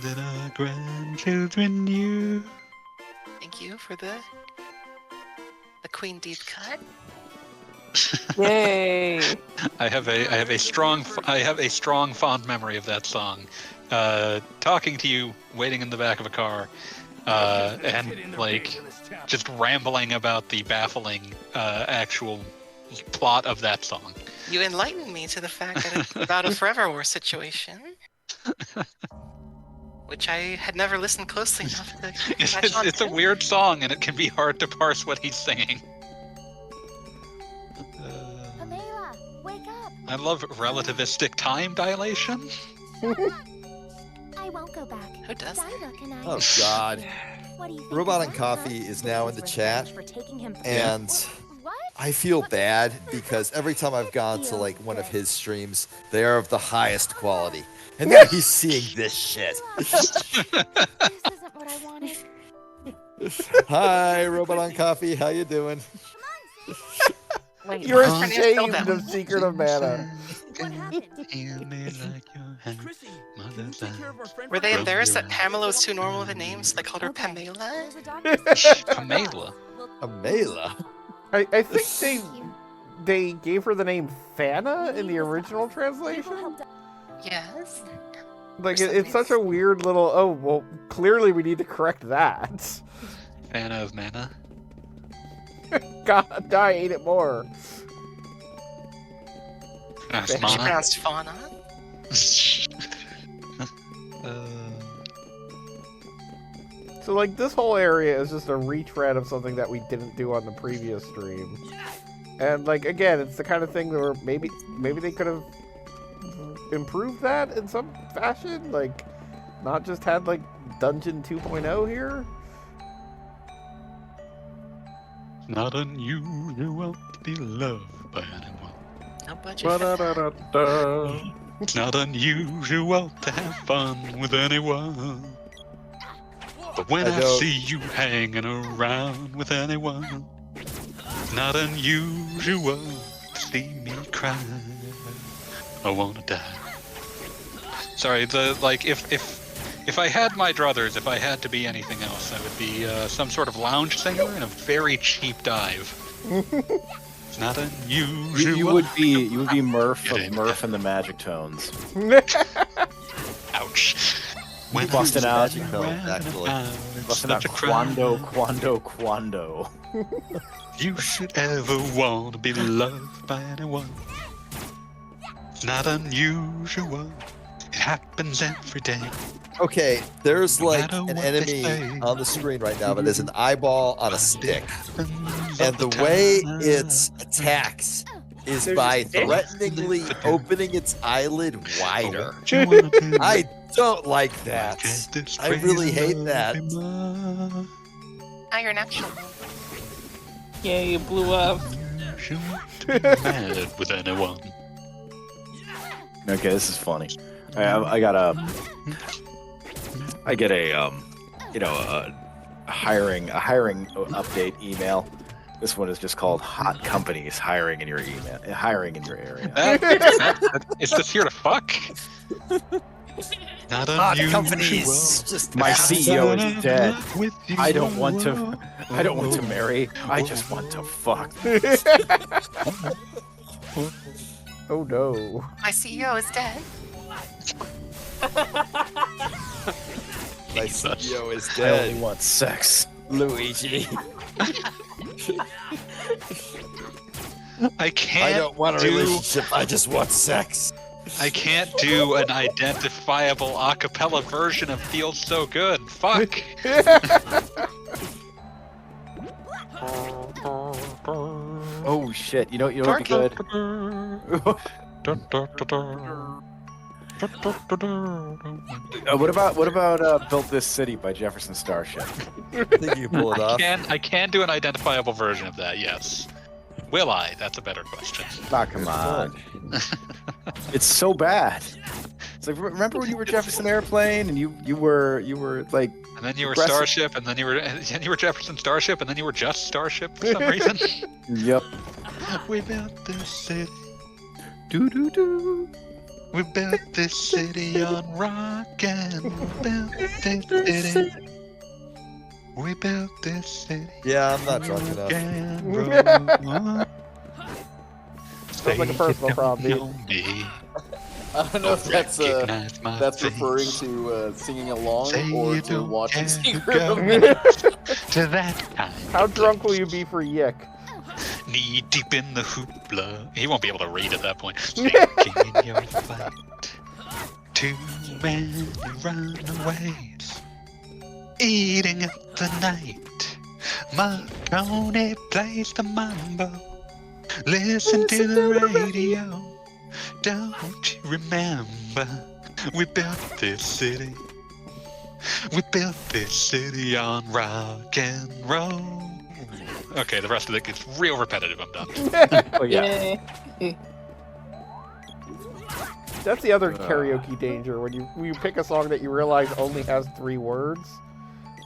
That our grandchildren knew. Thank you for the Queen deep cut. Yay! I have a strong fond memory of that song. Talking to you, waiting in the back of a car, and like just rambling about the baffling actual plot of that song. You enlightened me to the fact that it's about a Forever War situation, which I had never listened closely enough to catch on It's to. a weird song, and it can be hard to parse what he's singing. Pamela, wake up. I love relativistic time dilation. I won't go back. Who does that? Dinah, can I? Oh God. What do you think Robot of and that, Coffee huh? is now in the chat, For taking him and What? I feel bad because every time I've gone to like one of his streams, they are of the highest quality. And now he's seeing this shit. This isn't what I wanted. Hi, Robot on Coffee. How you doing? Wait, You're what's her name spelled ashamed out? of Secret of Mana. What happened? Chrissy, can you take care of our friend? Were they embarrassed that Pamela was too normal of a name, so they called her Pamela? There's a doctor. Pamela. Amela. I think they gave her the name Fana in the original translation. Yes. Like For some it's such a weird little. Oh well, clearly we need to correct that. Fan of Mana. God, I ate it more. That's She Mana. pronounced fauna. So like this whole area is just a retread of something that we didn't do on the previous stream. And like again, it's the kind of thing where maybe they could have improved that in some fashion, like not just had like Dungeon 2.0 here. Not unusual to be loved by anyone. No budget for that. It's not unusual to have fun with anyone. But when I don't- see you hanging around with anyone, it's not unusual to see me cry. I wanna die. Sorry, if I had my druthers, if I had to be anything else, I would be some sort of lounge singer in a very cheap dive. It's not unusual. You would be Murph of Murph and the Magic Tones. Ouch. When busting out, Magic Tones, actually. busting out Quando. You should ever want to be loved by anyone. It's not unusual. It happens every day. Okay, there's No like matter an what they enemy say. on the screen right now that is an eyeball on a stick. Happens And all the way time. it attacks is There's by a stick? threateningly opening its eyelid wider. What you wanna do? I don't like that. Can't this I really crazy hate love that. be mine? Now you're natural. Yay, it blew up. You should be mad with anyone. Okay, this is funny. I get a hiring update email. This one is just called "Hot Companies Hiring in Your Email, Hiring in Your Area." Is this here to fuck? Not Hot unusual. companies. Just My CEO is dead. With you. I don't want to marry. I just want to fuck. Oh no. My CEO is dead. My CEO is I only dead. want sex. Luigi. I can't I don't want a do- relationship. I just want sex. I can't do an identifiable a cappella version of Feels So Good. Fuck. Oh shit! You know what'd be good? What about Built This City by Jefferson Starship? I think you pull it off. I can do an identifiable version of that. Yes. Will I? That's a better question. Ah, come on. It's so bad. It's like, remember when you were Jefferson Airplane and you were like. And then you were Starship, and then you were Jefferson Starship, and then you were just Starship for some reason. Yep. We built this city. Do do do. We built this city on rock and built this city. We built this city. Yeah, I'm not drunk enough. Sounds like a personal problem. I don't know if that's referring to singing along or to watching Secret of to that time. How drunk will you be for Yick? Knee deep in the hoopla. He won't be able to read at that point. Sinking in your fight. Too many runaways. Eating up the night. Marconi plays the mambo. Listen to the radio. Don't you remember? We built this city. We built this city on rock and roll. Okay, the rest of it gets real repetitive. I'm done. Oh yeah. That's the other karaoke danger when you pick a song that you realize only has 3 words,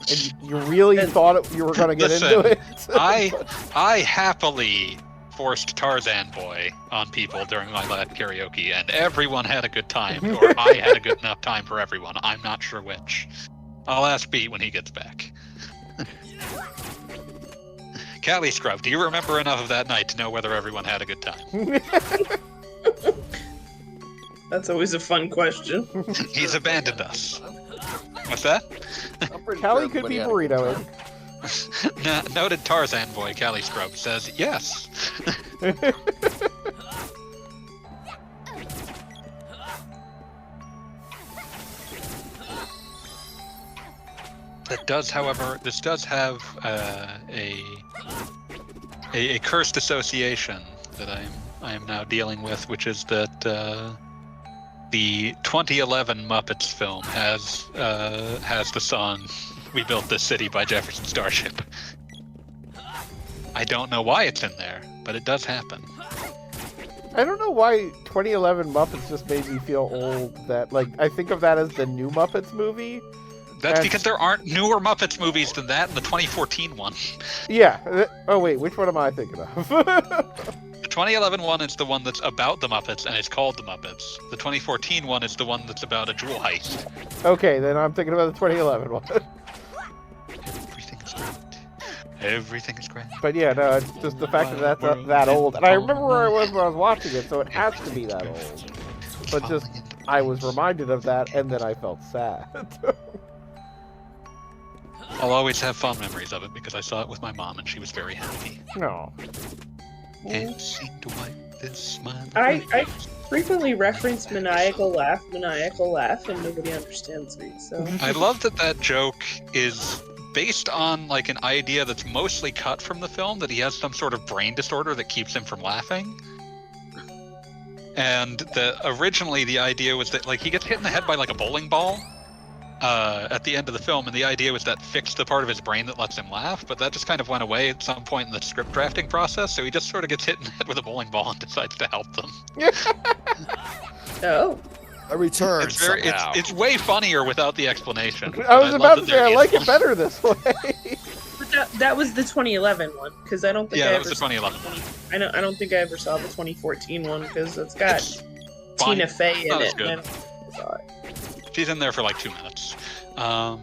and you really thought you were going to get into it. I happily forced Tarzan Boy on people during my last karaoke, and everyone had a good time, or I had a good enough time for everyone. I'm not sure which. I'll ask Pete when he gets back. Callie Scrub, do you remember enough of that night to know whether everyone had a good time? That's always a fun question. He's abandoned us. What's that? Callie could be burritoing. Noted Tarzan boy, Callie Scrub, says yes. That does, however, this does have a cursed association that I am now dealing with, which is that the 2011 Muppets film has the song "We Built This City" by Jefferson Starship. I don't know why it's in there, but it does happen. I don't know why 2011 Muppets just made me feel old. That I think of that as the new Muppets movie. That's because there aren't newer Muppets movies than that and the 2014 one. Yeah. Oh wait, which one am I thinking of? The 2011 one is the one that's about the Muppets and it's called the Muppets. The 2014 one is the one that's about a jewel heist. Okay, then I'm thinking about the 2011 one. Everything is great. Everything is great. But yeah, no, it's just the fact that that's that old. And I remember where I was when I was watching it, so it has to be that old. But just, I was reminded of that, and then I felt sad. I'll always have fond memories of it because I saw it with my mom and she was very happy. No. Can't seem to wipe this smile. I frequently reference maniacal laugh, and nobody understands me. So I love that joke is based on an idea that's mostly cut from the film, that he has some sort of brain disorder that keeps him from laughing. And originally the idea was that he gets hit in the head by a bowling ball at the end of the film, and the idea was that fixed the part of his brain that lets him laugh, but that just kind of went away at some point in the script drafting process, so he just sort of gets hit in the head with a bowling ball and decides to help them. Oh. A return somehow. It's way funnier without the explanation. I was about to say, I like it better this way. But that was the 2011 one, because I don't think that was the 2011 one. I don't think I ever saw the 2014 one, because it's got Tina Fey in it. Good. She's in there for 2 minutes. Yeah,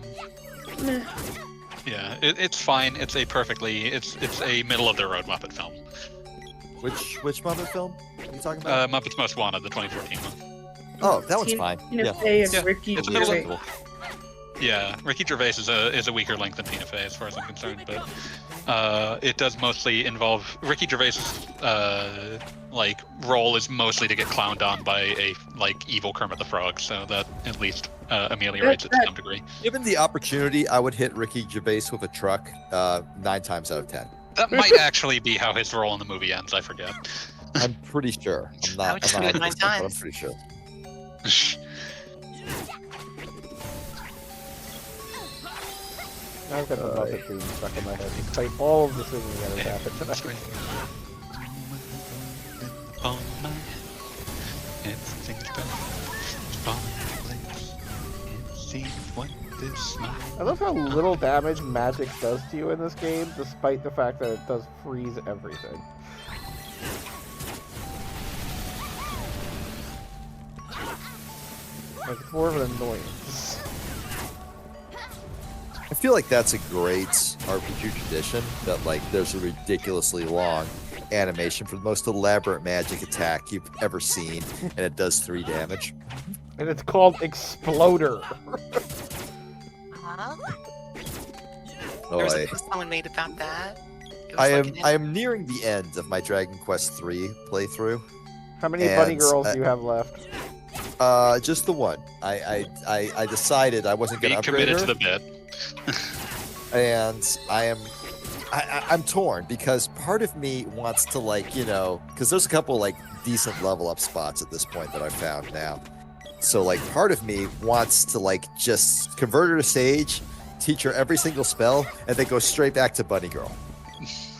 it's fine. It's a middle of the road Muppet film. Which Muppet film are you talking about? Muppets Most Wanted, the 2014 one. Oh, that one's fine. Tina Fey and Ricky it's a middle of Yeah, Ricky Gervais is a weaker link than Tina Fey as far as I'm concerned, but it does mostly involve Ricky Gervais's like role is mostly to get clowned on by a like evil Kermit the Frog, so that at least ameliorates it to some degree. Given the opportunity, I would hit Ricky Gervais with a truck 9 times out of 10. That might actually be how his role in the movie ends. I forget. I'm pretty sure. I'm not. I would just I'm do not it 9 100%, but I'm times. pretty sure. I've got the Muppet theme stuck in my head, despite all of the singing that has happened tonight. I love how little damage magic does to you in this game, despite the fact that it does freeze everything. Like, it's more of an annoyance. I feel like that's a great RPG tradition, that like there's a ridiculously long animation for the most elaborate magic attack you've ever seen, and it does 3 damage. And it's called Exploder. Huh? Oh, There was a post someone made about that. It was I like am I am nearing the end of my Dragon Quest III playthrough. How many bunny girls do you have left? Just the one. I decided I wasn't going to upgrade her. Be committed to the bit. And I'm torn because part of me wants to, like, you know, because there's a couple like decent level up spots at this point that I've found now. So like part of me wants to like just convert her to Sage, teach her every single spell, and then go straight back to Bunny Girl.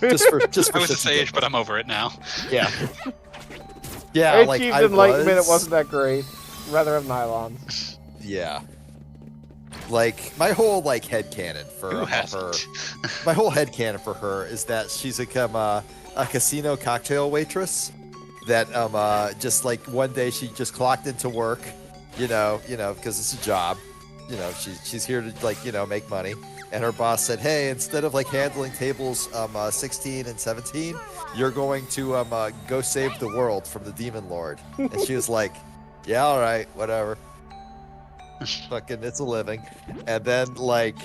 Just for I was a Sage, but I'm over it now. Yeah. Yeah, I like achieved I enlightenment. was... It wasn't that great. Rather have nylons. Yeah. Like my whole like headcanon for her, my whole headcanon for her is that she's a casino cocktail waitress. That just like one day she just clocked into work, you know, because it's a job, you know, she's here to like, you know, make money. And her boss said, hey, instead of like handling tables 16 and 17, you're going to go save the world from the demon lord. And she was like, yeah, all right, whatever. Fucking, it's a living. And then like,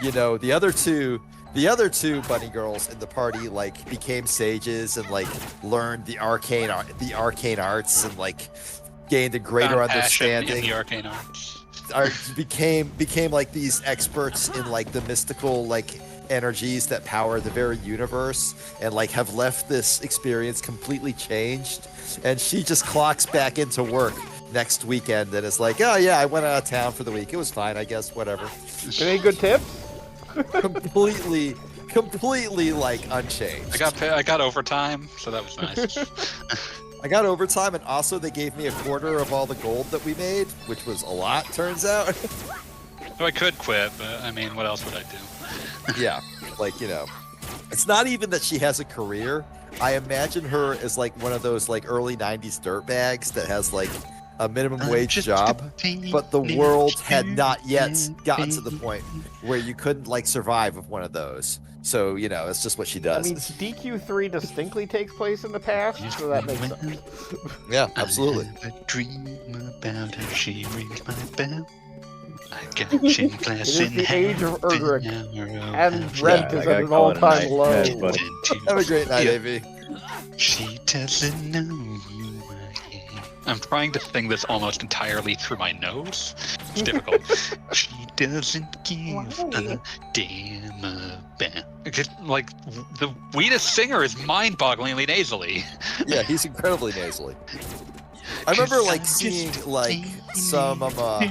you know, the other two bunny girls in the party like became sages and like learned the arcane arts and like gained a greater understanding. The arcane arts. Became like these experts in like the mystical like energies that power the very universe, and like have left this experience completely changed. And she just clocks back into work next weekend and is like, oh yeah, I went out of town for the week. It was fine, I guess, whatever. Any good tips? completely like unchanged. I got overtime, so that was nice. I got overtime, and also they gave me a quarter of all the gold that we made, which was a lot, turns out. So I could quit, but I mean, what else would I do? Yeah, like, you know, it's not even that she has a career. I imagine her as like one of those like early 90s dirtbags that has like a minimum wage job, but the world had not yet gotten to the point where you couldn't like survive with one of those. So, you know, it's just what she does. I mean, DQ3 distinctly takes place in the past, so that makes sense. Yeah, absolutely. I have a dream about her, she rings my bell. I got gin glass in the age of Erdrick, and Yeah, rent is at an all-time low. Have a great night, AV. She doesn't know who I am. I'm trying to sing this almost entirely through my nose. It's difficult. She doesn't give a damn about. Like, the Wheatus singer is mind-bogglingly nasally. Yeah, he's incredibly nasally. I remember like seeing like somebody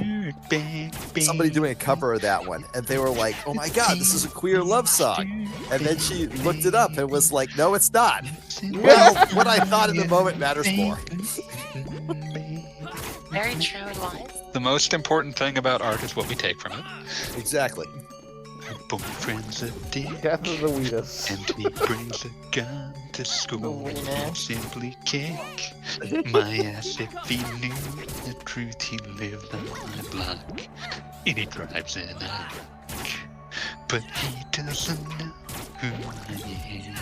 doing a cover of that one, and they were like, "Oh my god, this is a queer love song," and then she looked it up and was like, "No, it's not." Well, what I thought in the moment matters more. Very true advice. The most important thing about art is what we take from it. Exactly. Her boyfriend's a dick. Death of the Wheatus. And he brings a gun to school and simply kick my ass if he knew the truth. He lived on my block and he drives an Iraq, but he doesn't know who I am,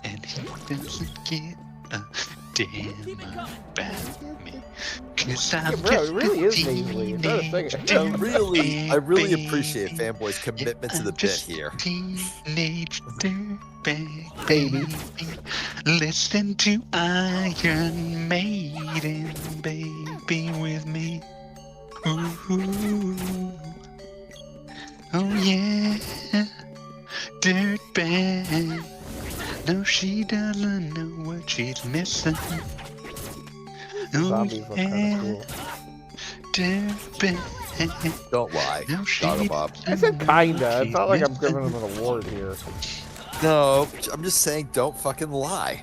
and he doesn't get a damn about me. Cause I'm Bro, it really is nasally. I really appreciate Fanboy's commitment to the bit here. Teenage dirtbag baby. Listen to Iron Maiden, baby, with me. Ooh. Oh yeah, dirtbag. No, she doesn't know what she's missing. Zombies look kind of cool. Dirtbag. Don't lie. No, Doggo Bob. I said kinda. It's not like I'm giving him an award here. No, I'm just saying don't fucking lie.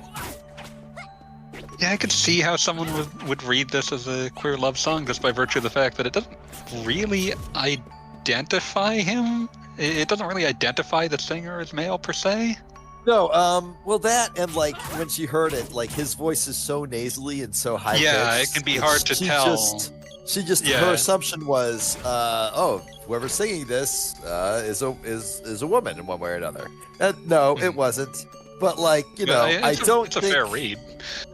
Yeah, I could see how someone would read this as a queer love song just by virtue of the fact that it doesn't really identify him. It doesn't really identify the singer as male per se. No, well that and like when she heard it, like his voice is so nasally and so high pitched. Yeah, it can be hard to tell. Her assumption was, oh, whoever's singing this is a woman in one way or another. No, it wasn't. But like, it's a fair read.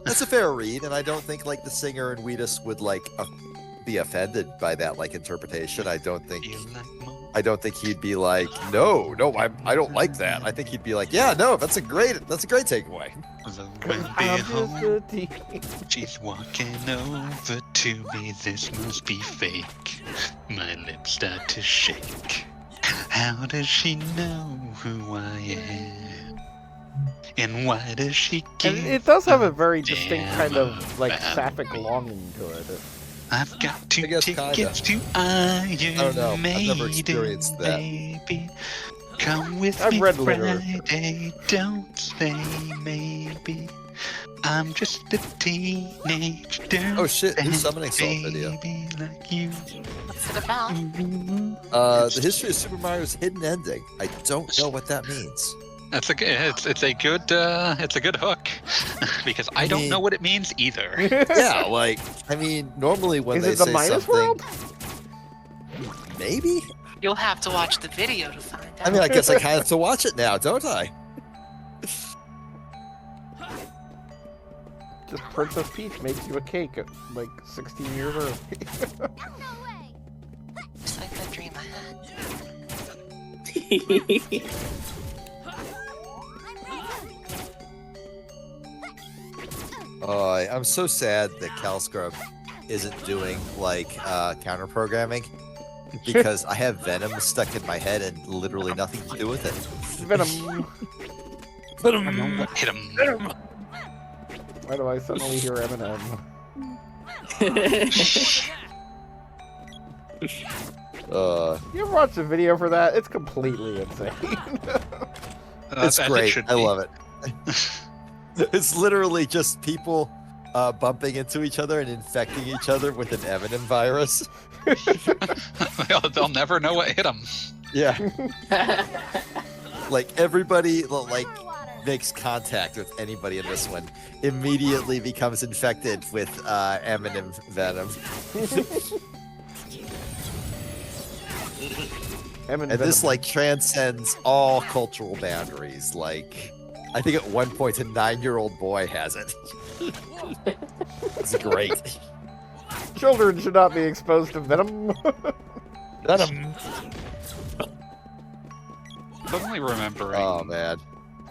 It's a fair read, and I don't think like the singer in Wheatus would like be offended by that like interpretation. I don't think he'd be like, no, I don't like that. I think he'd be like, yeah, no, that's a great takeaway. She's walking over to me. This must be fake. My lips start to shake. How does she know who I am? And why does she give? And it does have a very distinct kind of like sapphic longing to it. I've got 2 tickets to Iron Maiden. I've never experienced that. Baby. Come with me Friday, don't say maybe. I'm just a teenage dirtbag. Oh shit, who's summoning Salt video? Like you. What's it about? The history of Super Mario's hidden ending. I don't know what that means. It's a good hook because I don't know what it means either. Yeah, like normally when they say something, world? Maybe. You'll have to watch the video to find out. I guess I kind of have to watch it now, don't I? Just Princess Peach makes you a cake at like 16 years old. Just like that dream I had. I'm so sad that CalScrub isn't doing like counter programming because I have Venom stuck in my head and literally nothing to do with it. Venom. Hit him. Venom. Why do I suddenly hear Eminem? You ever watch the video for that? It's completely insane. It's great. I love it. It's literally just people bumping into each other and infecting each other with an Eminem virus. They'll never know what hit them. Yeah. Like everybody like makes contact with anybody in this one immediately becomes infected with Eminem venom. And this like transcends all cultural boundaries. Like I think at one point a 9-year-old boy has it. It's great. Children should not be exposed to venom. Venom. Suddenly remembering. Oh man.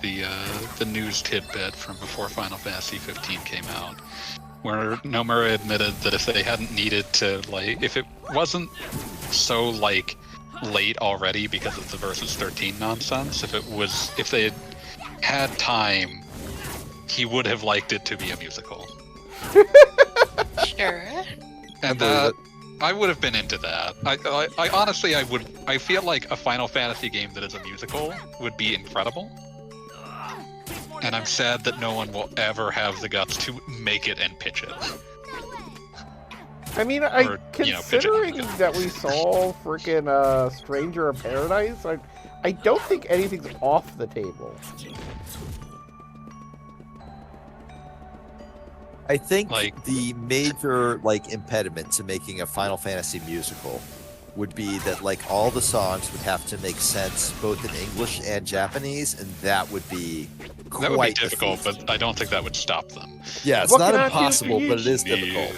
The news tidbit from before Final Fantasy 15 came out, where Nomura admitted that if they hadn't needed to if it wasn't so late already because of the Versus 13 nonsense, if they had time, he would have liked it to be a musical. Sure. And I would have been into that. I honestly, I feel like a Final Fantasy game that is a musical would be incredible. And I'm sad that no one will ever have the guts to make it and pitch it. I mean, considering that we saw freaking Stranger of Paradise, I don't think anything's off the table. I think the major impediment to making a Final Fantasy musical would be that like all the songs would have to make sense both in English and Japanese, and that would be quite That would be difficult, defeating. but I don't think that would stop them. Yeah, it's What not can I do for impossible, you? but it is difficult.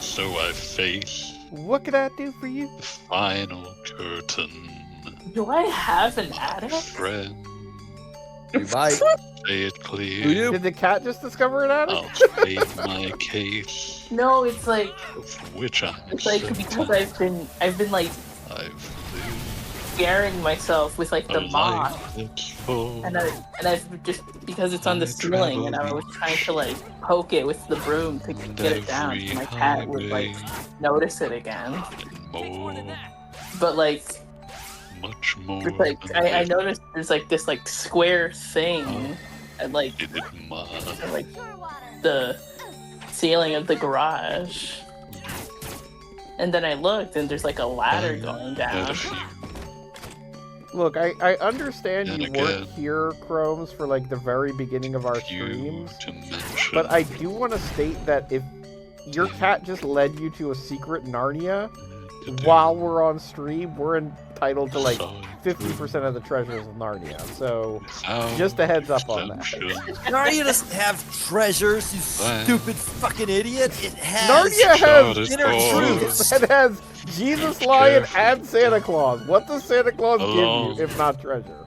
So I face What can I do for you? the final curtain. Do I have an attic? Friend, You might. say it clear. Do you? Did the cat just discover an attic? I'll state my case, No, it's like of which I'm it's like certain. because I've been like I've scaring myself with like the lived a moth, life that's full. and I've just because it's on the ceiling, and I was trying to like poke it with the broom to get it down, so my cat would like notice it again. More, But like much more. it's like than I noticed there's like this like square thing at like Did it must. at, like the ceiling of the garage. And then I looked, and there's like a ladder going Had a down. few. Look, I understand And you again. weren't here, Chromes, for like the very beginning of our Few streams, to mention. but I do want to state that if your cat just led you to a secret Narnia while we're on stream, we're entitled to like 50% of the treasures of Narnia. So just a heads up on that. Narnia doesn't have treasures, you stupid fucking idiot. It has Narnia has inner truths. It has Jesus Lion and Santa Claus. What does Santa Claus Alone. give you if not treasure?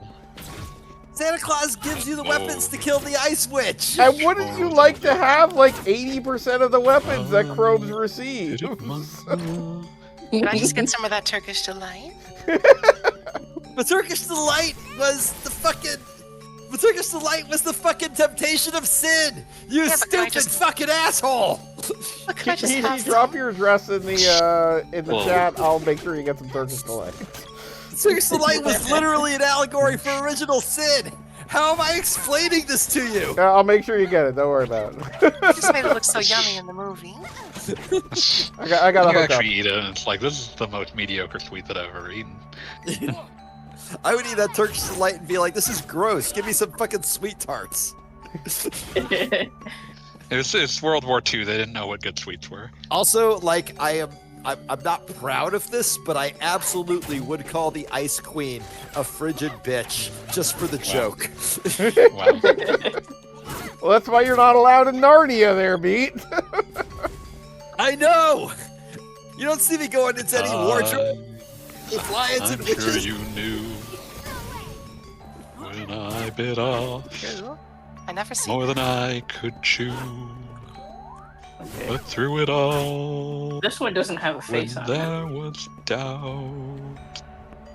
Santa Claus gives you the weapons to kill the Ice Witch. And wouldn't you like to have like 80% of the weapons that Chromes receives? Can I just get some of that Turkish delight? The Turkish delight was the fucking. The Turkish delight was the fucking temptation of sin. You stupid fucking asshole. I just have Drop your address in the chat. I'll make sure you get some Turkish delight. The Turkish delight was literally an allegory for original sin. How am I explaining this to you? I'll make sure you get it. Don't worry about it. You just made it look so yummy in the movie. I got You hook up. actually eat it, and it's like, this is the most mediocre sweet that I've ever eaten. I would eat that Turkish delight and be like, this is gross. Give me some fucking sweet tarts. It's World War II. They didn't know what good sweets were. Also, like, I'm not proud of this, but I absolutely would call the Ice Queen a frigid bitch just for the joke. Well, that's why you're not allowed in Narnia there, Beat. I know! You don't see me going into any wardrobe with lions I'm and witches. sure you knew when I bit off I never see more than I could chew. But through it all, This one doesn't have a face when on it. there was doubt,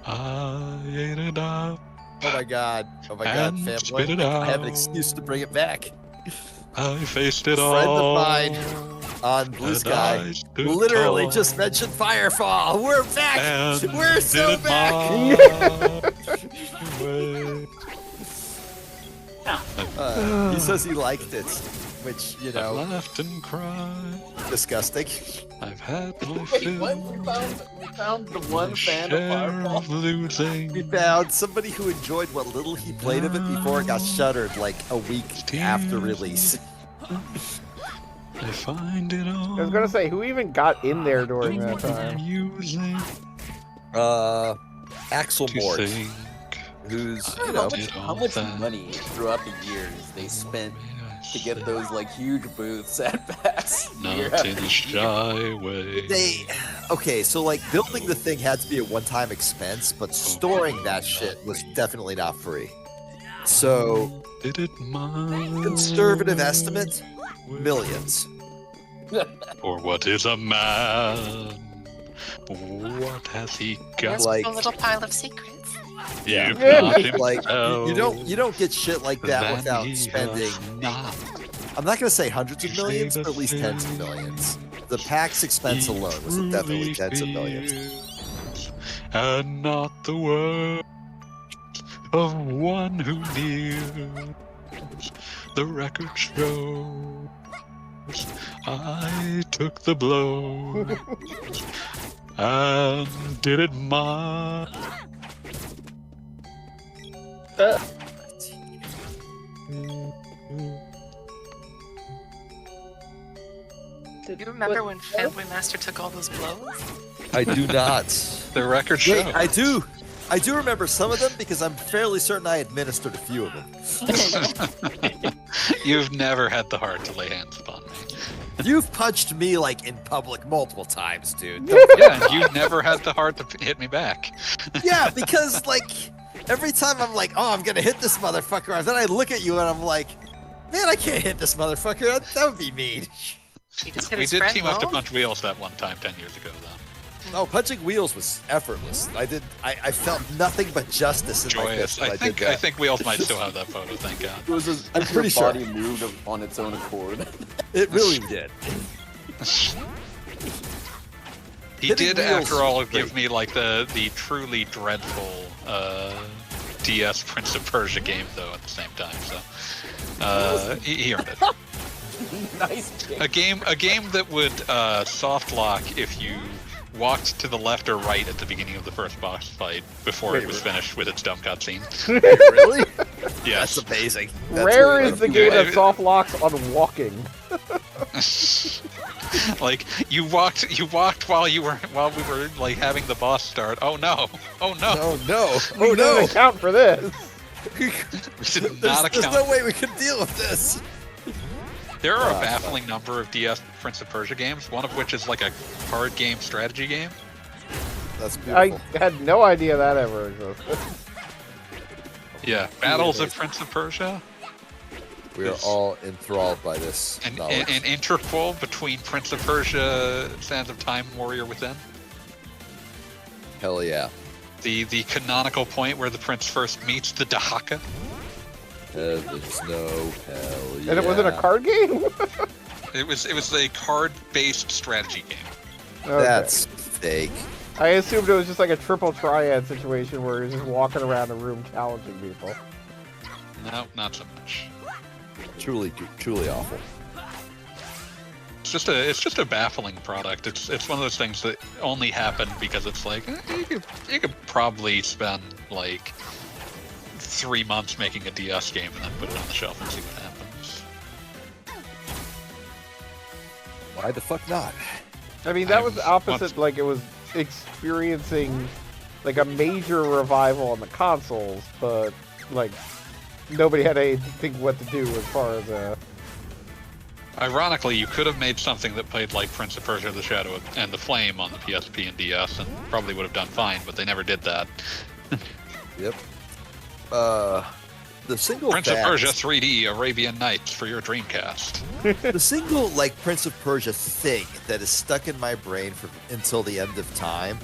I ate it up. Oh my god, And spit family. it I have an out. excuse to bring it back. I faced it Friend all. of mine on Blue and Sky I stood literally tall just mentioned Firefall. We're back! and We're so did it back! my way. He says he liked it, which, you I've know, laughed and cried. disgusting. I've had my Wait, what? fill. We found the one fan of Share Firefall. of losing. We found somebody who enjoyed what little he played of it before it got shuttered like a week after release. I find it all. I was gonna say, who even got in there during that time? amusing Axel to Mort, think who's, I you don't know know, how much money throughout the years they spent to get those like huge booths at PAX. not in a shy way. okay, so like building the thing had to be a one-time expense, but storing that shit was definitely not free. So, Did it mine? conservative estimate, millions. Or what is a man? What has he got? There's Like- a little pile of secrets. If Yeah. not Like you himself, don't get shit like that then without he spending. has not. I'm not gonna say hundreds of Say millions, the but at least tens of millions. The PAX expense alone was definitely tens of millions. And not the word of one who kneels. The record shows I took the blow and did it my. You remember when Fanboy Master took all those blows? I do not. The record show. Wait, I do. I do remember some of them because I'm fairly certain I administered a few of them. You've never had the heart to lay hands upon me. You've punched me like in public multiple times, dude. Yeah, and you never had the heart to hit me back. Yeah, because like every time I'm like, oh, I'm gonna hit this motherfucker, and then I look at you and I'm like, man, I can't hit this motherfucker. That would be mean. We did team up to punch wheels that one time 10 years ago, though. Oh, punching wheels was effortless. I felt nothing but justice in my fist. I think wheels might still have that photo. Thank God. It was I'm pretty sure body moved on its own accord. It really did. He did, after all, give me like the truly dreadful DS Prince of Persia game, though. At the same time, so he earned it. Nice game. A game that would soft lock if you walked to the left or right at the beginning of the first boss fight before it was finished with its dumb cutscene. Really? Yes. That's amazing. That's Rare really is the game that soft locks on walking. Like you walked while we were like having the boss start. Oh no! Oh no! Oh no! We didn't account for this. We did not account. There's no way we can deal with this. There are a baffling number of DS Prince of Persia games, one of which is like a card game strategy game. That's beautiful. I had no idea that ever existed. Yeah, Battles of Prince of Persia. We are all enthralled by this. An interquel between Prince of Persia, Sands of Time, Warrior Within. Hell yeah. The canonical point where the prince first meets the Dahaka. Heavens no, hell yeah. And it wasn't a card game? It was a card-based strategy game. Okay. That's fake. I assumed it was just like a triple triad situation where you're just walking around a room challenging people. No, not so much. Truly awful. It's just a baffling product. It's one of those things that only happened because it's like you could probably spend like 3 months making a DS game and then put it on the shelf and see what happens. Why the fuck not? I mean, that was opposite. Like it was experiencing like a major revival on the consoles, but like nobody had anything what to do as far as Ironically, you could have made something that played like Prince of Persia: The Shadow and the Flame on the PSP and DS, and probably would have done fine, but they never did that. Yep. The single Prince of Persia 3D Arabian Nights for your Dreamcast. The single like Prince of Persia thing that is stuck in my brain until the end of time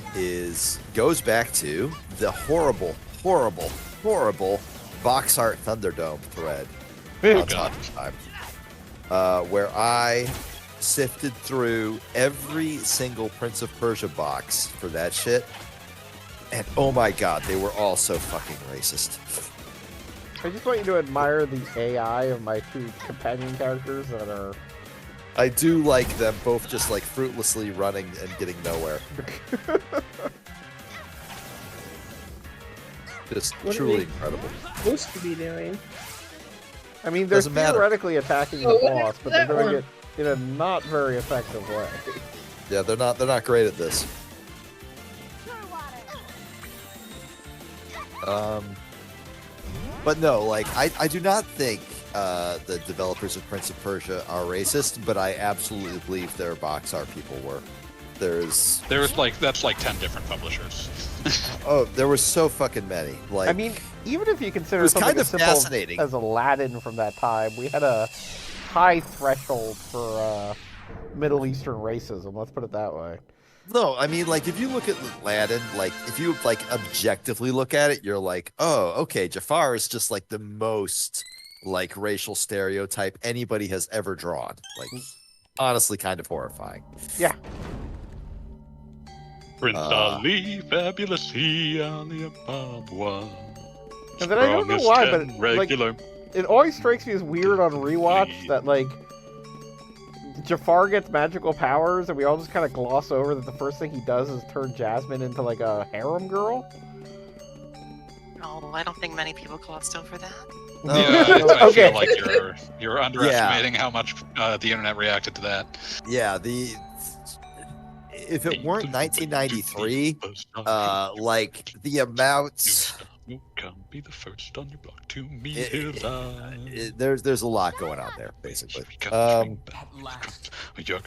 goes back to the horrible box art Thunderdome thread on Top of Time, where I sifted through every single Prince of Persia box for that shit, and oh my god, they were all so fucking racist. I just want you to admire the AI of my two companion characters that are... I do like them both just like fruitlessly running and getting nowhere. Just truly incredible. Supposed to be doing. I mean, they're theoretically attacking the boss, but they're doing it in a not very effective way. Yeah, they're not great at this. But no, like I do not think the developers of Prince of Persia are racist, but I absolutely believe their box art people were. There's like that's like 10 different publishers. Oh, there were so fucking many. Like, I mean, even if you consider something kind of as simple fascinating as Aladdin from that time, we had a high threshold for Middle Eastern racism. Let's put it that way. No, I mean, like, if you look at Aladdin, like, if you, like, objectively look at it, you're like, oh, okay, Jafar is just, like, the most, like, racial stereotype anybody has ever drawn. Like, honestly, kind of horrifying. Yeah. Prince Ali, fabulous he, Ali Ababwa. And then I don't know why, but, regular. Like, it always strikes me as weird on rewatch that, like, Jafar gets magical powers, and we all just kind of gloss over that the first thing he does is turn Jasmine into, like, a harem girl. No, I don't think many people glossed over that. I feel like you're underestimating how much the internet reacted to that. Yeah, if it weren't 1993, like the amounts. Come be the first on your block to meet his eyes. There's a lot going on there, basically.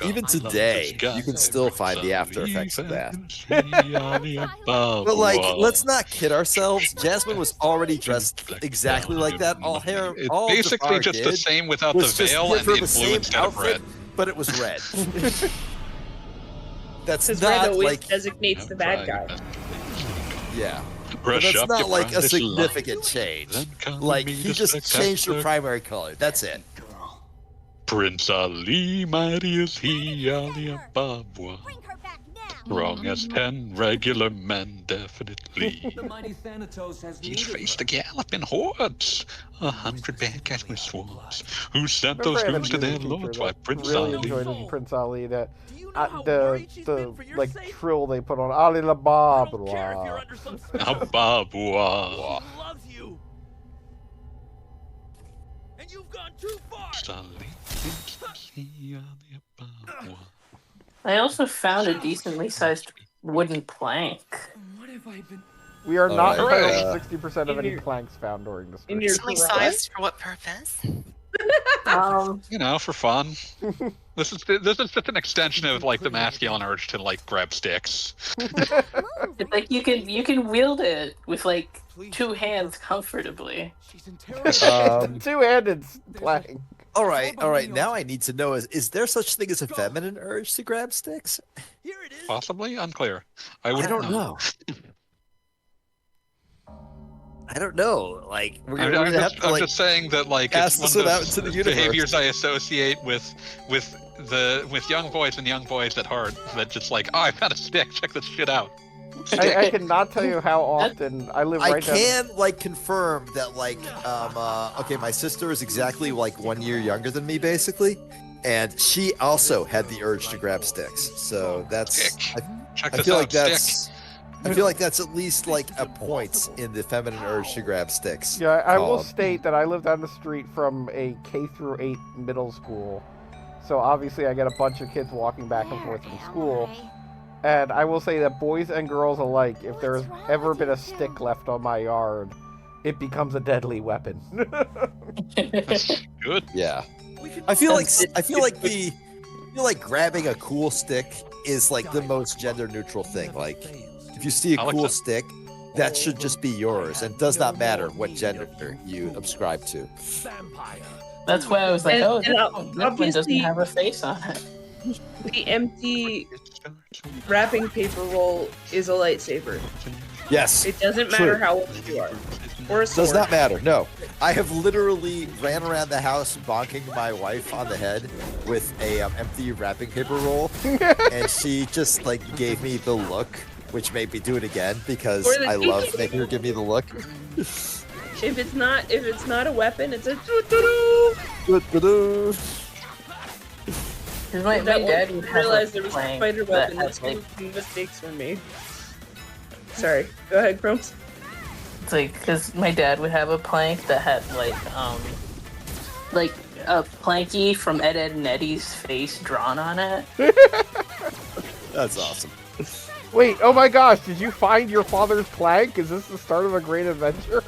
Even today, you can still find the after effects of that. But like, let's not kid ourselves. Jasmine was already dressed exactly like that. All basically just the same without the veil and in blue instead of red. But it was red. That's Because not red always like designates the bad guy. Yeah. But that's not like a significant change. Like, he just changed her primary color. That's it. Prince Ali, mighty is he, Ali Ababwa. Wrong as 10 regular men, definitely. He's faced the galloping hordes. 100 bad guys with swords. Who sent those goons to their lords? Why, Prince really Ali. enjoyed in Prince Ali that the like trill they put on Ali la Babwa. Ababwa. Loves you. And you've gone too far. I also found a decently sized wooden plank. What have I been? We are not right. 60% of any planks found during this. Decently sized for what purpose? You know, for fun. This is just an extension of like the masculine urge to like grab sticks. It's like you can wield it with like 2 hands comfortably. Two-handed plank. All right. Now I need to know: is there such thing as a feminine urge to grab sticks? Possibly, unclear. I don't know. I don't know. Like, I'm just saying that like it's one of those behaviors I associate with young boys and young boys at heart that just like, oh, I found a stick. Check this shit out. I cannot tell you how often I live right down. I can like confirm that like okay, my sister is exactly like 1 year younger than me basically, and she also had the urge to grab sticks. So that's I feel like that's at least like a point in the feminine urge to grab sticks. Yeah, I will state that I live down the street from a K-8 middle school, so obviously I get a bunch of kids walking back and forth from school. And I will say that boys and girls alike, if there's ever been a stick left on my yard, it becomes a deadly weapon. That's good. Yeah. I feel like grabbing a cool stick is like the most gender neutral thing. Like, if you see a cool stick, that should just be yours, and does not matter what gender you subscribe to. That's why I was like, this one doesn't have a face on it. The empty wrapping paper roll is a lightsaber. Yes. It doesn't matter how old you are. Or a sword. Does not matter. No. I have literally ran around the house bonking my wife on the head with a empty wrapping paper roll, and she just like gave me the look, which made me do it again because I love making her give me the look. If it's not a weapon, it's a doo-doo-doo. My dad would realize there was a spider weapon that's making mistakes for me. Sorry, go ahead, Chromes. It's like, because my dad would have a plank that had like a Planky from Ed, Ed and Eddie's face drawn on it. That's awesome. Wait, oh my gosh, did you find your father's plank? Is this the start of a great adventure?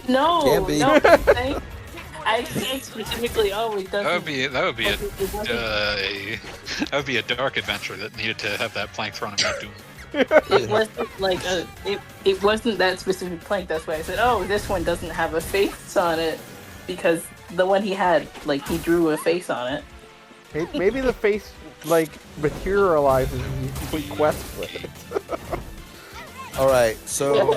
No, Can be. No, I can't specifically always does. That would be a dark adventure that needed to have that plank thrown in Mount Doom. It wasn't like it wasn't that specific plank. That's why I said, oh, this one doesn't have a face on it, because the one he had, like, he drew a face on it. Maybe the face like materializes when you complete quests with it. All right, so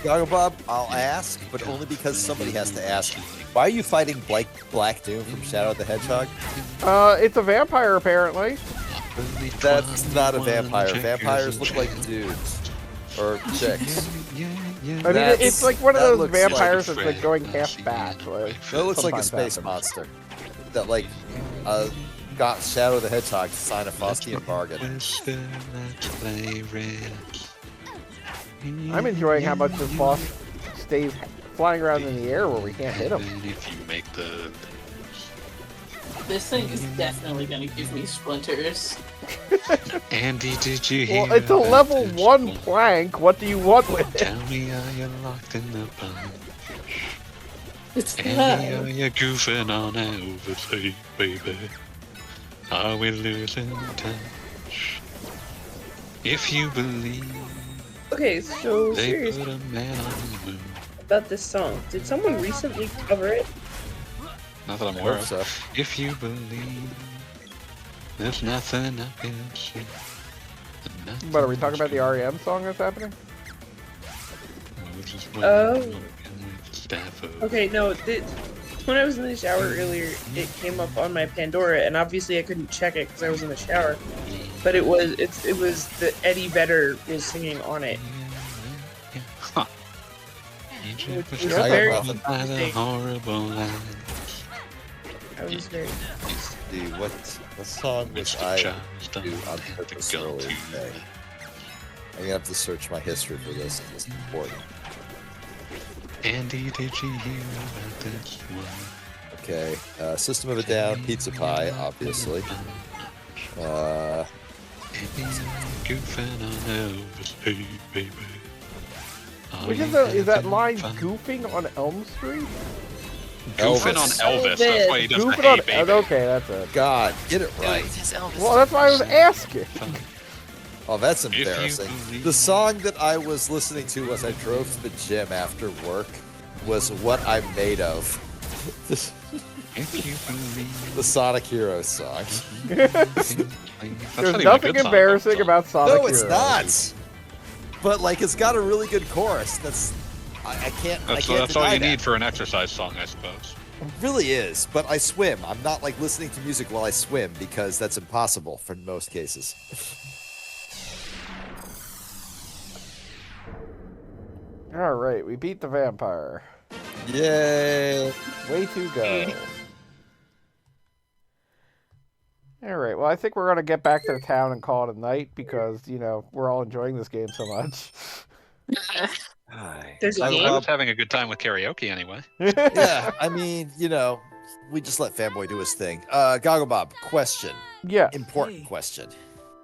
Gaga Bob, I'll ask, but only because somebody has to ask. Why are you fighting Black Doom from Shadow the Hedgehog? It's a vampire, apparently. That's not a vampire. Vampires look like dudes. Or chicks. I mean, it's like one of those vampires that's like going half back. That looks like a space monster. That like got Shadow the Hedgehog to sign a Faustian bargain. I'm enjoying how much this boss stays flying around in the air where we can't hit them. If you make the... This thing is definitely gonna give me splinters. Andy, did you hear? Well, it's a level 1 plank. What do you want with it? Tell me, are you locked in the punch? It's Andy, are you goofing on oversea, baby? Are we losing touch? If you believe. Okay, so they seriously, put a man on the moon. about this song, did someone recently cover it? Not that I'm aware of. If you believe, there's nothing I can see. But are we talking about the REM song that's happening? Oh. Okay, no. When I was in the shower earlier, it came up on my Pandora, and obviously I couldn't check it because I was in the shower. But it was the Eddie Vedder was singing on it. Huh. Which was very horrible lies. I was very Dude, what song was I do on purpose earlier today? I'm gonna have to search my history for this. It's important. Andy, did you hear about this one? Okay, System of a Down, Pizza Pie, obviously. Goofing on Elvis, hey, baby. Which is that line goofing on Elm Street? Goofing on Elvis. That's why he does goofing the on, hey, baby. Okay, that's it. God, get it right. Well, that's why I was asking. Oh, that's embarrassing. The song that I was listening to as I drove to the gym after work was What I'm Made Of. The Sonic Heroes song. There's nothing embarrassing about Sonic Heroes. No, it's not. But, like, it's got a really good chorus. I can't That's all you need for an exercise song, I suppose. It really is, but I swim. I'm not, like, listening to music while I swim because that's impossible for most cases. All right, we beat the vampire. Yay! Way to go. All right, well, I think we're going to get back to the town and call it a night because, you know, we're all enjoying this game so much. There's a I game? was having a good time with karaoke anyway. Yeah, I mean, you know, we just let Fanboy do his thing. Goggle Bob, question. Yeah. Important question.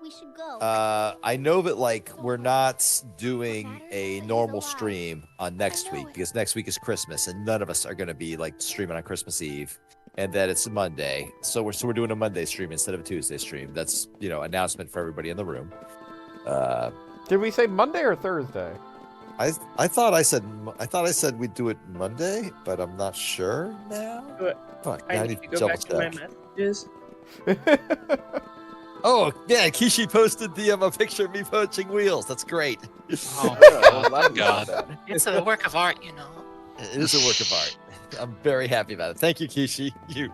We should go. I know that, like, we're not doing a normal stream on next week because next week is Christmas and none of us are going to be, like, streaming on Christmas Eve. And that it's Monday. So we're doing a Monday stream instead of a Tuesday stream. That's, you know, announcement for everybody in the room. Did we say Monday or Thursday? I thought I said we'd do it Monday, but I'm not sure now. Fuck, I need to go back to my messages. Oh yeah, Kishi posted the picture of me poaching wheels. That's great. Oh God! It's a work of art, you know. It is a work of art. I'm very happy about it. Thank you, Kishi. You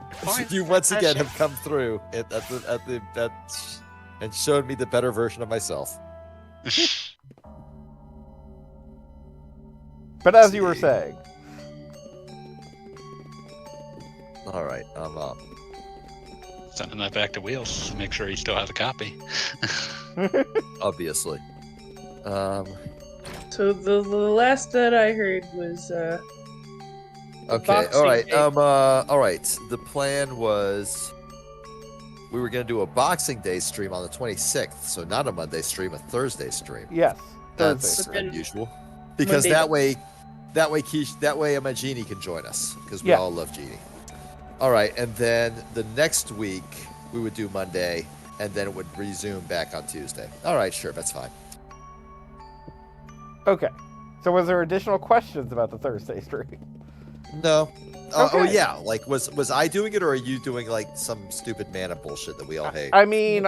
once again have come through and showed me the better version of myself. But as you were saying. All right, Sending that back to Wheels. Make sure he still has a copy. Obviously. So the last that I heard was okay, all right. All right. The plan was we were going to do a Boxing Day stream on the 26th, so not a Monday stream, a Thursday stream. Yes, that's unusual because Monday. that way, Genie can join us because we all love Genie. All right, and then the next week we would do Monday, and then it would resume back on Tuesday. All right, sure, that's fine. Okay, so was there additional questions about the Thursday stream? No. Okay. Oh yeah, like was I doing it or are you doing like some stupid mana bullshit that we all hate? I mean,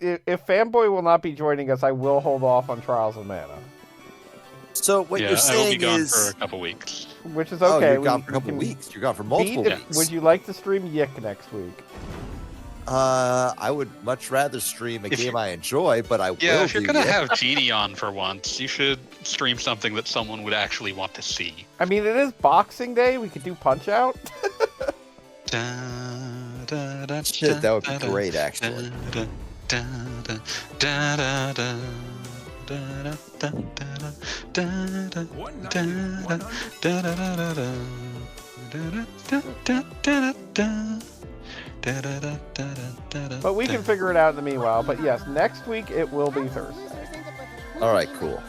if Fanboy will not be joining us, I will hold off on Trials of Mana. So what you're I will saying be gone is for a couple weeks. Which is okay. You're gone for a couple weeks. You're gone for multiple weeks. Would you like to stream Yick next week? I would much rather stream a game I enjoy, but I will. Yeah, if you're gonna have Genie on for once, you should stream something that someone would actually want to see. I mean, it is Boxing Day. We could do Punch Out. Shit, that would be great, actually. But we can figure it out in the meanwhile. But yes, next week it will be Thursday. All right, cool.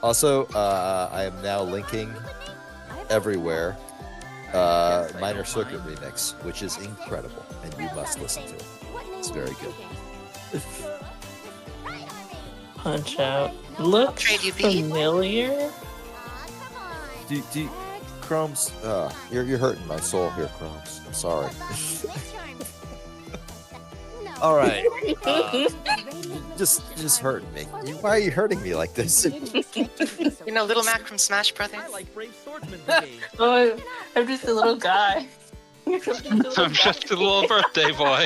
Also, I am now linking everywhere Minor Circuit Remix, which is incredible, and you must listen to it. It's very good. Punch Out. Looks familiar. Do Chromes, you're hurting my soul here, Chromes. I'm sorry. All right. Just hurting me. Why are you hurting me like this? You know, Little Mac from Smash Brothers? Oh, I'm just a little guy. I'm just a little birthday boy.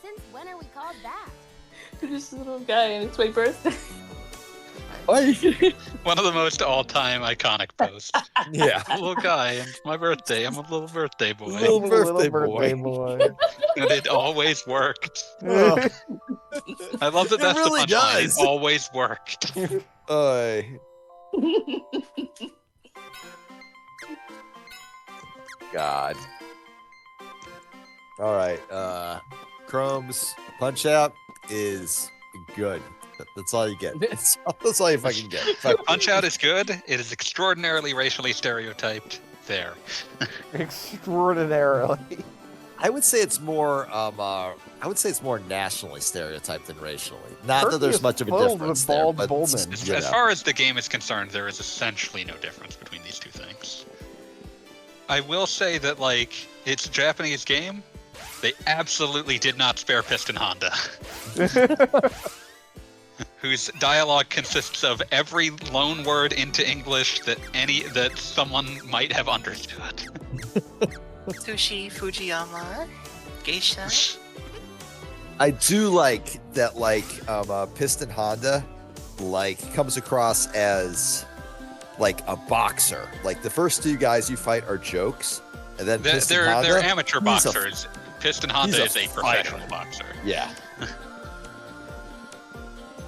Since when are we called that? I'm just a little guy and it's my birthday. One of the most all-time iconic posts. Yeah. Little guy, and it's my birthday. I'm a little birthday boy. Little birthday boy. And it always worked. Oh. I love that. That's really the punchline. does. It always worked. God. All right. Chrome's Punch Out is good. That's all you get. That's all you fucking get. Punch Out is good. It is extraordinarily racially stereotyped. There. Extraordinarily. I would say it's more. Nationally stereotyped than racially. Not that there's much of a difference there. But as far as the game is concerned, there is essentially no difference between these two things. I will say that, like, it's a Japanese game. They absolutely did not spare Piston Honda. Whose dialogue consists of every loan word into English that someone might have understood. Sushi, Fujiyama, Geisha. I do like that, like, Piston Honda, like, comes across as, like, a boxer. Like, the first two guys you fight are jokes, and then Piston Honda, they're amateur boxers. Piston Honda is a professional boxer. Yeah.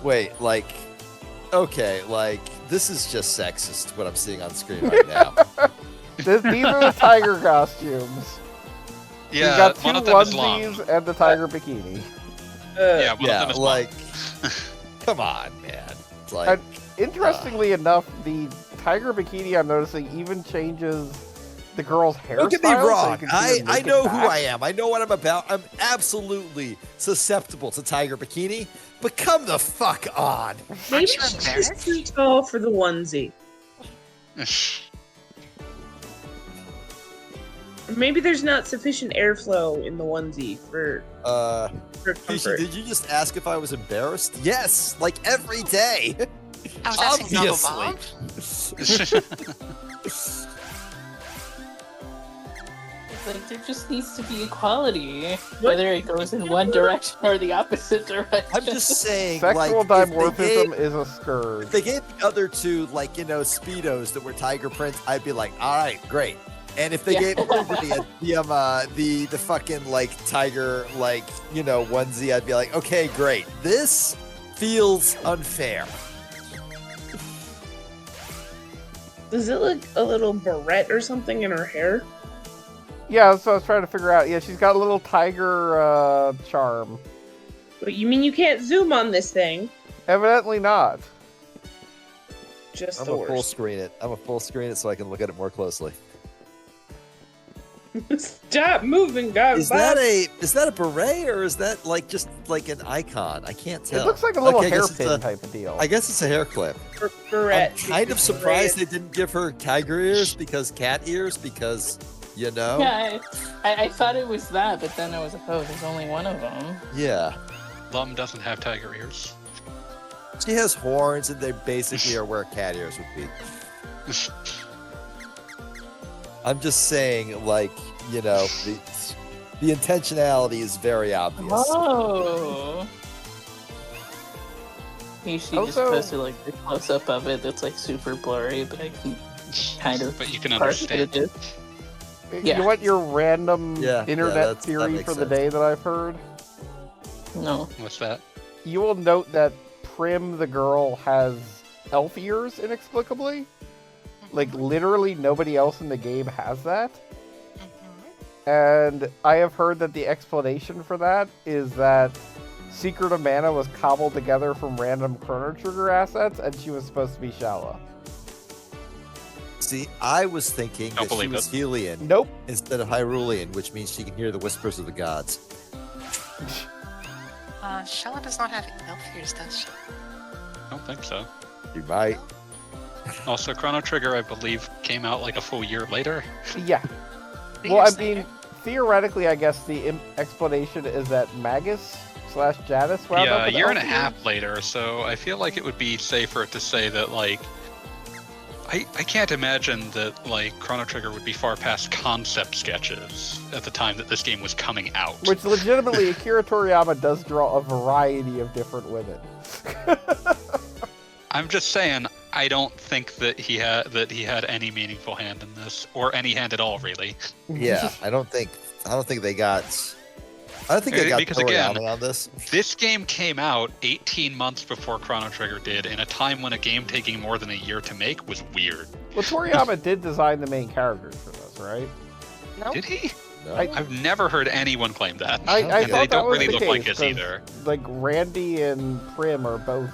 Wait, like, okay, like, this is just sexist, what I'm seeing on screen right now. These are the tiger costumes. Yeah, you got two one of them is long. onesies and the tiger bikini. Yeah, one of them is like, come on, man. Like, and interestingly enough, the tiger bikini I'm noticing even changes the girl's hairstyle. Don't get me wrong. So I know who I am. I know what I'm about. I'm absolutely susceptible to tiger bikini, but come the fuck on. Maybe she's too tall for the onesie. Maybe there's not sufficient airflow in the onesie for comfort. Did you just ask if I was embarrassed? Yes, like every day. I was asking Double Bob. Like, there just needs to be equality, whether it goes in one direction or the opposite direction. I'm just saying, sexual like, dimorphism is a scourge. If they gave the other two, like, you know, Speedos that were tiger prints, I'd be like, all right, great. And if they gave everybody the fucking, like, tiger, like, you know, onesie, I'd be like, okay, great. This feels unfair. Does it look a little barrette or something in her hair? Yeah, so I was trying to figure out. Yeah, she's got a little tiger charm. But you mean you can't zoom on this thing? Evidently not. Just I'm the gonna full worst. screen it. I'm gonna full screen it so I can look at it more closely. Stop moving, guys. Is that a beret or is that like just like an icon? I can't tell. It looks like a little hairpin type of deal. I guess it's a hair clip. Barrette. I'm kind of surprised they didn't give her tiger ears cat ears because, you know. Yeah, I thought it was that, but then I was like, oh, there's only one of them. Yeah. Lum doesn't have tiger ears. She has horns, and they basically are where cat ears would be. I'm just saying, like, you know, the intentionality is very obvious. Oh. You should just posted like the close up of it that's like super blurry, but I can kind of. But you can understand. Yeah. You want your random internet theory for the day that I've heard? No. What's that? you will note that Prim the girl has elf ears inexplicably. Like, literally nobody else in the game has that. And I have heard that the explanation for that is that Secret of Mana was cobbled together from random Chrono Trigger assets, and she was supposed to be Shala. See, I was thinking that she was Hylian instead of Hyrulean, which means she can hear the whispers of the gods. Shala does not have elf ears, does she? I don't think so. You might. Also, Chrono Trigger, I believe, came out like a full year later. Yeah. Well, I mean, theoretically, I guess the explanation is that Magus / Jadis wound up a with year and a elf half ears? later, so I feel like it would be safer to say that, like, I can't imagine that, like, Chrono Trigger would be far past concept sketches at the time that this game was coming out. Which, legitimately, Akira Toriyama does draw a variety of different women. I'm just saying, I don't think that he had any meaningful hand in this, or any hand at all, really. Yeah, I don't think they got Because again, Toriyama on this. This game came out 18 months before Chrono Trigger did, in a time when a game taking more than a year to make was weird. Well, Toriyama did design the main characters for this, right? No. Did he? No. I've never heard anyone claim that. I and thought they that don't was really the look case, like his 'cause, either. Like, Randy and Prim are both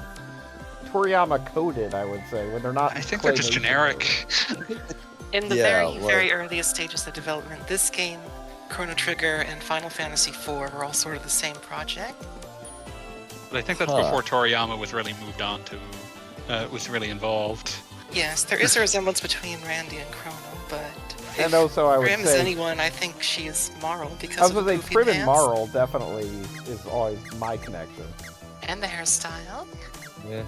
Toriyama coded, I would say, when they're not. I think they're just generic. In the very earliest stages of development, this game, Chrono Trigger, and Final Fantasy IV were all sort of the same project. But I think that's before Toriyama was really moved on to, was really involved. Yes, there is a resemblance between Randy and Chrono, but And also, I would Prim is say, anyone, I think she is Marl I because was of the going to say, goofy Prim and pants Marl definitely is always my connection. and the hairstyle. Yeah.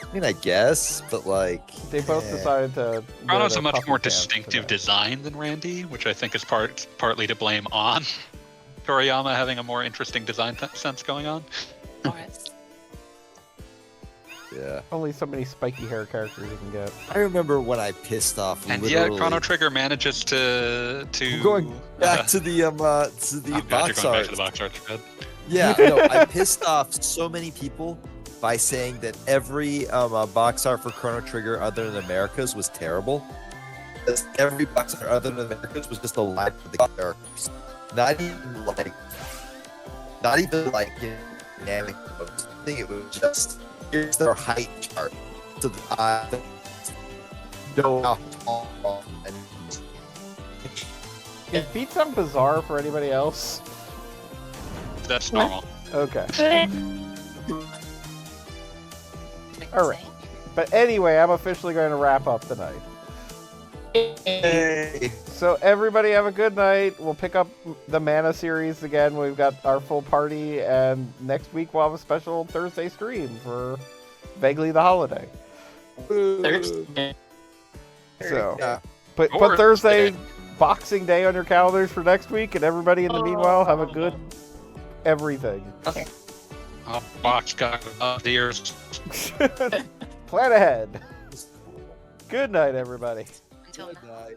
I mean, I guess, but like They both decided to. Chrono's wear a their much puffy more pants distinctive today. design than Randy, which I think is partly to blame on Toriyama having a more interesting design sense going on. Yeah. Only so many spiky hair characters you can get. I remember when I pissed off. And literally, yet, Chrono Trigger manages to going back to the box you're going art. back to the box art thread. Yeah, no, I pissed off so many people by saying that every box art for Chrono Trigger other than America's was terrible. Because every box art other than America's was just a line for the characters. Not even like dynamic modes. I think it was just here's their height chart. So that I know how tall and Is Beat Sound bizarre for anybody else? That's normal. Okay. Alright. But anyway, I'm officially going to wrap up tonight. So everybody have a good night. We'll pick up the Mana series again. We've got our full party, and next week we'll have a special Thursday stream for Vaguely the Holiday. Thursday. So, put Thursday, Boxing Day on your calendars for next week, and everybody in the meanwhile have a good everything. Okay. Box got ears. Plan ahead. Good night, everybody. Until now.